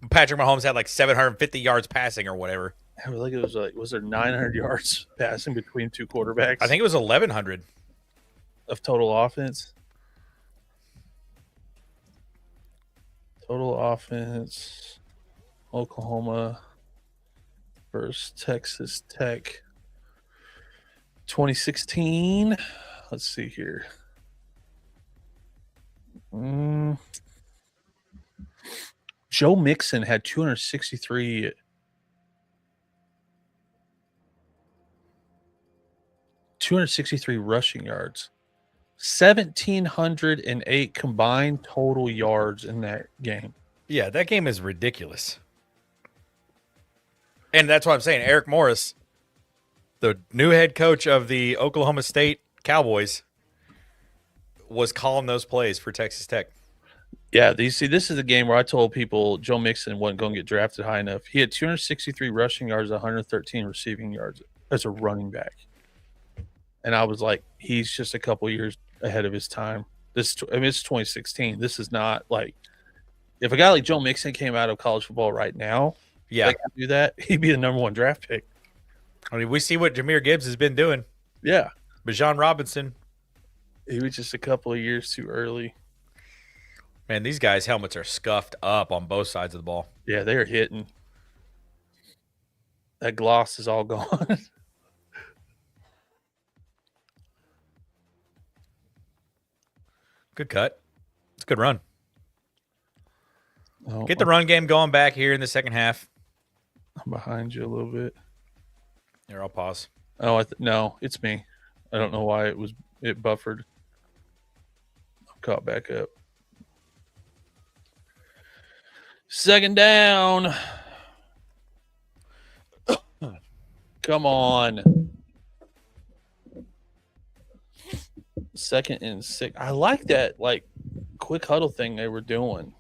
Patrick Mahomes had like 750 yards passing or whatever. I think it was was there 900 yards passing between two quarterbacks? I think it was 1,100 of total offense. Total offense. Oklahoma versus Texas Tech. 2016. Let's see here. Joe Mixon had 263 rushing yards, 1,708 combined total yards in that game. Yeah, that game is ridiculous. And that's what I'm saying. Eric Morris, the new head coach of the Oklahoma State Cowboys, was calling those plays for Texas Tech. Yeah, this is a game where I told people Joe Mixon wasn't going to get drafted high enough. He had 263 rushing yards, 113 receiving yards as a running back. And I was like, he's just a couple years ahead of his time. It's 2016. This is not like if a guy like Joe Mixon came out of college football right now, yeah, do that, he'd be the number one draft pick. I mean, we see what Jahmyr Gibbs has been doing. Yeah. Bijan Robinson. He was just a couple of years too early. Man, these guys' helmets are scuffed up on both sides of the ball. Yeah, they're hitting. That gloss is all gone. Good cut. It's a good run. Oh, get the run game going back here in the second half. I'm behind you a little bit. Here, I'll pause. Oh, no, it's me. I don't know why it buffered. I'm caught back up. Second down. Come on. 2nd and 6. I like that quick huddle thing they were doing.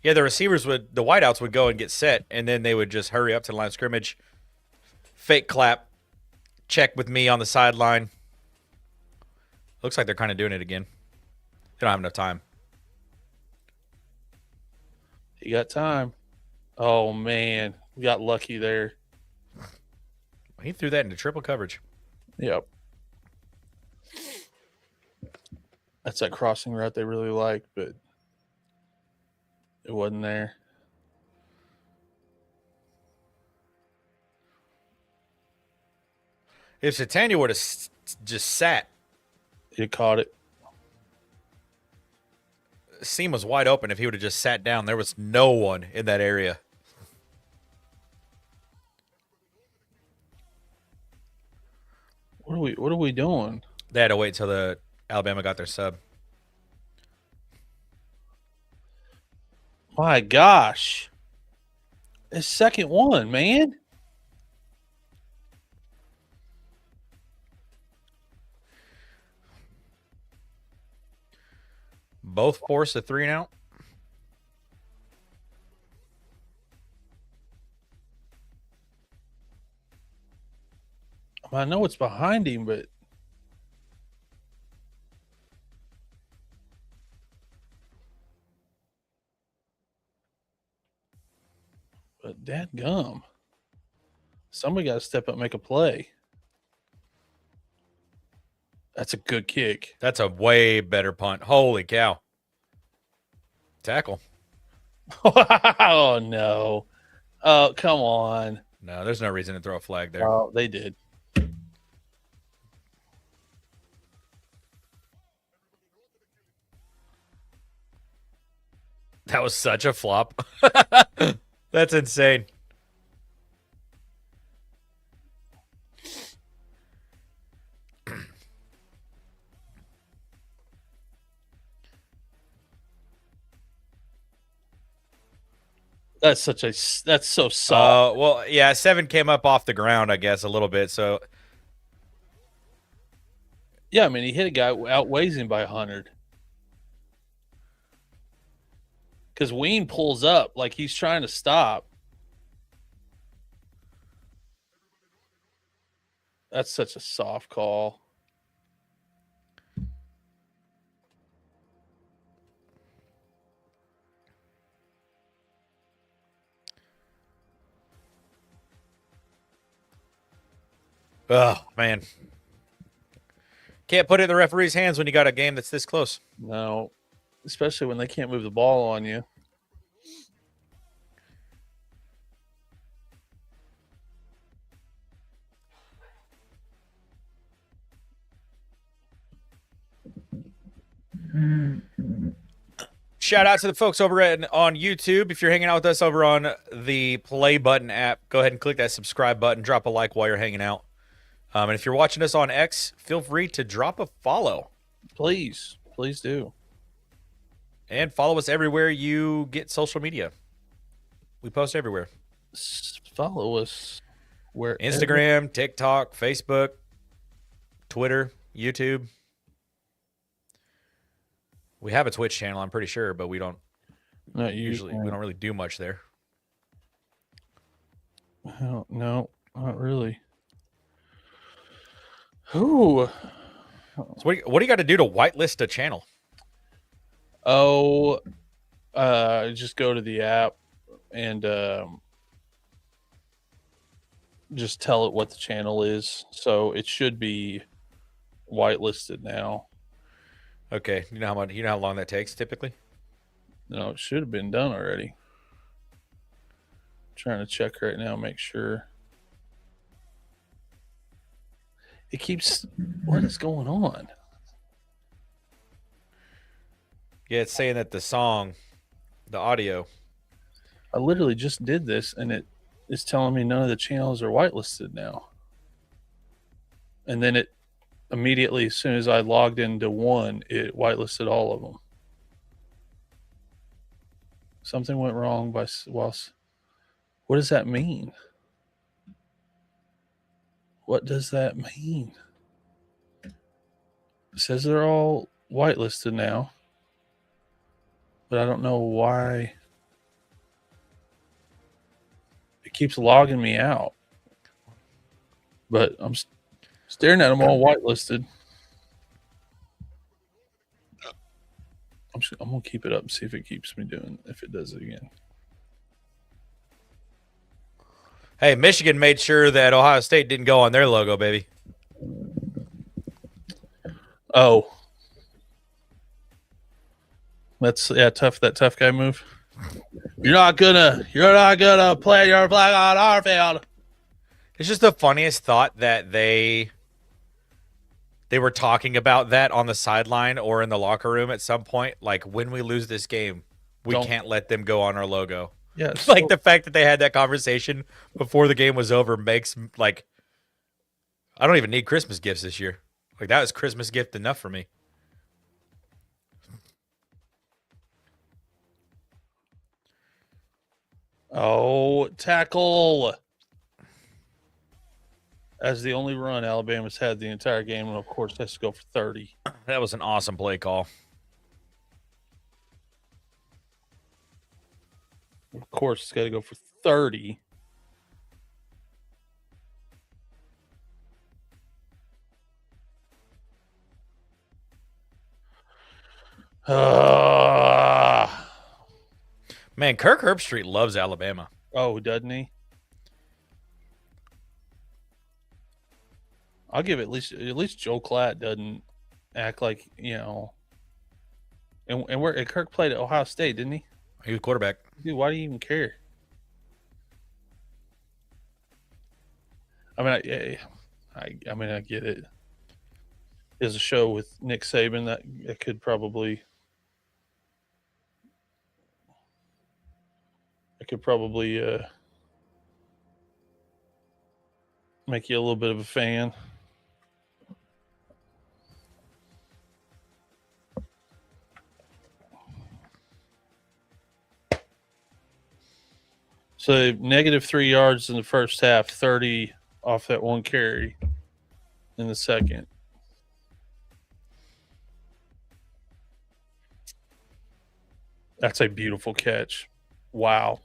Yeah, the wideouts would go and get set, and then they would just hurry up to the line of scrimmage, fake clap, check with me on the sideline. Looks like they're kind of doing it again. They don't have enough time. You got time. Oh, man. We got lucky there. He threw that into triple coverage. Yep. That's that crossing route they really like, but it wasn't there. If Satania would have just sat, He caught it. seam was wide open. If he would have just sat down, there was no one in that area. What are we doing? They had to wait until the Alabama got their sub. My gosh. His second one, man. Both forced a 3-and-out. I know it's behind him, but dadgum. Somebody got to step up and make a play. That's a good kick. That's a way better punt. Holy cow. Tackle. Oh, no. Oh, come on. No, there's no reason to throw a flag there. Oh, they did. That was such a flop. That's insane. That's so soft. Well, yeah, 7 came up off the ground, I guess, a little bit. So, Yeah, I mean, he hit a guy outweighs him by 100. Because Ween pulls up like he's trying to stop. That's such a soft call. oh, man. Can't put it in the referee's hands when you got a game that's this close. No, especially when they can't move the ball on you. Shout out to the folks over on YouTube. If you're hanging out with us over on the Play Button app, go ahead and click that subscribe button. Drop a like while you're hanging out. And if you're watching us on X, feel free to drop a follow. Please do. And follow us everywhere you get social media. We post everywhere. Follow us where Instagram, TikTok, Facebook, Twitter, YouTube. We have a Twitch channel, I'm pretty sure, but we don't Not usually we don't really do much there. No, not really. Ooh. So what do you got to do to whitelist a channel? Oh, just go to the app and just tell it what the channel is. So it should be whitelisted now. Okay, you know how long that takes typically? No, it should have been done already. Trying to check right now, make sure. It keeps. What is going on? Yeah, it's saying that the song, the audio. I literally just did this, and it is telling me none of the channels are whitelisted now. And then it immediately, as soon as I logged into one, it whitelisted all of them. Something went wrong whilst. What does that mean? What does that mean? It says they're all whitelisted now, but I don't know why it keeps logging me out. But I'm staring at them all whitelisted. I'm gonna keep it up and see if it keeps me doing. If it does it again. Hey, Michigan made sure that Ohio State didn't go on their logo, baby. Oh, that's tough. That tough guy move. You're not gonna play your flag on our field. It's just the funniest thought that they were talking about that on the sideline or in the locker room at some point. Like, when we lose this game, we can't let them go on our logo. Yeah, Like, the fact that they had that conversation before the game was over makes, like, I don't even need Christmas gifts this year. Like, that was Christmas gift enough for me. Oh, tackle. As the only run Alabama's had the entire game, and of course has to go for 30. That was an awesome play call. Of course, it's got to go for 30. Man, Kirk Herbstreit loves Alabama. Oh, doesn't he? I'll give at least Joe Klatt doesn't act like, you know. And where Kirk played at Ohio State, didn't he? He was quarterback. Dude, why do you even care? I mean, I get it. There's a show with Nick Saban that could probably make you a little bit of a fan. So -3 yards in the first half, 30 off that one carry in the second. That's a beautiful catch. Wow.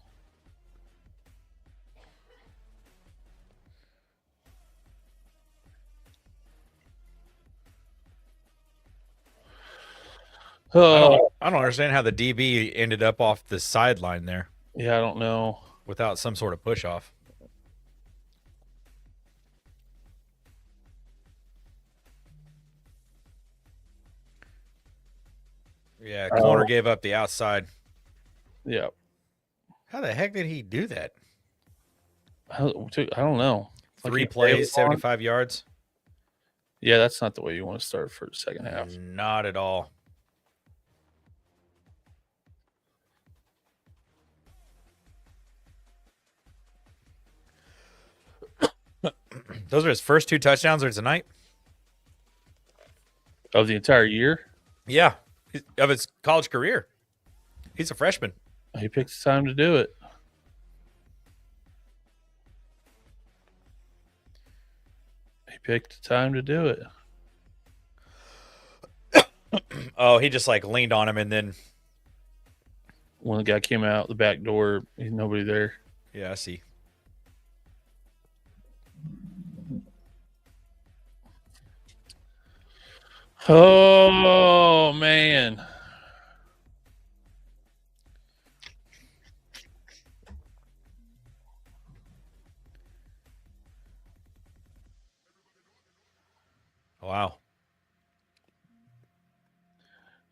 Oh, I don't understand how the DB ended up off the sideline there. Yeah, I don't know. Without some sort of push off. Yeah, corner gave up the outside. Yeah. How the heck did he do that? I don't know. 3 plays, 75 yards. Yeah, that's not the way you want to start for the second half. Not at all. Those are his first 2 touchdowns of tonight? Of the entire year? Yeah, of his college career. He's a freshman. He picked the time to do it. He picked the time to do it. Oh, he just like leaned on him and then when the guy came out the back door, nobody there. Yeah, I see. Oh, man. Wow.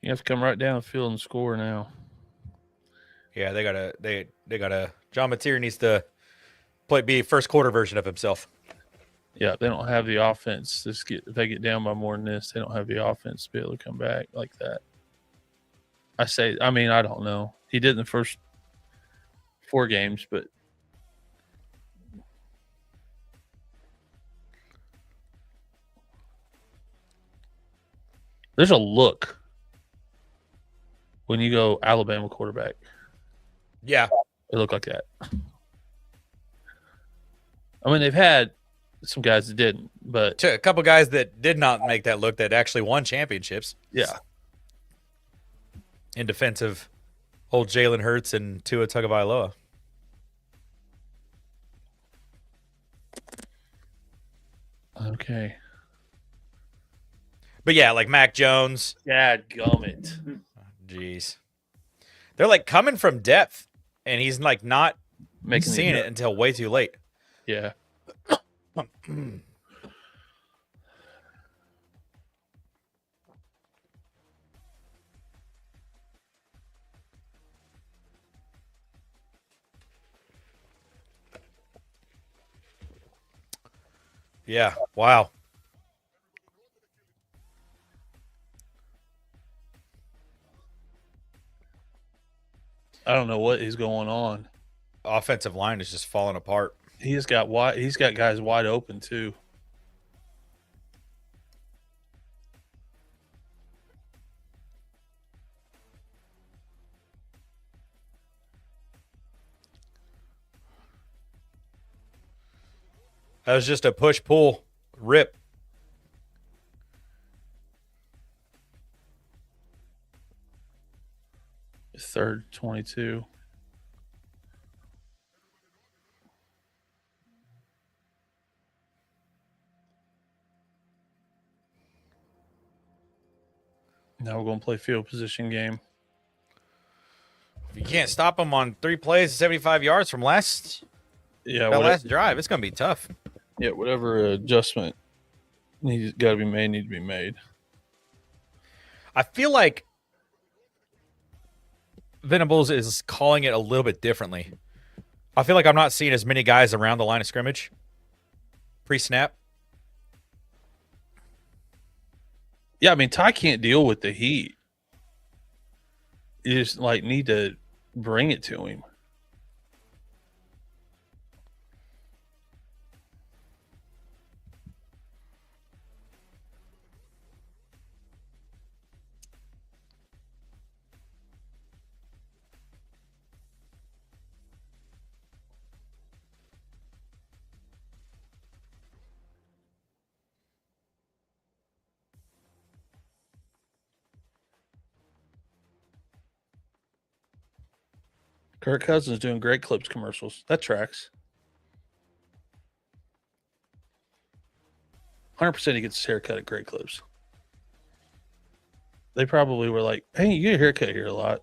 You have to come right down the field and score now. Yeah, they gotta John Mateer needs to be first quarter version of himself. Yeah, they don't have the offense. If they get down by more than this, they don't have the offense to be able to come back like that. I don't know. He did in the first 4 games, but there's a look when you go Alabama quarterback. Yeah. It looked like that. I mean, they've had some guys that didn't, but a couple guys that did not make that look that actually won championships. Yeah. In defense of old Jalen Hurts and Tua Tagovailoa. Okay. But yeah, like Mac Jones. Dadgummit. Jeez. They're like coming from depth, and he's like not seeing it until way too late. Yeah. Yeah. Wow. I don't know what is going on. Offensive line is just falling apart. He's got guys wide open too. That was just a push pull rip. Third 22. Now we're going to play field position game. If you can't stop them on 3 plays, 75 yards from last last drive, it's gonna be tough. Yeah, whatever adjustment need to be made. I feel like Venables is calling it a little bit differently. I feel like I'm not seeing as many guys around the line of scrimmage pre-snap. Yeah, I mean, Ty can't deal with the heat. You just need to bring it to him. Kirk Cousins doing great Clips commercials. That tracks. 100% he gets his haircut at Great Clips. They probably were like, hey, you get a haircut here a lot.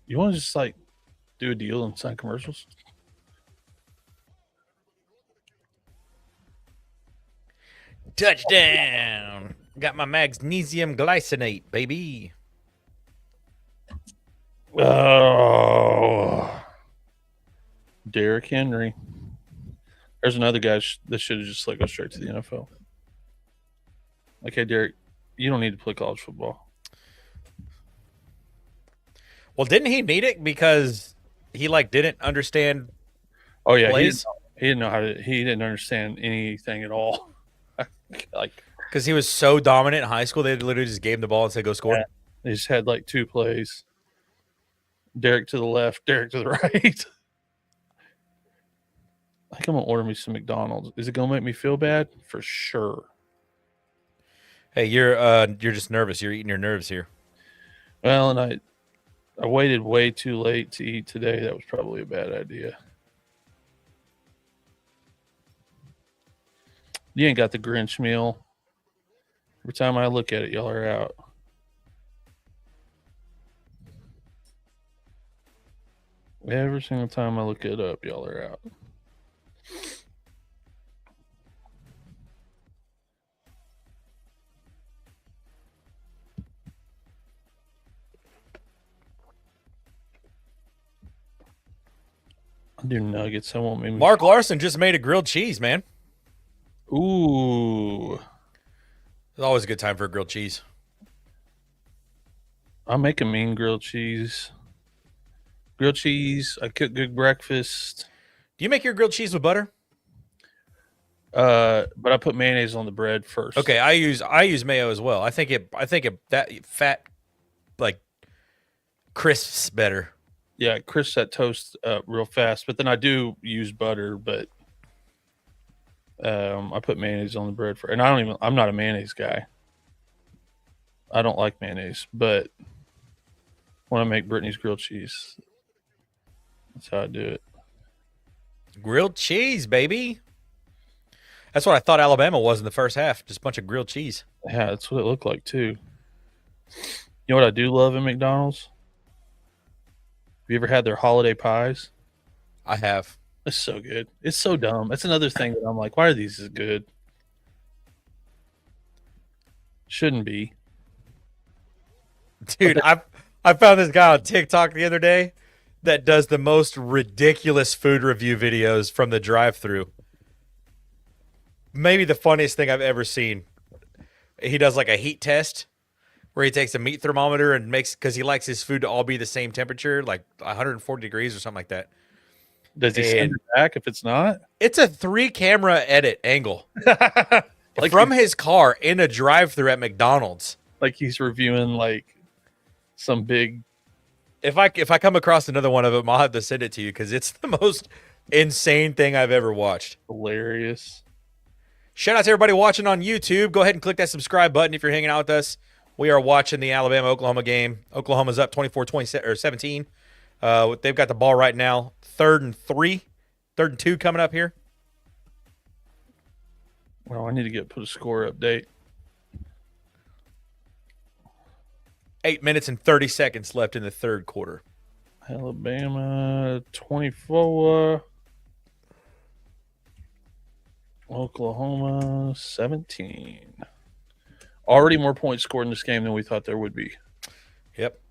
You want to just do a deal and sign commercials? Touchdown! Got my magnesium glycinate, baby. Oh, Derrick Henry. There's another guy that should have just go straight to the NFL. Okay, Derrick, you don't need to play college football. Well, didn't he need it because he didn't understand? Oh yeah, plays? He didn't know how to. He didn't understand anything at all. Because he was so dominant in high school, they literally just gave him the ball and said, "Go score." Yeah, they just had 2 plays. Derrick to the left, Derrick to the right. I think I'm gonna order me some McDonald's. Is it gonna make me feel bad? For sure. Hey, you're just nervous. You're eating your nerves here. Well, and I waited way too late to eat today. That was probably a bad idea. You ain't got the Grinch meal. Every time I look at it, y'all are out. Every single time I look it up, y'all are out. I do nuggets. I won't make me. Mark Larson just made a grilled cheese, man. Ooh. It's always a good time for a grilled cheese. I make a mean grilled cheese. Grilled cheese. I cook good breakfast. Do you make your grilled cheese with butter? But I put mayonnaise on the bread first. Okay, I use mayo as well. I think it that fat crisps better. Yeah, it crisps that toast real fast. But then I do use butter, but I put mayonnaise on the bread and I'm not a mayonnaise guy. I don't like mayonnaise, but when I make Brittany's grilled cheese, that's how I do it. Grilled cheese, baby. That's what I thought Alabama was in the first half. Just a bunch of grilled cheese. Yeah, that's what it looked like too. You know what I do love in McDonald's? Have you ever had their holiday pies? I have. It's so good. It's so dumb. That's another thing that I'm like, why are these as good? Shouldn't be. Dude, I found this guy on TikTok the other day that does the most ridiculous food review videos from the drive-thru. maybe the funniest thing I've ever seen. He does like a heat test where he takes a meat thermometer and makes, because he likes his food to all be the same temperature, like 140 degrees or something like that. Does he send And it back if it's not? it's a 3-camera edit angle like from his car in a drive-through at McDonald's. like he's reviewing like some big. If I come across another one of them, I'll have to send it to you because it's the most insane thing I've ever watched. Hilarious. Shout out to everybody watching on YouTube. Go ahead and click that subscribe button if you're hanging out with us. We are watching the Alabama-Oklahoma game. Oklahoma's up 24-17. They've got the ball right now. 3rd and 3. 3rd and 2 coming up here. Well, I need to put a score update. 8 minutes and 30 seconds left in the 3rd quarter. Alabama 24. Oklahoma 17. Already more points scored in this game than we thought there would be. Yep.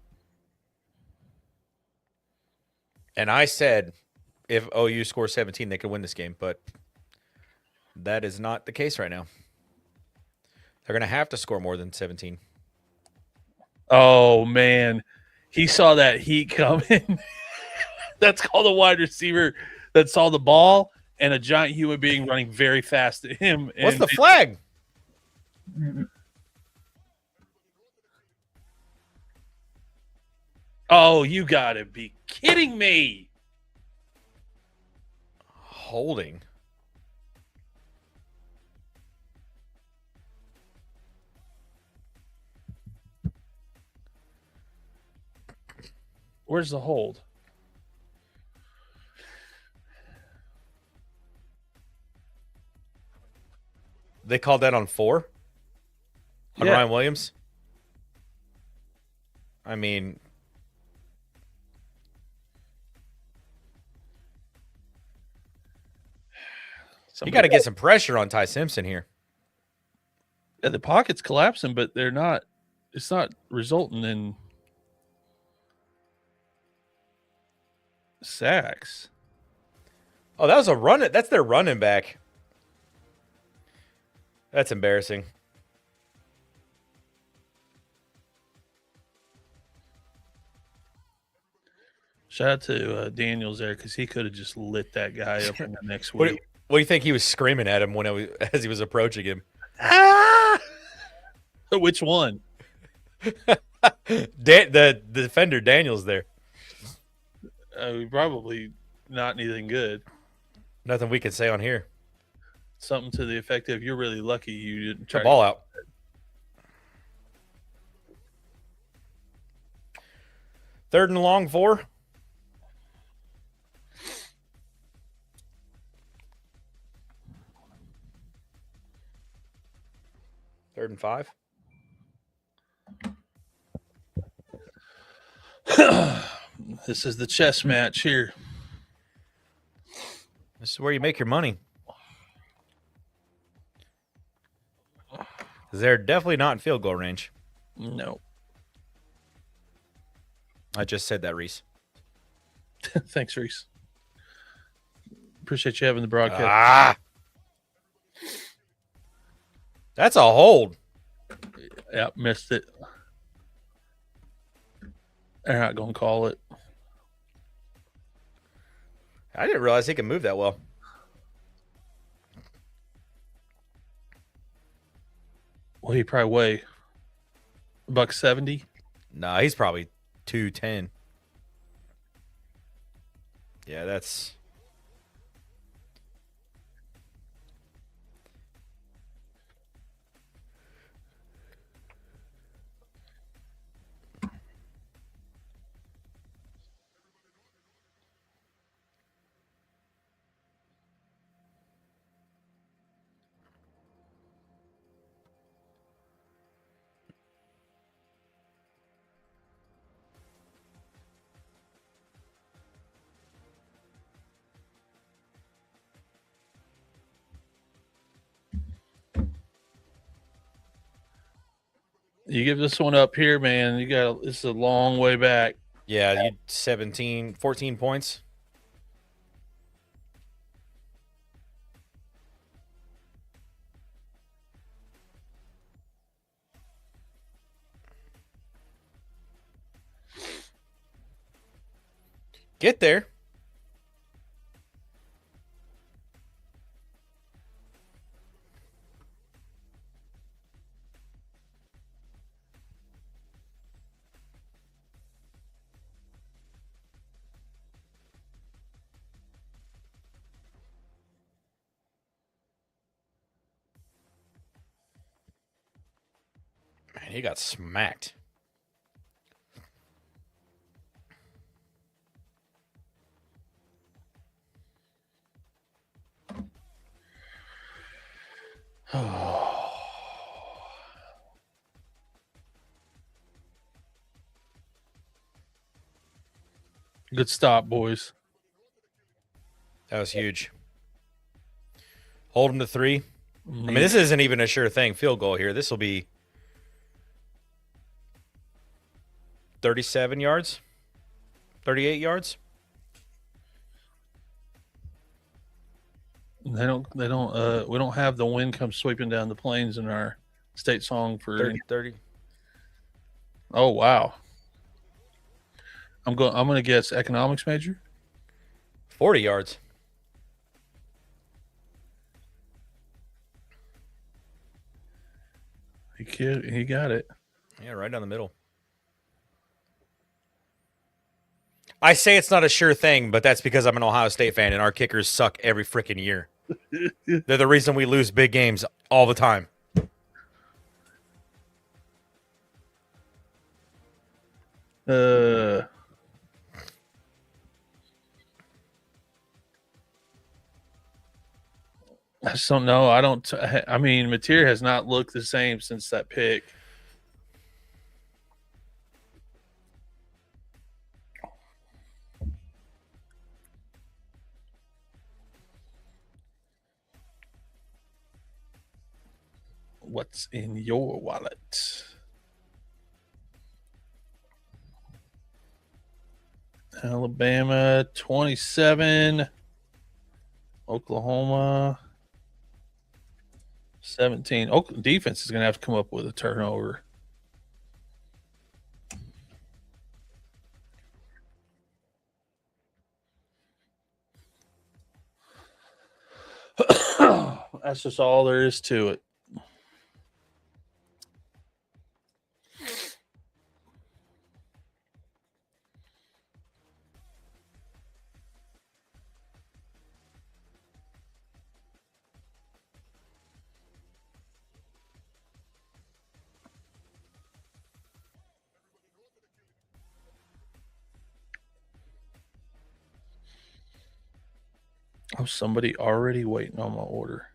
And I said if OU scores 17, they could win this game, but that is not the case right now. They're going to have to score more than 17. Oh, man. He saw that heat coming. That's called a wide receiver that saw the ball and a giant human being running very fast at him. What's the flag? Oh, you got to be kidding me. Holding. Where's the hold? They called that on 4? On Ryan Williams? I mean, you got to get some pressure on Ty Simpson here. Yeah, the pocket's collapsing, but they're not. It's not resulting in sacks. Oh, that was a run. That's their running back. That's embarrassing. Shout out to Daniels there because he could have just lit that guy up in the next week. What do you think he was screaming at him as he was approaching him? Ah! Which one? The defender Daniels there. Probably not anything good. Nothing we can say on here. Something to the effect of "You're really lucky you didn't try the ball out." 3rd and long 4. Third and 5. This is the chess match here. This is where you make your money. They're definitely not in field goal range. No. I just said that, Reese. Thanks, Reese. Appreciate you having the broadcast. Ah! That's a hold. Yeah, missed it. They're not going to call it. I didn't realize he could move that well. Well, he probably weigh $170. Nah, he's probably 210. Yeah, that's... You give this one up here, man. It's a long way back. Yeah, you 14 points. Get there. Man, he got smacked. Good stop, boys. That was huge. Hold him to 3. I mean, this isn't even a sure thing field goal here. This will be 37 yards, 38 yards. We don't have the wind come sweeping down the plains in our state song for 30. Oh, wow. I'm going to guess economics major. 40 yards. He got it. Yeah, right down the middle. I say it's not a sure thing, but that's because I'm an Ohio State fan and our kickers suck every freaking year. They're the reason we lose big games all the time. I just don't know. I mean, Mateer has not looked the same since that pick. What's in your wallet? Alabama 27, Oklahoma 17. Oakland defense is going to have to come up with a turnover. That's just all there is to it. Oh, somebody already waiting on my order.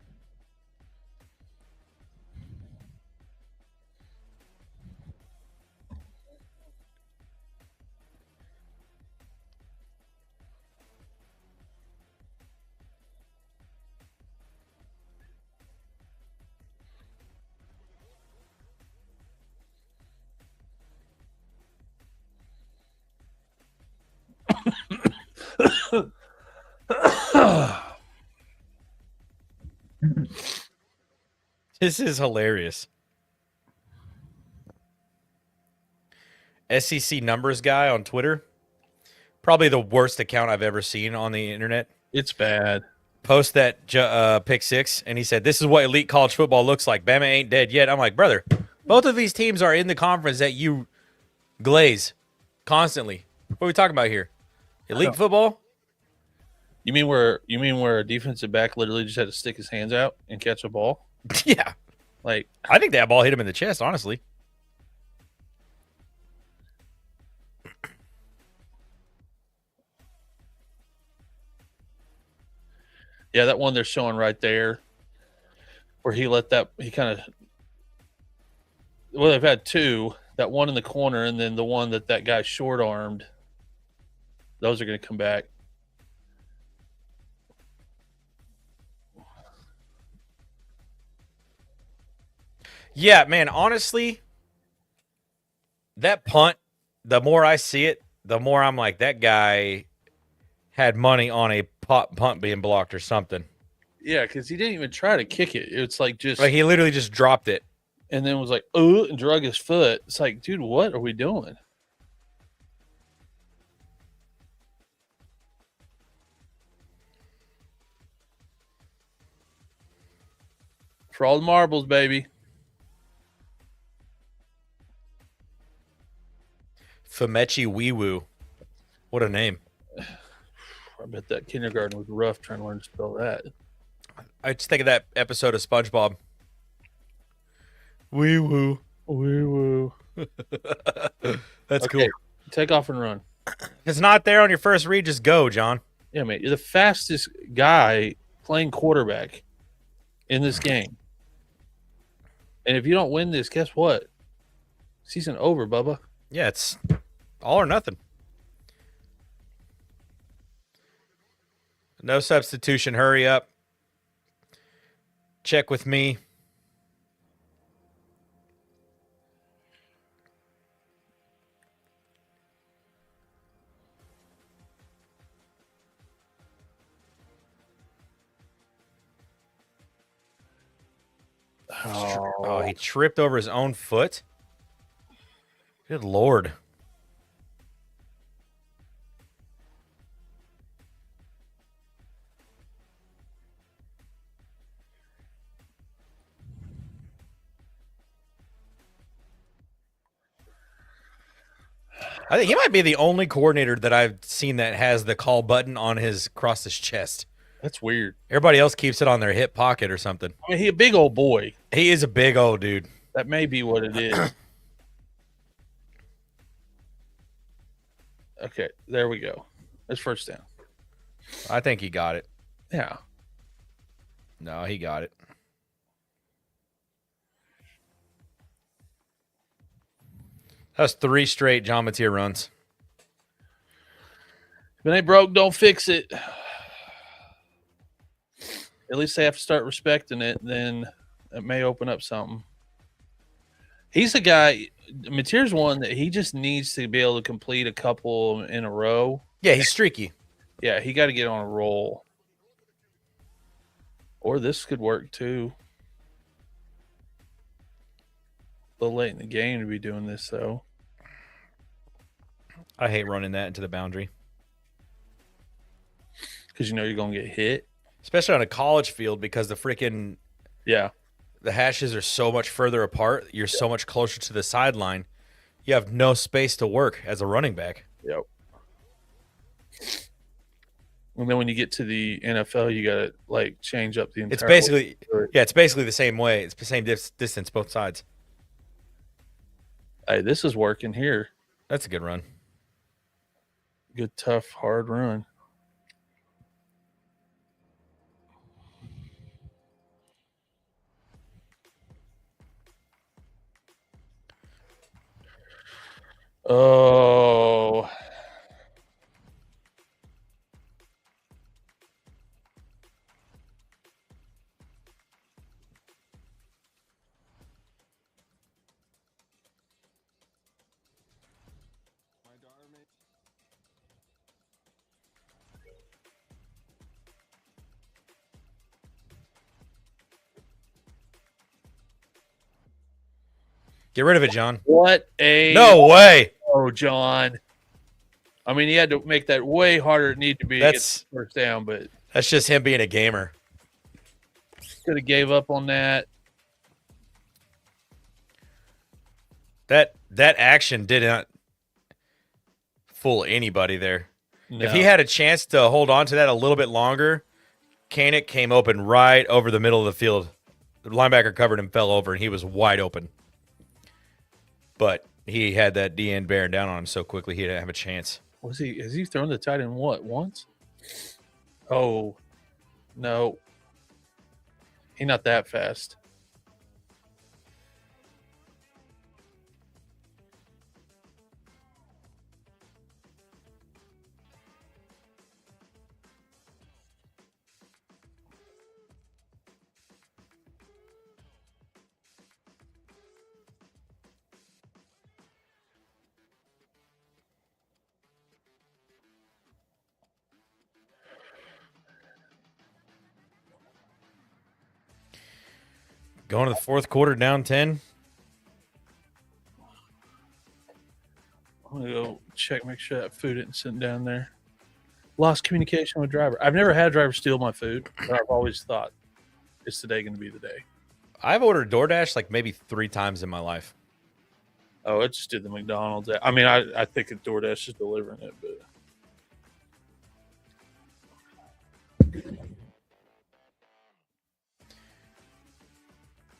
This is hilarious. SEC numbers guy on Twitter. Probably the worst account I've ever seen on the internet. It's bad. Post that pick 6, and he said, "This is what elite college football looks like. Bama ain't dead yet." I'm like, brother, both of these teams are in the conference that you glaze constantly. What are we talking about here? Elite football? You mean where a defensive back literally just had to stick his hands out and catch a ball? Yeah. Like, I think that ball hit him in the chest, honestly. yeah, that one they're showing right there where he kind of, well, they've had two, that one in the corner and then the one that guy short armed. Those are going to come back. Yeah, man, honestly, that punt, the more I see it, the more I'm like, that guy had money on a punt being blocked or something. Yeah, because he didn't even try to kick it. It's like just... Like, he literally just dropped it. And then was like, oh, and drug his foot. It's like, dude, what are we doing? for all the marbles, baby. Femechi Wee-Woo. What a name. I bet that kindergarten was rough trying to learn to spell that. I just think of that episode of SpongeBob. Wee-Woo. Woo-woo. That's Okay, cool. take off and run. If it's not there on your first read, just go, John. Yeah, mate. You're the fastest guy playing quarterback in this game. And if you don't win this, guess what? Season over, Bubba. Yeah, it's all or nothing. No substitution. Hurry up. Check with me. Oh, he tripped over his own foot? Good Lord. I think he might be the only coordinator that I've seen that has the call button on his across his chest. That's weird. Everybody else keeps it on their hip pocket or something. I mean, he's a big old boy. He is a big old dude. That may be what it is. Okay, there we go. That's first down. I think he got it. Yeah. No, he got it. That's 3 straight John Mateer runs. If it ain't broke, don't fix it. At least they have to start respecting it. Then it may open up something. He's a guy. Mateer's one that he just needs to be able to complete a couple in a row. Yeah, he's streaky. Yeah, he got to get on a roll. Or this could work too. A little late in the game to be doing this, though. I hate running that into the boundary. Because you know you're going to get hit. Especially on a college field because the freaking the hashes are so much further apart. You're so much closer to the sideline. You have no space to work as a running back. Yep. And then when you get to the NFL, you got to like change up the entire. It's basically it's basically the same way. It's the same distance both sides. Hey, this is working here. That's a good run. Good, tough, hard run. Oh. Get rid of it, John. What a no way. Oh, John. I mean, he had to make that way harder than it needed to be to get the first down, but that's just him being a gamer. Could have gave up on that. That action did not fool anybody there. No. If he had a chance to hold on to that a little bit longer, Koenig came open right over the middle of the field. The linebacker covered him, fell over, and he was wide open. But he had that D end bearing down on him so quickly he didn't have a chance. Has he thrown the tight end once? Oh, no. He's not that fast. Going to the fourth quarter, down 10. I'm going to go check, make sure that food isn't sitting down there. Lost communication with driver. I've never had a driver steal my food, but I've always thought, is today going to be the day? I've ordered DoorDash like maybe 3 times in my life. Oh, it just did the McDonald's. I mean, I think that DoorDash is delivering it, but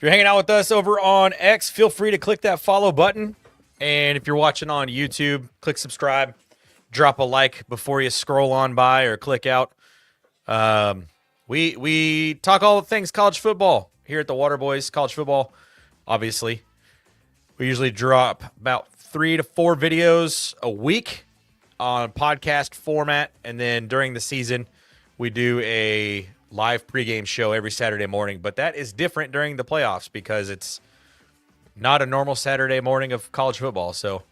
If you're hanging out with us over on X, feel free to click that follow button. And if you're watching on YouTube, click subscribe. Drop a like before you scroll on by or click out. We talk all things college football here at the Waterboys College Football. Obviously, we usually drop about 3 to 4 videos a week on podcast format, and then during the season, we do a live pregame show every Saturday morning. But that is different during the playoffs because it's not a normal Saturday morning of college football. So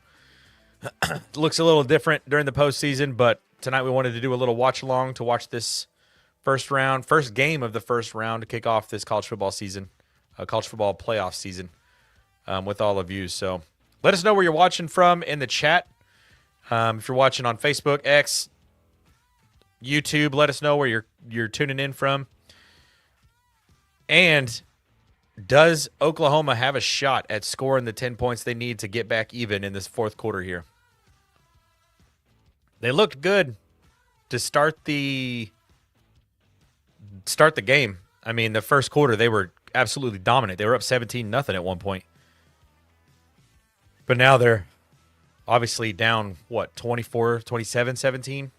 it looks a little different during the postseason. But tonight we wanted to do a little watch along to watch this first game of the first round to kick off this college football season, college football playoff season, with all of you. So let us know where you're watching from in the chat. If you're watching on Facebook, X, YouTube, let us know where you're tuning in from. And does Oklahoma have a shot at scoring the 10 points they need to get back even in this fourth quarter here? They looked good to start the game. I mean, the first quarter they were absolutely dominant. They were up 17-0 at one point. But now they're obviously down, 24, 27, 17?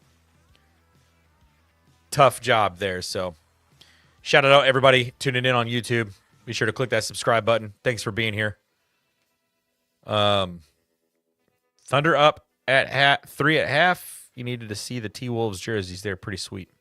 Tough job there. So shout out everybody tuning in on YouTube. Be sure to click that subscribe button. Thanks for being here. Thunder up at 3 at half. You needed to see the T-Wolves jerseys. They're pretty sweet.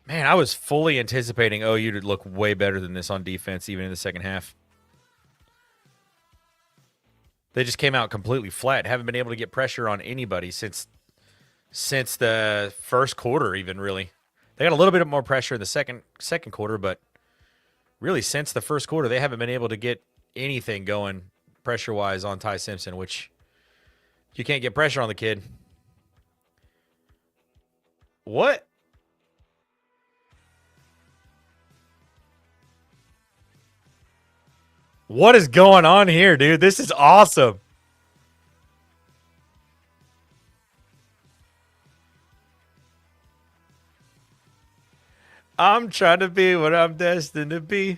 Man, I was fully anticipating OU to look way better than this on defense, even in the second half. They just came out completely flat. Haven't been able to get pressure on anybody since the first quarter, even, really. They got a little bit more pressure in the second quarter, but really since the first quarter, they haven't been able to get anything going pressure-wise on Ty Simpson, which you can't get pressure on the kid. What? What is going on here, dude? This is awesome. I'm trying to be what I'm destined to be.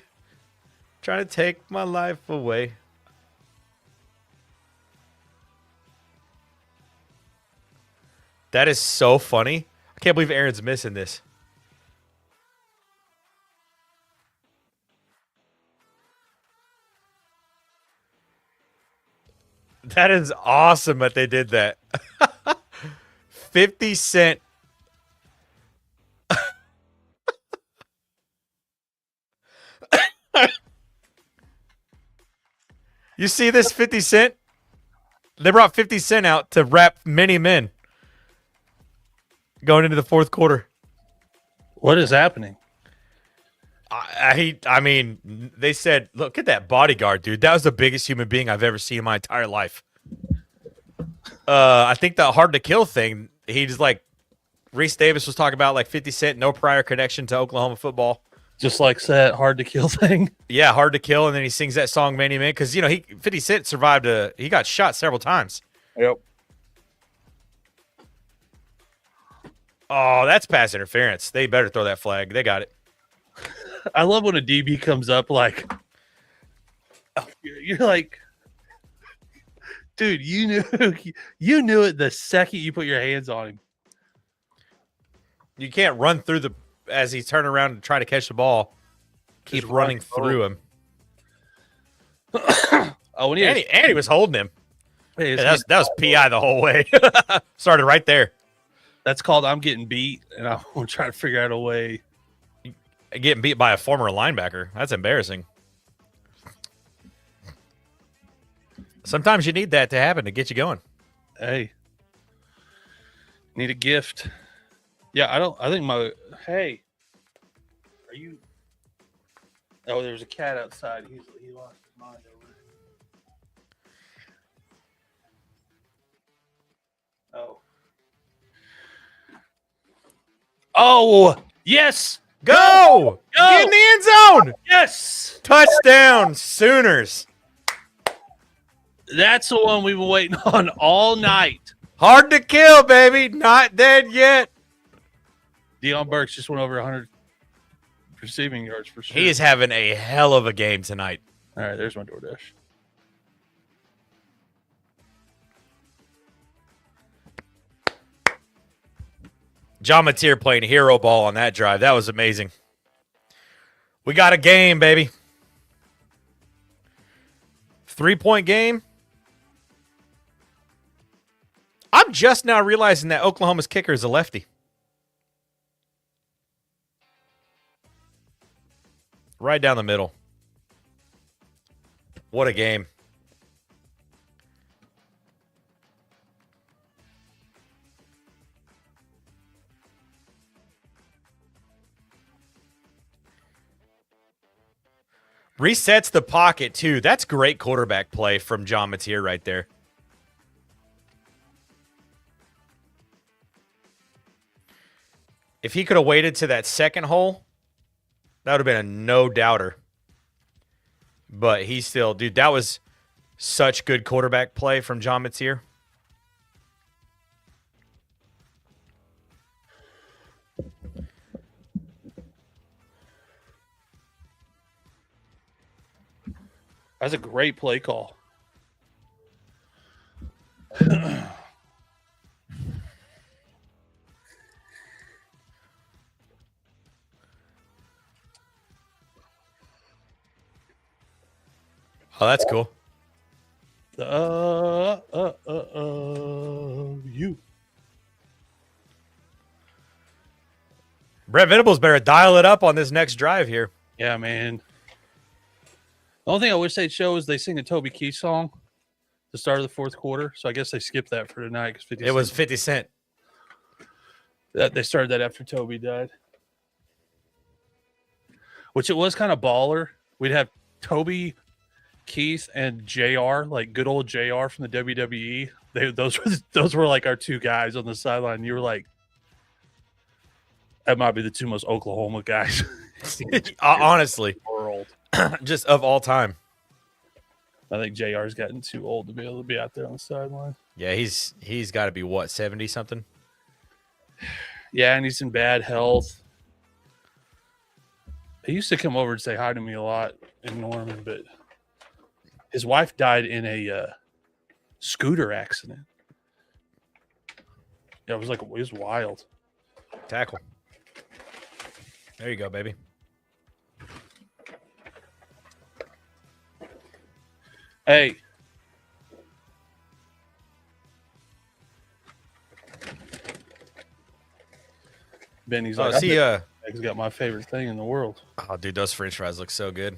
Trying to take my life away. That is so funny. I can't believe Aaron's missing this. That is awesome that they did that. 50 Cent. You see this 50 Cent? They brought 50 Cent out to rap Many Men going into the fourth quarter. what is happening? I mean, they said, look at that bodyguard, dude. That was the biggest human being I've ever seen in my entire life. I think the hard to kill thing, he's like, Reese Davis was talking about like 50 Cent, no prior connection to Oklahoma football. Just like that hard to kill thing. Yeah, hard to kill. And then he sings that song, Many Men, because, 50 Cent survived he got shot several times. Yep. Oh, that's pass interference. They better throw that flag. They got it. I love when a DB comes up like, you're like, dude, you knew it the second you put your hands on him. You can't run through as he's turning around and try to catch the ball. Keep running through him. Oh, and he was holding him. Hey, that was PI the whole way. Started right there. That's called I'm getting beat, and I'm trying to figure out a way. Getting beat by a former linebacker. That's embarrassing. Sometimes you need that to happen to get you going. Hey. Need a gift. Yeah, hey. Are you? Oh, there was a cat outside. He lost his mind over it. Oh. Oh, yes. Go! Get in the end zone! Yes. Touchdown, Sooners. That's the one we've been waiting on all night. Hard to kill, baby. Not dead yet. Deion Burks just went over 100 receiving yards for sure. He is having a hell of a game tonight. All right, there's my DoorDash. John Mateer playing hero ball on that drive. That was amazing. We got a game, baby. 3-point game. I'm just now realizing that Oklahoma's kicker is a lefty. Right down the middle. What a game. Resets the pocket, too. That's great quarterback play from John Mateer right there. If he could have waited to that second hole, that would have been a no-doubter. But he still, dude, that was such good quarterback play from John Mateer. That's a great play call. Oh, that's cool. You. Brett Venables better dial it up on this next drive here. Yeah, man. The only thing I wish they'd show is they sing a Toby Keith song at the start of the fourth quarter. So I guess they skipped that for tonight. Cause 50 It was 50 Cent. They started that after Toby died. Which it was kind of baller. We'd have Toby, Keith, and JR, like good old JR from the WWE. Those were like our two guys on the sideline. You were like, that might be the two most Oklahoma guys. Honestly. World. Just of all time. I think JR's gotten too old to be able to be out there on the sideline. Yeah, he's got to be, what, 70-something? Yeah, and he's in bad health. He used to come over and say hi to me a lot in Norman, but his wife died in a scooter accident. Yeah, it was wild. Tackle. There you go, baby. Hey. Benny's like, he's got my favorite thing in the world. Oh, dude, those French fries look so good.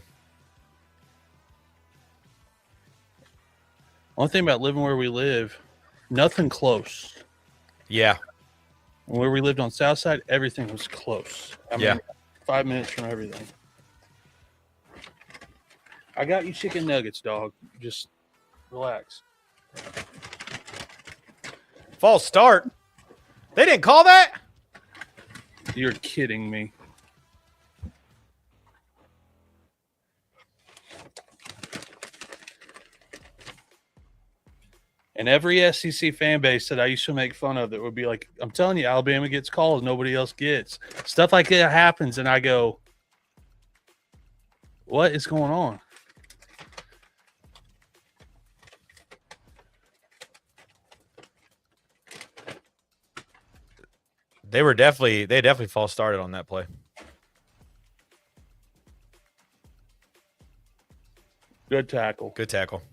Only thing about living where we live, nothing close. Yeah. Where we lived on Southside, everything was close. I mean, 5 minutes from everything. I got you chicken nuggets, dog. Just relax. False start. They didn't call that? You're kidding me. And every SEC fan base that I used to make fun of that would be like, I'm telling you, Alabama gets calls, nobody else gets. Stuff like that happens, and I go, what is going on? They definitely false started on that play. Good tackle. Good tackle.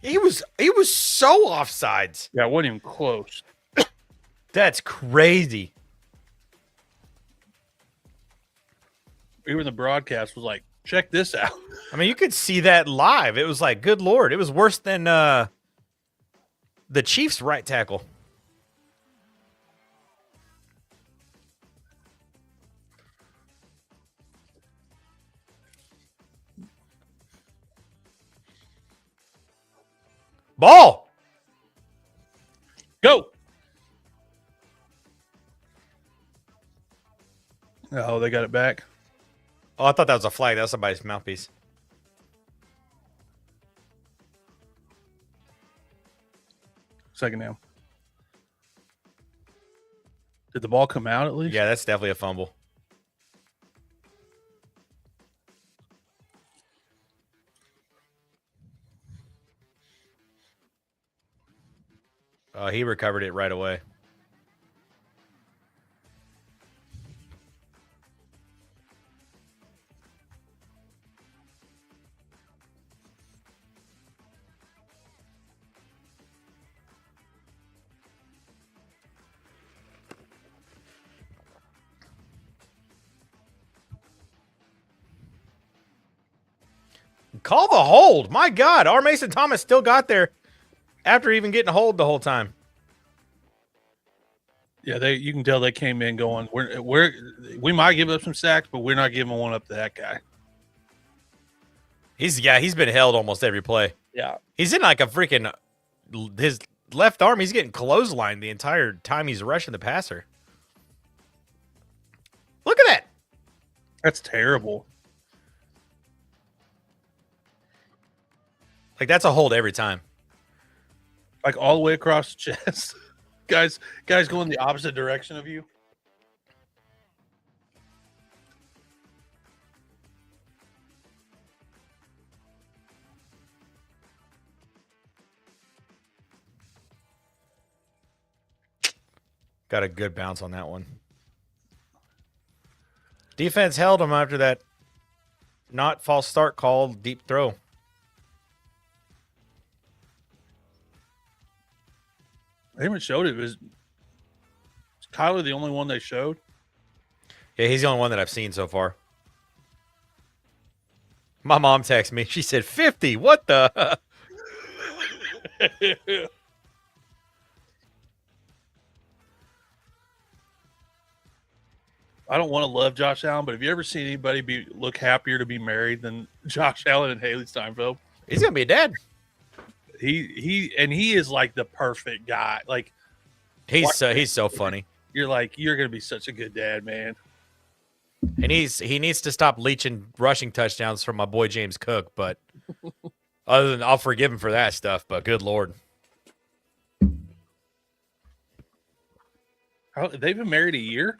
He was so offsides. Yeah, it wasn't even close. That's crazy. Even the broadcast was like, check this out. I mean, you could see that live. It was like, good Lord. It was worse than The Chiefs right tackle. Ball. Go. Oh, they got it back. Oh, I thought that was a flag. That was somebody's mouthpiece. Second down. Did the ball come out at least? Yeah, that's definitely a fumble. He recovered it right away. Call the hold. My God. R. Mason Thomas still got there after even getting a hold the whole time. Yeah, you can tell they came in going, we might give up some sacks, but we're not giving one up to that guy. He's been held almost every play. Yeah. He's in like a freaking his left arm, he's getting clotheslined the entire time he's rushing the passer. Look at that. That's terrible. Like, that's a hold every time. Like all the way across the chest. guys going the opposite direction of you. Got a good bounce on that one. Defense held him after that not false start called deep throw. They haven't showed it. Was Kyler the only one they showed? Yeah, he's the only one that I've seen so far. My mom texted me. She said, 50. What the? I don't want to love Josh Allen, but have you ever seen anybody look happier to be married than Josh Allen and Haley Steinfeld? He's going to be a dad. He is like the perfect guy. Like he's so funny. You're like, you're going to be such a good dad, man. And he needs to stop leeching rushing touchdowns from my boy James Cook, but other than I'll forgive him for that stuff, but good Lord. They've been married a year?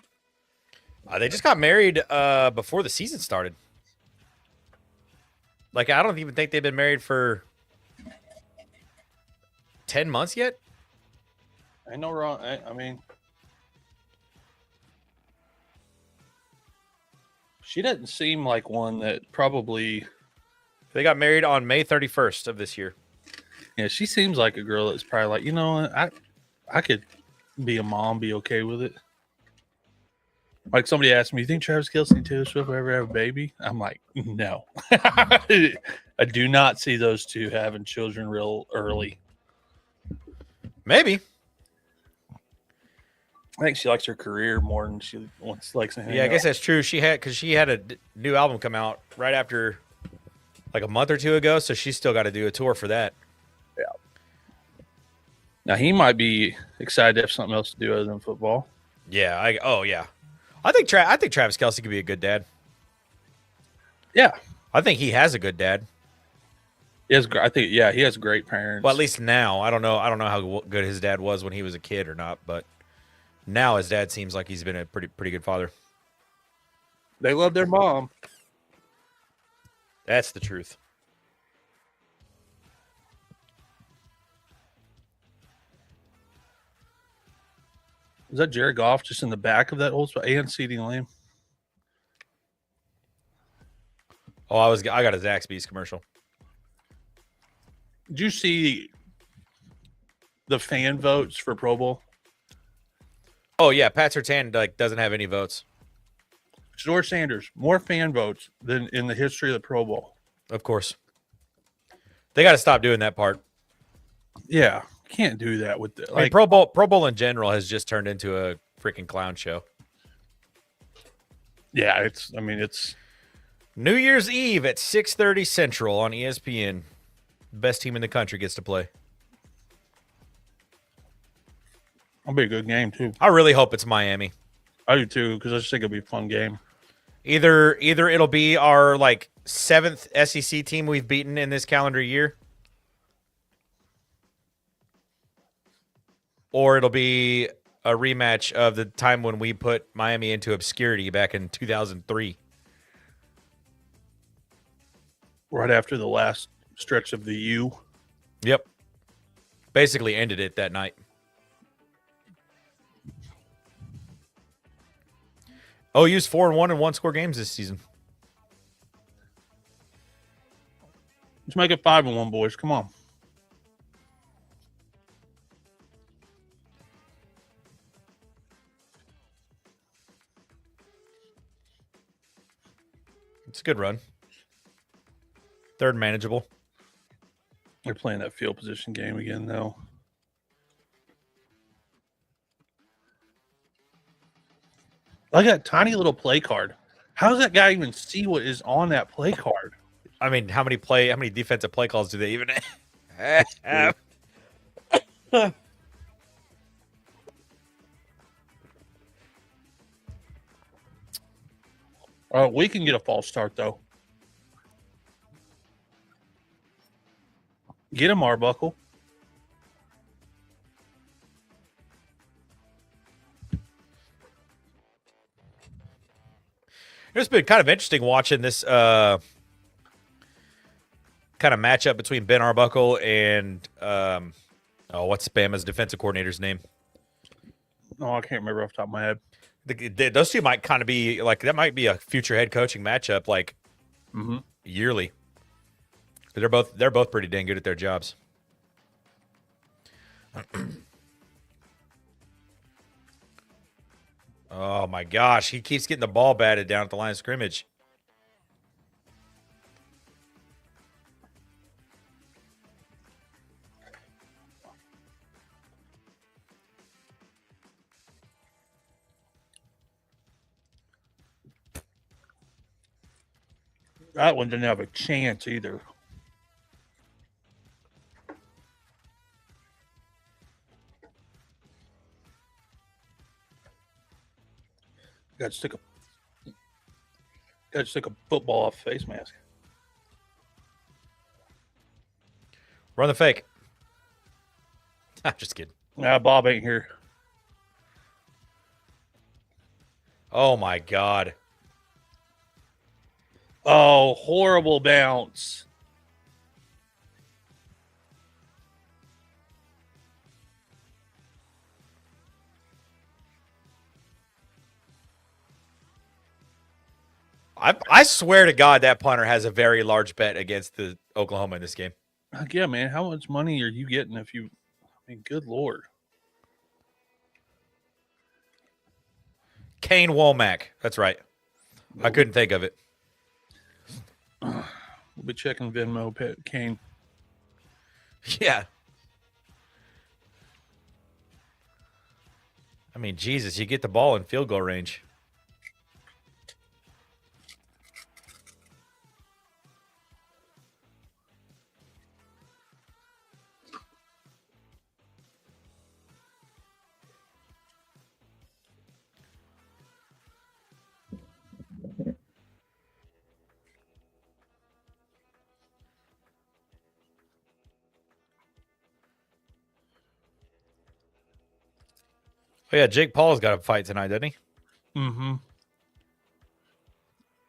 They just got married before the season started. Like, I don't even think they've been married for 10 months yet. Ain't no wrong. I mean, she doesn't seem like one that probably. They got married on May 31st of this year. Yeah, she seems like a girl that's probably like, you know, I could be a mom, be okay with it. Like somebody asked me, you think Travis Kelce and Taylor Swift will ever have a baby? I'm like, no. I do not see those two having children real early. Maybe. I think she likes her career more than she likes to hang Yeah, I out. guess that's true. She had a new album come out right after, like a month or two ago, so she's still got to do a tour for that. Yeah. Now he might be excited to have something else to do other than football. Yeah. I think Travis Kelce could be a good dad. Yeah. I think he has a good dad. He has great parents. Well, at least now. I don't know how good his dad was when he was a kid or not, but now his dad seems like he's been a pretty good father. They love their mom. That's the truth. Is that Jared Goff just in the back of that old spot? And CeeDee Lamb. Oh, I got a Zaxby's commercial. Did you see the fan votes for Pro Bowl? Oh yeah, Pat Surtain doesn't have any votes. George Sanders, more fan votes than in the history of the Pro Bowl. Of course. They got to stop doing that part. Yeah. can't do that with the, I mean, like. Pro Bowl in general has just turned into a freaking clown show. Yeah, it's. I mean, it's New Year's Eve at 6:30 Central on ESPN. Best team in the country gets to play. it'll be a good game too. I really hope it's Miami. I do too, because I just think it'll be a fun game. Either it'll be our like 7th SEC team we've beaten in this calendar year, or it'll be a rematch of the time when we put Miami into obscurity back in 2003. Right after the last stretch of the U. Yep. Basically ended it that night. OU's 4-1 in one-score games this season. Let's make it 5-1, boys. Come on. It's a good run. Third manageable. They're playing that field position game again, though. Look at that tiny little play card. How does that guy even see what is on that play card? I mean, how many defensive play calls do they even have? We can get a false start, though. Get him, Arbuckle. It's been kind of interesting watching this kind of matchup between Ben Arbuckle and what's Bama's defensive coordinator's name? Oh, I can't remember off the top of my head. Those two might kind of be like, that might be a future head coaching matchup, like yearly. They're both pretty dang good at their jobs. Oh my gosh, he keeps getting the ball batted down at the line of scrimmage. That one didn't have a chance either. Got to stick a football off face mask. Run the fake. Just kidding. Nah, Bob ain't here. Oh my God. Oh, horrible bounce. I swear to God that punter has a very large bet against the Oklahoma in this game. Yeah, man. How much money are you getting if you? I mean, good Lord. Kane Womack. That's right. I couldn't think of it. We'll be checking Venmo, Kane. Yeah. I mean, Jesus, you get the ball in field goal range. Oh, yeah, Jake Paul's got a fight tonight, doesn't he? Mm-hmm.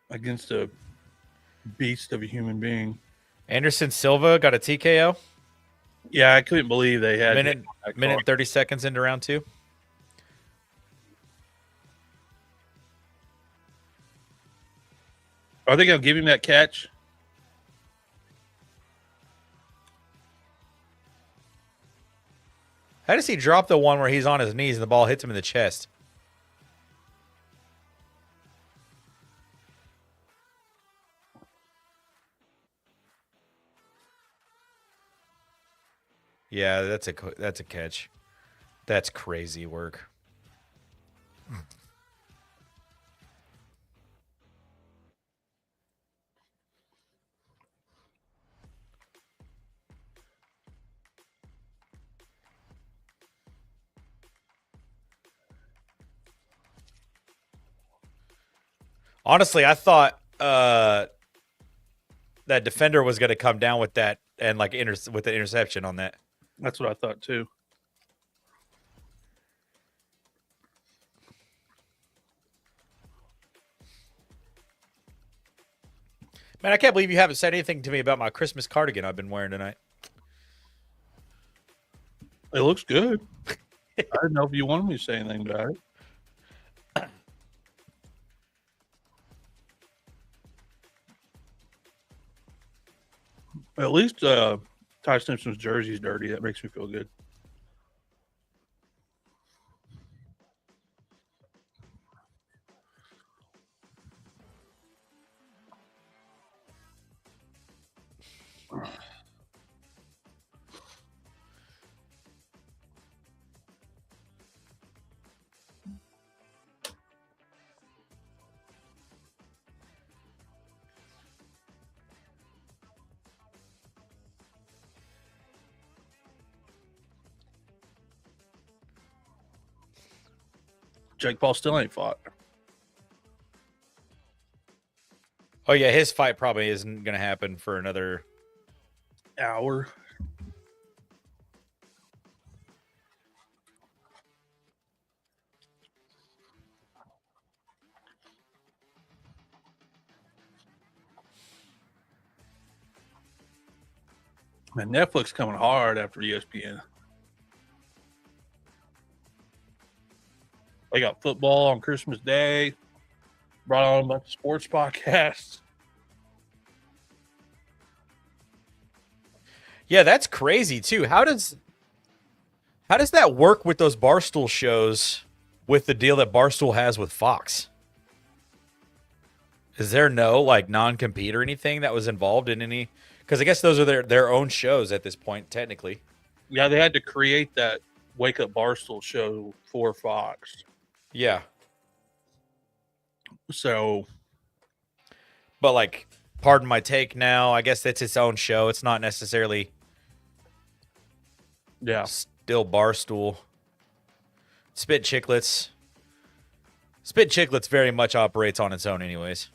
Against a beast of a human being. Anderson Silva got a TKO. Yeah, I couldn't believe they had minute 30 seconds into round 2. Are they going to give him that catch? How does he drop the one where he's on his knees and the ball hits him in the chest? Yeah, that's a catch. That's crazy work. Honestly, I thought that defender was going to come down with that and like with the interception on that. That's what I thought too. Man, I can't believe you haven't said anything to me about my Christmas cardigan I've been wearing tonight. It looks good. I didn't know if you wanted me to say anything about it. At least Ty Simpson's jersey's dirty. That makes me feel good. Jake Paul still ain't fought. Oh yeah, his fight probably isn't going to happen for another hour. Man, Netflix coming hard after ESPN. They got football on Christmas Day. Brought on a bunch of sports podcasts. Yeah, that's crazy too. How does that work with those Barstool shows with the deal that Barstool has with Fox? Is there no like non-compete or anything that was involved in any? Because I guess those are their own shows at this point, technically. Yeah, they had to create that Wake Up Barstool show for Fox. Yeah. So, but like, pardon my take now. I guess it's its own show. It's not necessarily. Yeah. Still Barstool. Spit Chicklets. Spit Chicklets very much operates on its own, anyways.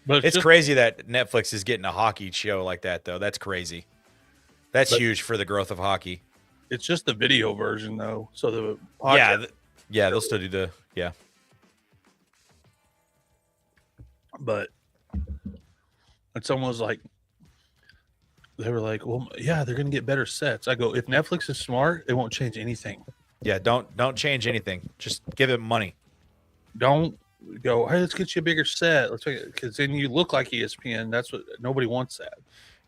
But it's crazy that Netflix is getting a hockey show like that, though. That's crazy. That's huge for the growth of hockey. It's just the video version, though. So the podcast, yeah, they'll still do the But it's almost like they were like, "Well, yeah, they're going to get better sets." I go, "If Netflix is smart, it won't change anything." Yeah, don't change anything. Just give it money. Don't go, "Hey, let's get you a bigger set." Let's because then you look like ESPN. That's what nobody wants. That.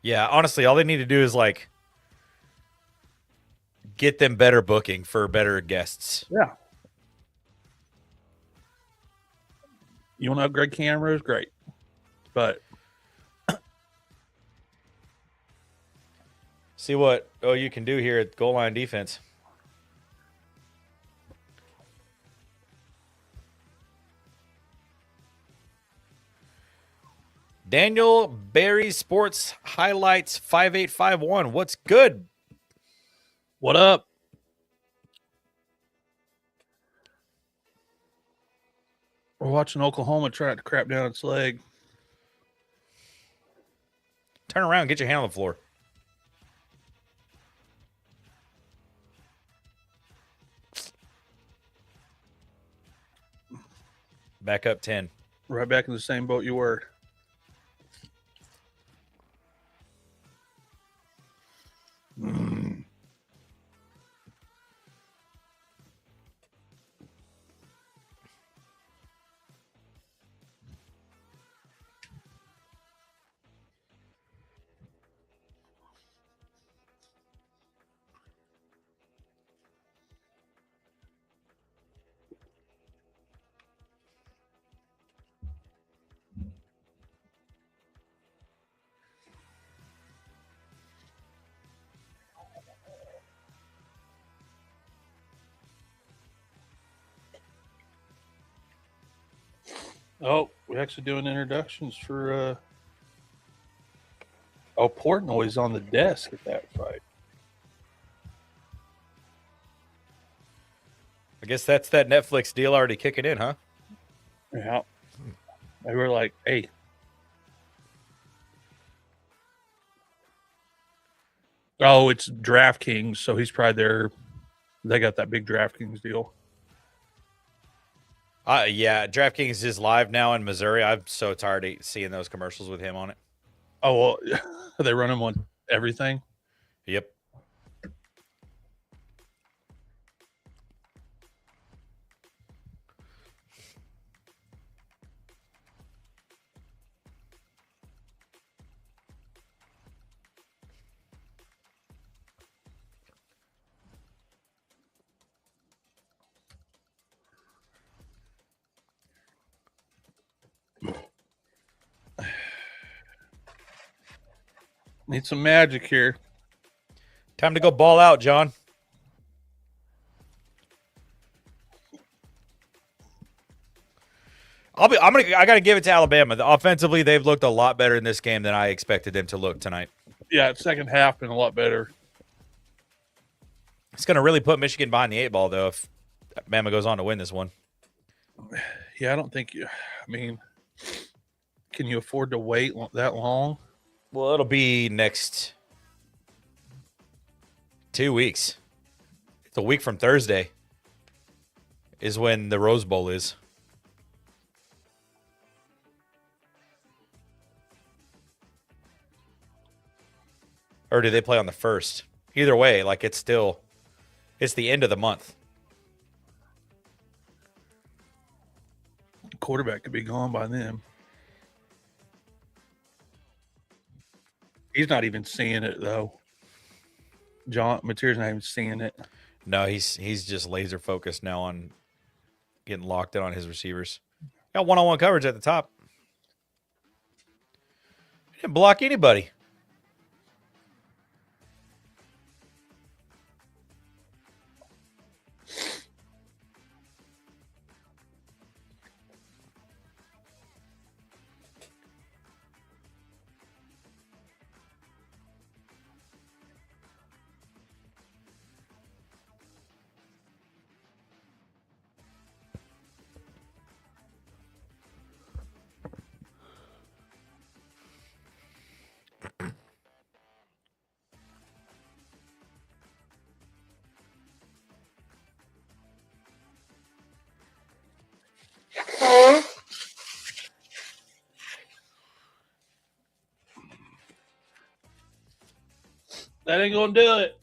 Yeah, honestly, all they need to do is like get them better booking for better guests. Yeah. You want to upgrade cameras? Great. But see what you can do here at goal line defense. Daniel Barry Sports Highlights 5851. What's good? What up? We're watching Oklahoma try to crap down its leg. Turn around, get your hand on the floor. Back up 10. Right back in the same boat you were. Oh, we're actually doing introductions for. Oh, Portnoy's on the desk at that fight. I guess that's that Netflix deal already kicking in, huh? Yeah. They were like, hey. Oh, it's DraftKings, so he's probably there. They got that big DraftKings deal. Yeah, DraftKings is live now in Missouri. I'm so tired of seeing those commercials with him on it. Oh, well, they run him on everything. Yep. Need some magic here. Time to go ball out, John. I gotta give it to Alabama. Offensively, they've looked a lot better in this game than I expected them to look tonight. Yeah, second half been a lot better. It's gonna really put Michigan behind the 8 ball though if Bama goes on to win this one. Yeah, I don't think you. I mean, can you afford to wait that long? Well, it'll be next 2 weeks. It's a week from Thursday is when the Rose Bowl is. Or do they play on the 1st? Either way, like it's the end of the month. Quarterback could be gone by then. He's not even seeing it though. John Mateer's not even seeing it. No, he's just laser focused now on getting locked in on his receivers. Got one-on-one coverage at the top. He didn't block anybody. That ain't gonna do it.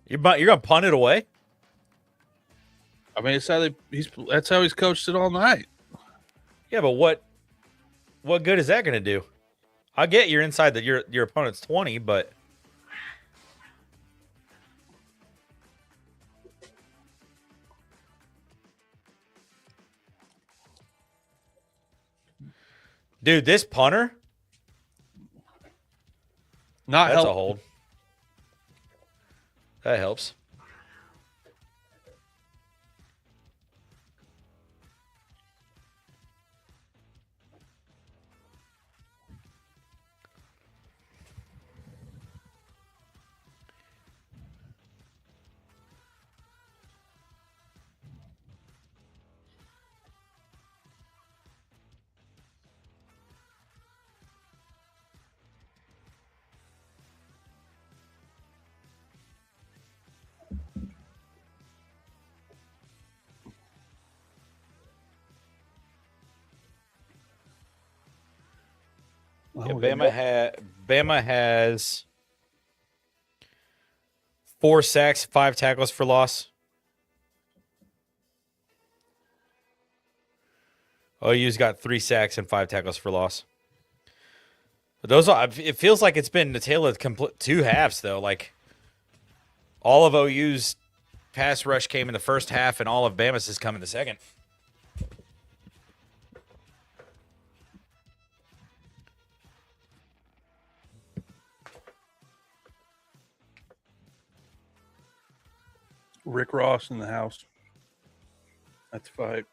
You're gonna punt it away? I mean, it's how that's how he's coached it all night. Yeah, but what good is that gonna do? I get you're inside your opponent's 20, but dude, this punter, Not that's help. a hold. That helps. Yeah, Bama has 4 sacks, 5 tackles for loss. OU's got 3 sacks and 5 tackles for loss. But it feels like it's been the tale of two halves though. Like all of OU's pass rush came in the first half, and all of Bama's has come in the second. Rick Ross in the house. That's a fight.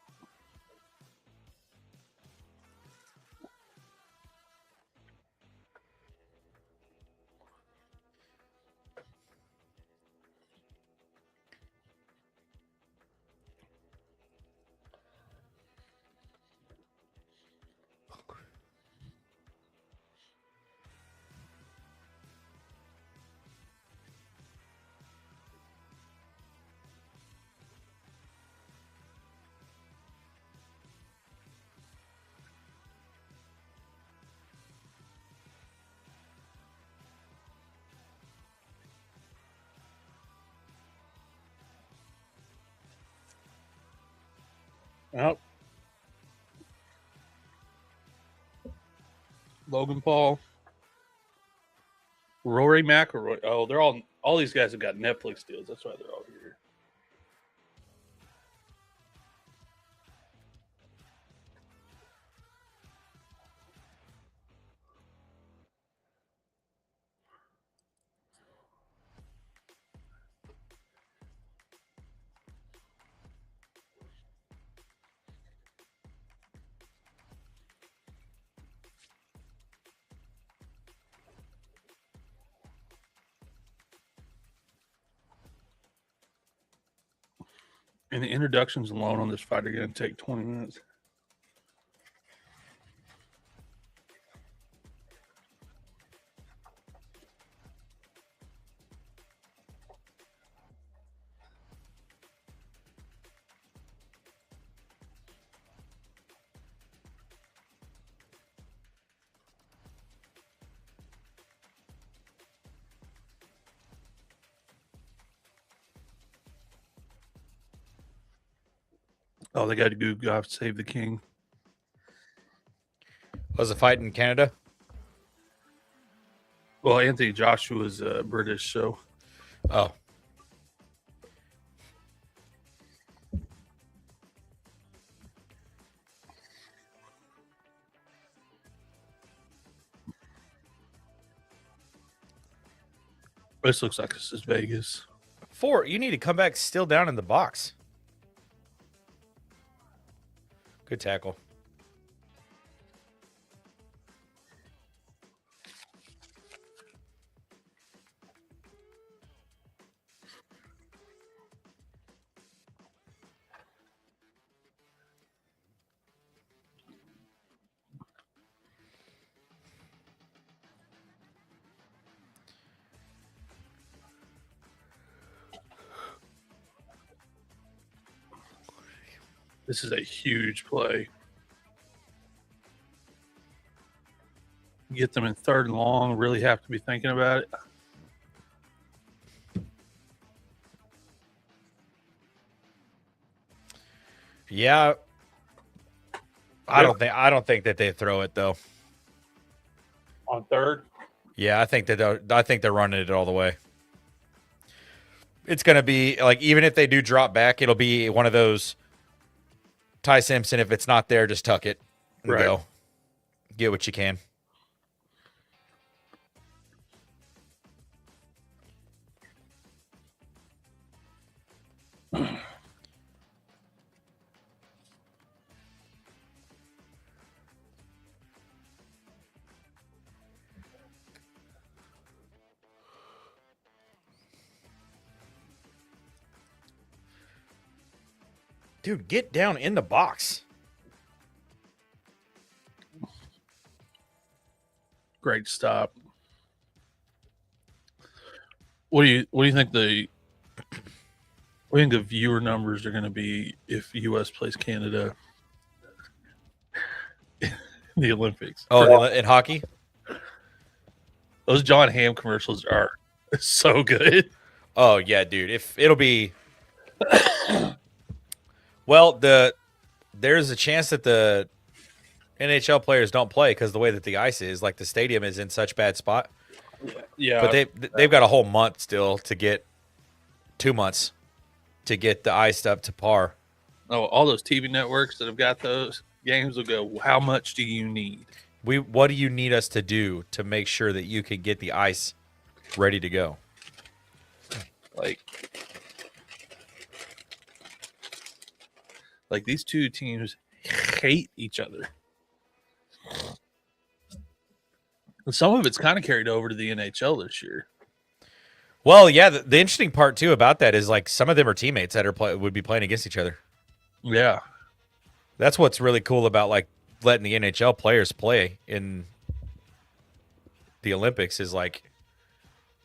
Out. Logan Paul. Rory McIlroy. Oh, they're all these guys have got Netflix deals. That's why they're all here. And the introductions alone on this fight are going to take 20 minutes. Oh, they got to go God Save the King. Was a fight in Canada? Well, Anthony Joshua's British, so. Oh. This looks like this is Vegas. 4, you need to come back still down in the box. Good tackle. This is a huge play. Get them in 3rd and long. Really have to be thinking about it. Yeah. I don't think that they throw it though. On 3rd? Yeah, I think they're running it all the way. It's going to be like, even if they do drop back, it'll be one of those Ty Simpson, if it's not there, just tuck it and go. Get what you can. Dude, get down in the box. Great stop. What do you think the viewer numbers are going to be if U.S. plays Canada in the Olympics? Oh, in hockey? Those John Hamm commercials are so good. Oh yeah, dude. If it'll be well, there's a chance that the NHL players don't play because the way that the ice is, like the stadium is in such bad spot. Yeah, but they've got a whole month still to get 2 months to get the ice up to par. Oh, all those TV networks that have got those games will go, how much do you need? What do you need us to do to make sure that you can get the ice ready to go? Like Like these two teams hate each other. And some of it's kind of carried over to the NHL this year. Well, yeah, the interesting part too about that is like some of them are teammates that would be playing against each other. Yeah. That's what's really cool about like letting the NHL players play in the Olympics is like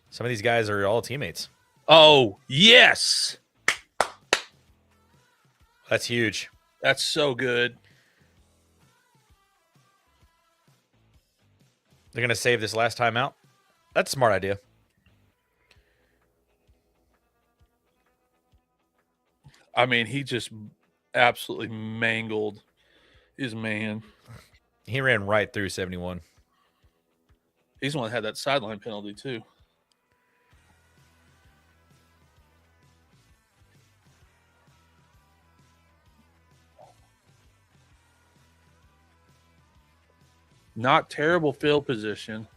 some of these guys are all teammates. Oh, yes. That's huge. That's so good. They're going to save this last time out. That's a smart idea. I mean, he just absolutely mangled his man. He ran right through 71. He's the one that had that sideline penalty, too. Not terrible field position.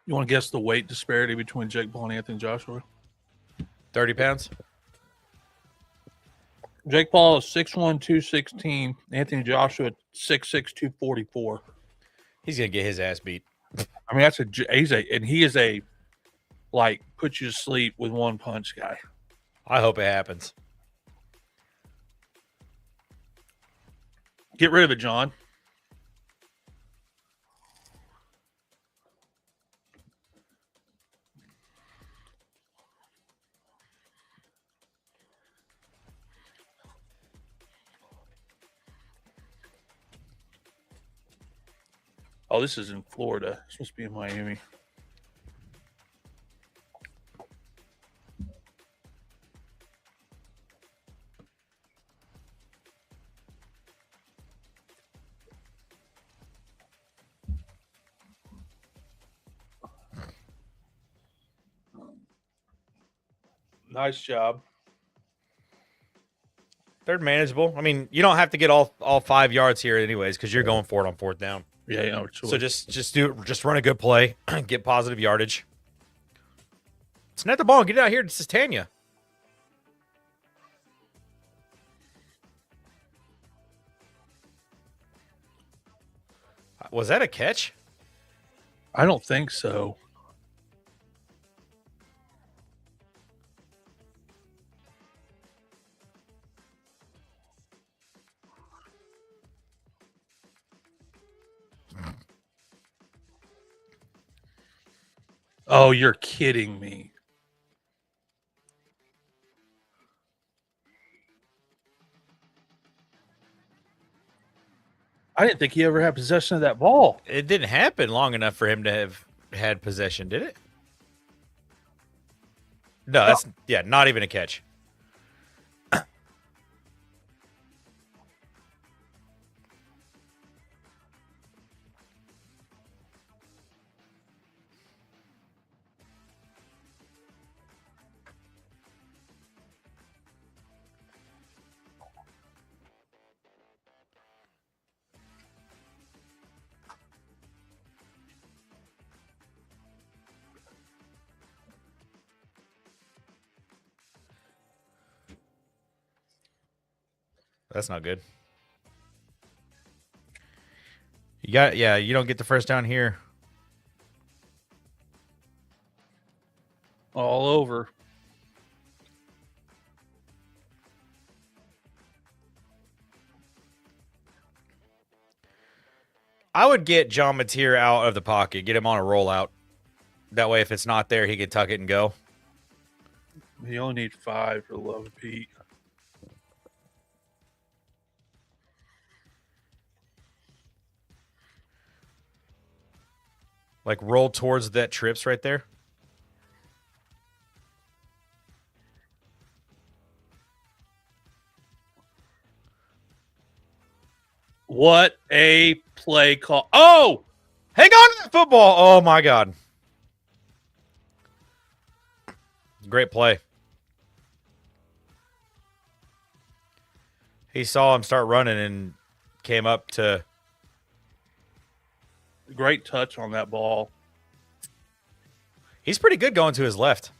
You want to guess the weight disparity between Jake Paul and Anthony Joshua? 30 pounds? Jake Paul is 6'1", 216. Anthony Joshua, 6'6", 244. He's going to get his ass beat. I mean, he is a like put you to sleep with one punch guy. I hope it happens. Get rid of it, John. Oh, this is in Florida. It's supposed to be in Miami. Nice job. They're manageable. I mean, you don't have to get all 5 yards here anyways because you're going for it on fourth down. Yeah, yeah. So just run a good play, get positive yardage. Snap the ball and get it out here. This is Tanya. Was that a catch? I don't think so. Oh, you're kidding me. I didn't think he ever had possession of that ball. It didn't happen long enough for him to have had possession, did it? No, that's not even a catch. That's not good. You don't get the first down here. All over. I would get John Mateer out of the pocket, get him on a rollout. That way, if it's not there, he can tuck it and go. You only need 5 for the love of Pete. Like roll towards that trips right there. What a play call. Oh! Hang on to that football. Oh, my God. Great play. He saw him start running and came up to... Great touch on that ball. He's pretty good going to his left.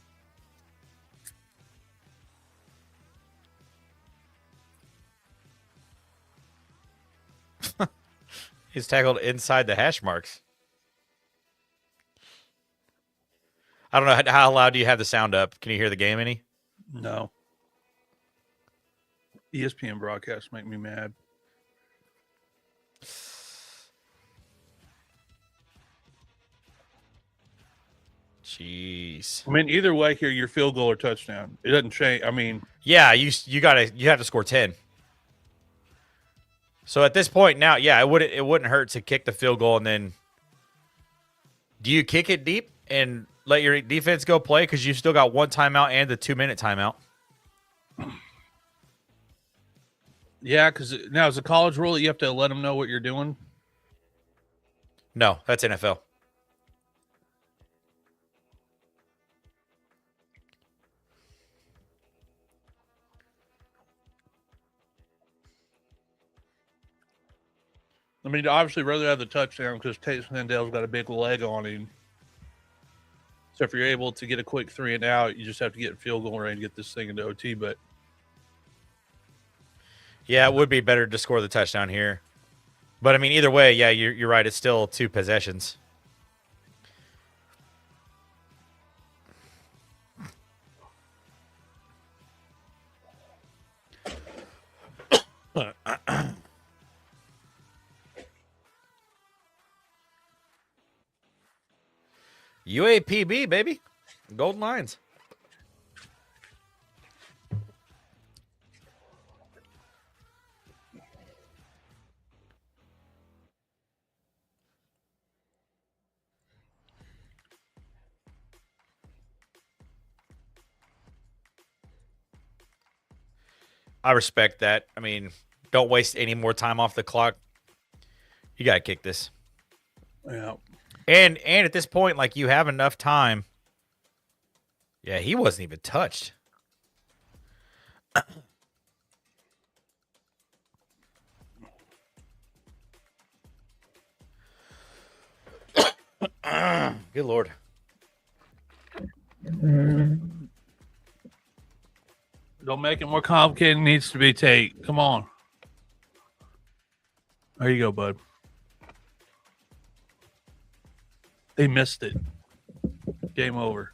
He's tackled inside the hash marks. I don't know. How loud do you have the sound up? Can you hear the game any? No. ESPN broadcasts make me mad. Jeez. I mean, either way here, your field goal or touchdown. It doesn't change. I mean, yeah, you have to score 10. So at this point now, yeah, it wouldn't hurt to kick the field goal and then do you kick it deep and let your defense go play because you've still got one timeout and the 2-minute timeout? Yeah, because now as a college rule, you have to let them know what you're doing. No, that's NFL. I mean, obviously, rather have the touchdown because Tate Sandell's got a big leg on him. So if you're able to get a quick 3 and out, you just have to get in field goal range and get this thing into OT. But yeah, it would be better to score the touchdown here. But I mean, either way, yeah, you're right. It's still 2 possessions. UAPB, baby. Golden Lions. I respect that. I mean, don't waste any more time off the clock. You got to kick this. yeah, And at this point, like, you have enough time. Yeah, he wasn't even touched. Good Lord. don't make it more complicated. It needs to be Tate. Come on. There you go, bud. They missed it. Game over.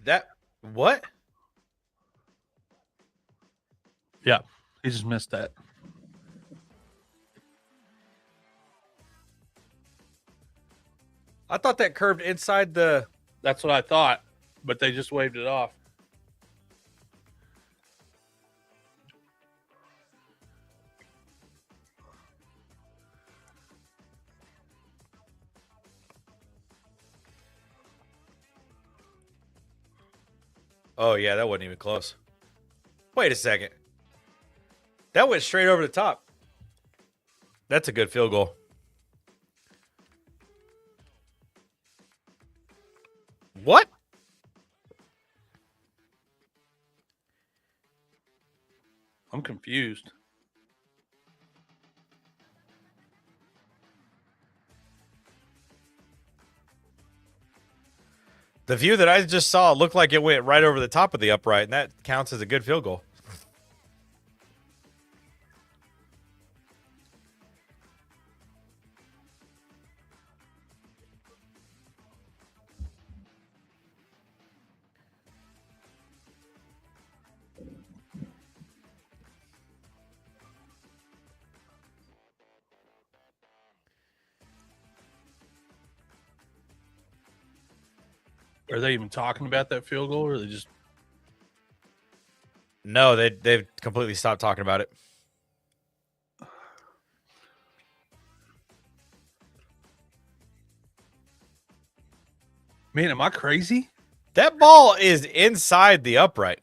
That what? Yeah, he just missed that. I thought that curved inside the... That's what I thought, but they just waved it off. Oh, yeah, that wasn't even close. Wait a second. That went straight over the top. That's a good field goal. What? I'm confused. The view that I just saw looked like it went right over the top of the upright, and that counts as a good field goal. Are they even talking about that field goal, or are they just? No, they've completely stopped talking about it. Man, am I crazy? That ball is inside the upright.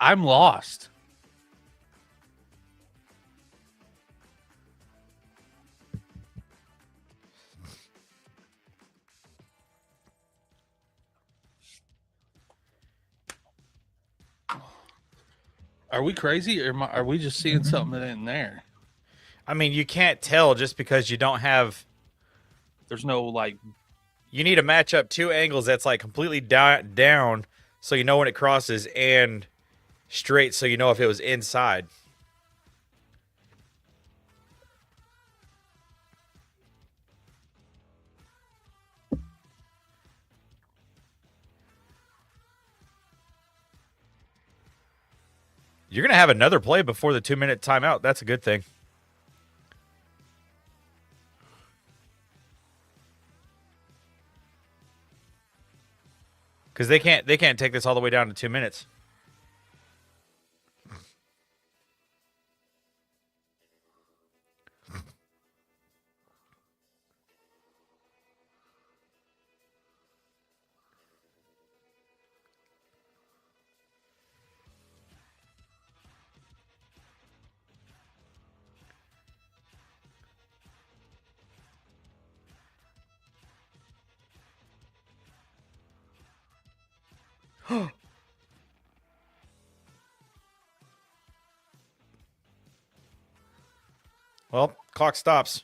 I'm lost. Are we crazy, or are we just seeing something that ain't there? I mean, you can't tell just because you don't have. There's no like. You need to match up two angles that's like completely down, so you know when it crosses, and straight, so you know if it was inside. You're going to have another play before the 2-minute timeout. That's a good thing. Because they can't take this all the way down to 2 minutes. Well, clock stops.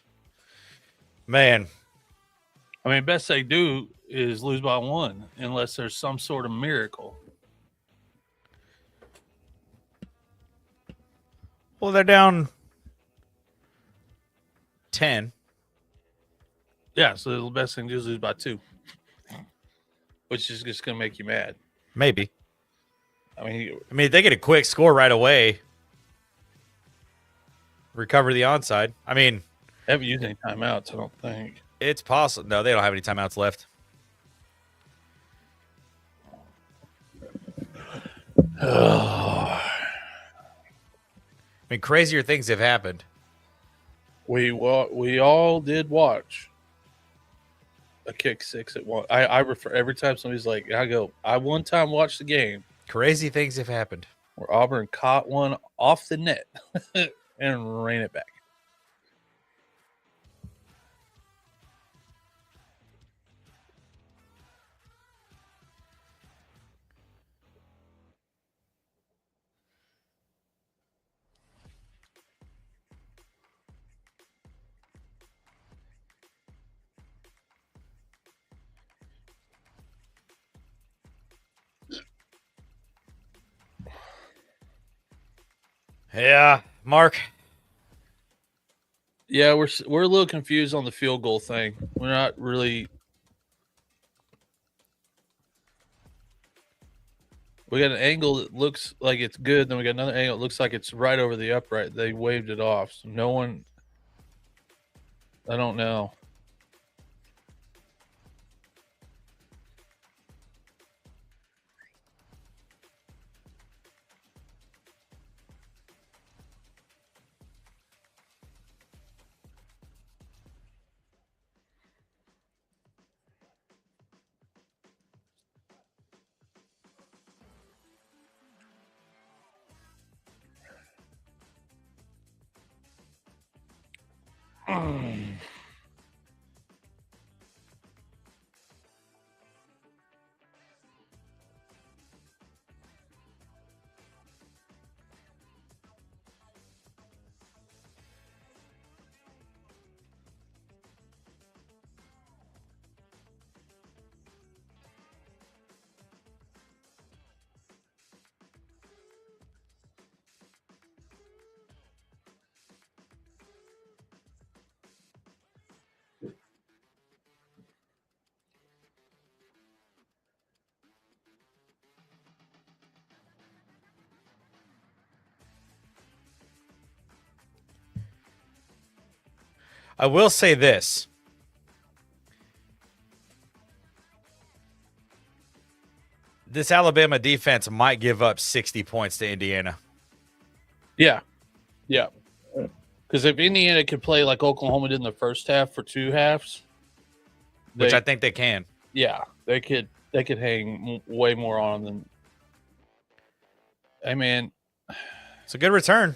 Man. I mean, best they do is lose by 1, unless there's some sort of miracle. Well, they're down 10. Yeah, so the best thing to do is lose by 2, which is just going to make you mad. Maybe. I mean, if they get a quick score right away, recover the onside. I mean, they haven't used any timeouts, I don't think. It's possible. No, they don't have any timeouts left. I mean, crazier things have happened. We all did watch a kick 6 at one. I refer every time somebody's like, I one time watched the game. Crazy things have happened. Where Auburn caught one off the net and ran it back. Yeah, Mark. Yeah, we're a little confused on the field goal thing. We're not really. We got an angle that looks like it's good, then we got another angle that looks like it's right over the upright. They waved it off. So no one. I don't know. I will say this. This Alabama defense might give up 60 points to Indiana. Yeah. Yeah. Because if Indiana could play like Oklahoma did in the first half for 2 halves, which I think they can. Yeah, they could hang way more on them Hey, man. It's a good return.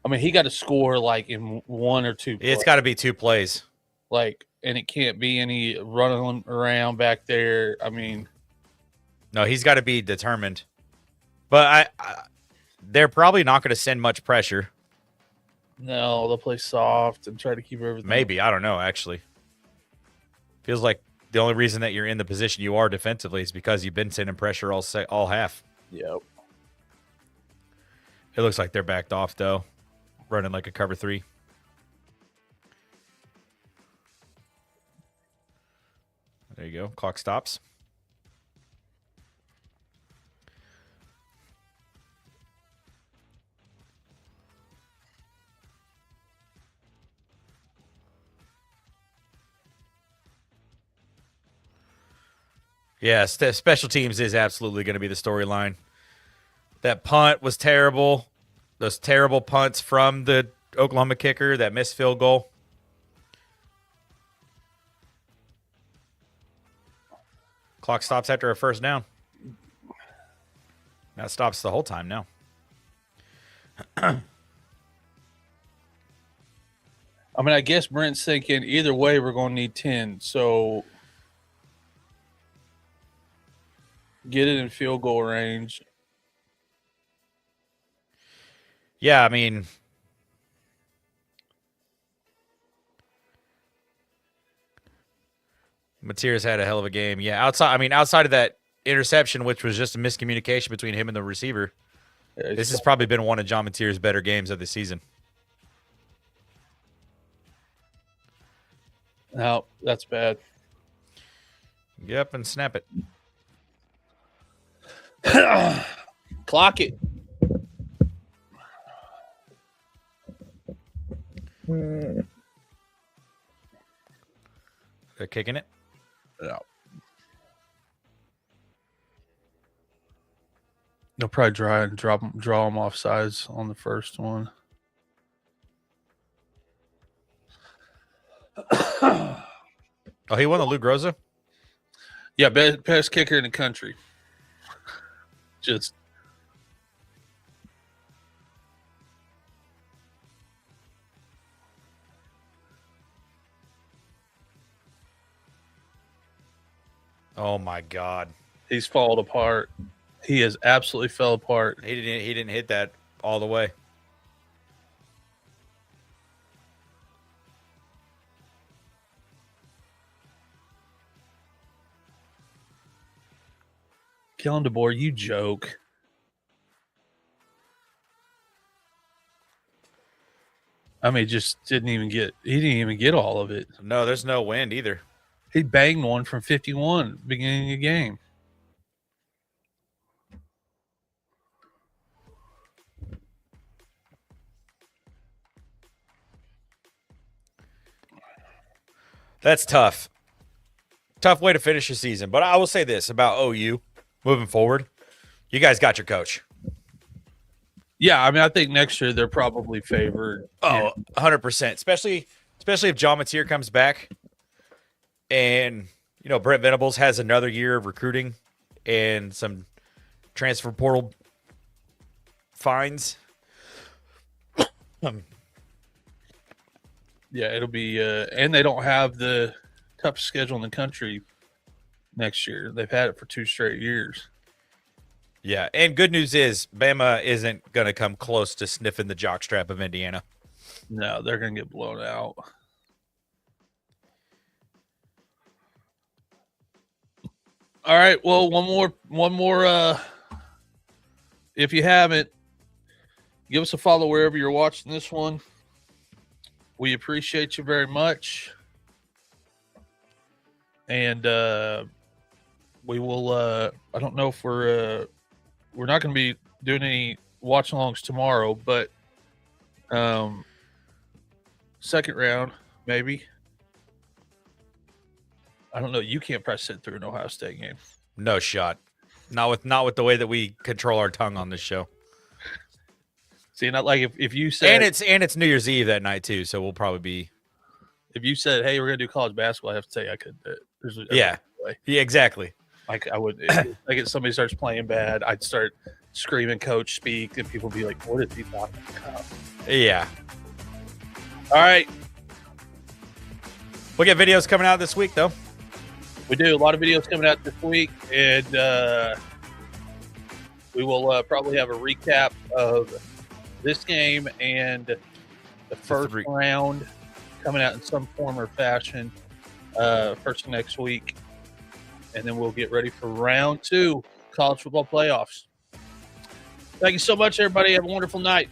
I mean, he got to score like in 1 or 2 plays. It's got to be 2 plays. Like, and it can't be any running around back there. I mean, no, he's got to be determined. But they're probably not going to send much pressure. No, they'll play soft and try to keep everything. Maybe. I don't know, actually. Feels like the only reason that you're in the position you are defensively is because you've been sending pressure all half. Yep. It looks like they're backed off, though, running like a cover 3. There you go. Clock stops. Yeah, special teams is absolutely going to be the storyline. That punt was terrible. Those terrible punts from the Oklahoma kicker, that missed field goal. Clock stops after a first down. That stops the whole time now. I mean, I guess Brent's thinking either way we're going to need 10. So get it in field goal range. Yeah, I mean, Mateer's had a hell of a game. Yeah, outside of that interception, which was just a miscommunication between him and the receiver, this has probably been one of John Mateer's better games of the season. No, that's bad. Yep, and snap it. Clock it. They're kicking it. Yeah. They'll probably try and draw them off sides on the first one. Oh, he won the Lou Groza? Yeah, best kicker in the country. Just oh my God, he's fallen apart. He has absolutely fell apart. He didn't hit that all the way. Kellen DeBoer, you joke. I mean, he didn't even get all of it. No, there's no wind either. He banged one from 51 beginning of the game. That's tough. Tough way to finish the season. But I will say this about OU moving forward. You guys got your coach. Yeah, I mean, I think next year they're probably favored. Oh, 100%. Especially if John Mateer comes back and, Brent Venables has another year of recruiting and some transfer portal fines. Yeah, it'll be and they don't have the toughest schedule in the country next year. They've had it for 2 straight years. Yeah, and good news is Bama isn't going to come close to sniffing the jockstrap of Indiana. No, they're going to get blown out. All right, well, one more if you haven't, give us a follow wherever you're watching this one. We appreciate you very much. And we will I don't know if we're not going to be doing any watch alongs tomorrow, but second round maybe. I don't know. You can't probably sit through an Ohio State game. No shot. Not with the way that we control our tongue on this show. See, not like if you said, and it's New Year's Eve that night too, so we'll probably be. If you said, "Hey, we're gonna do college basketball," I have to tell you I could. Yeah, way. Yeah, exactly. Like I would, like if somebody starts playing bad, I'd start screaming, "Coach, speak!" and people would be like, "What is he talking about?" Yeah. All right, We'll get videos coming out this week, though. we do a lot of videos coming out this week, and we will probably have a recap of this game and the first round coming out in some form or fashion first next week, and then we'll get ready for round 2 college football playoffs. Thank you so much, everybody. Have a wonderful night.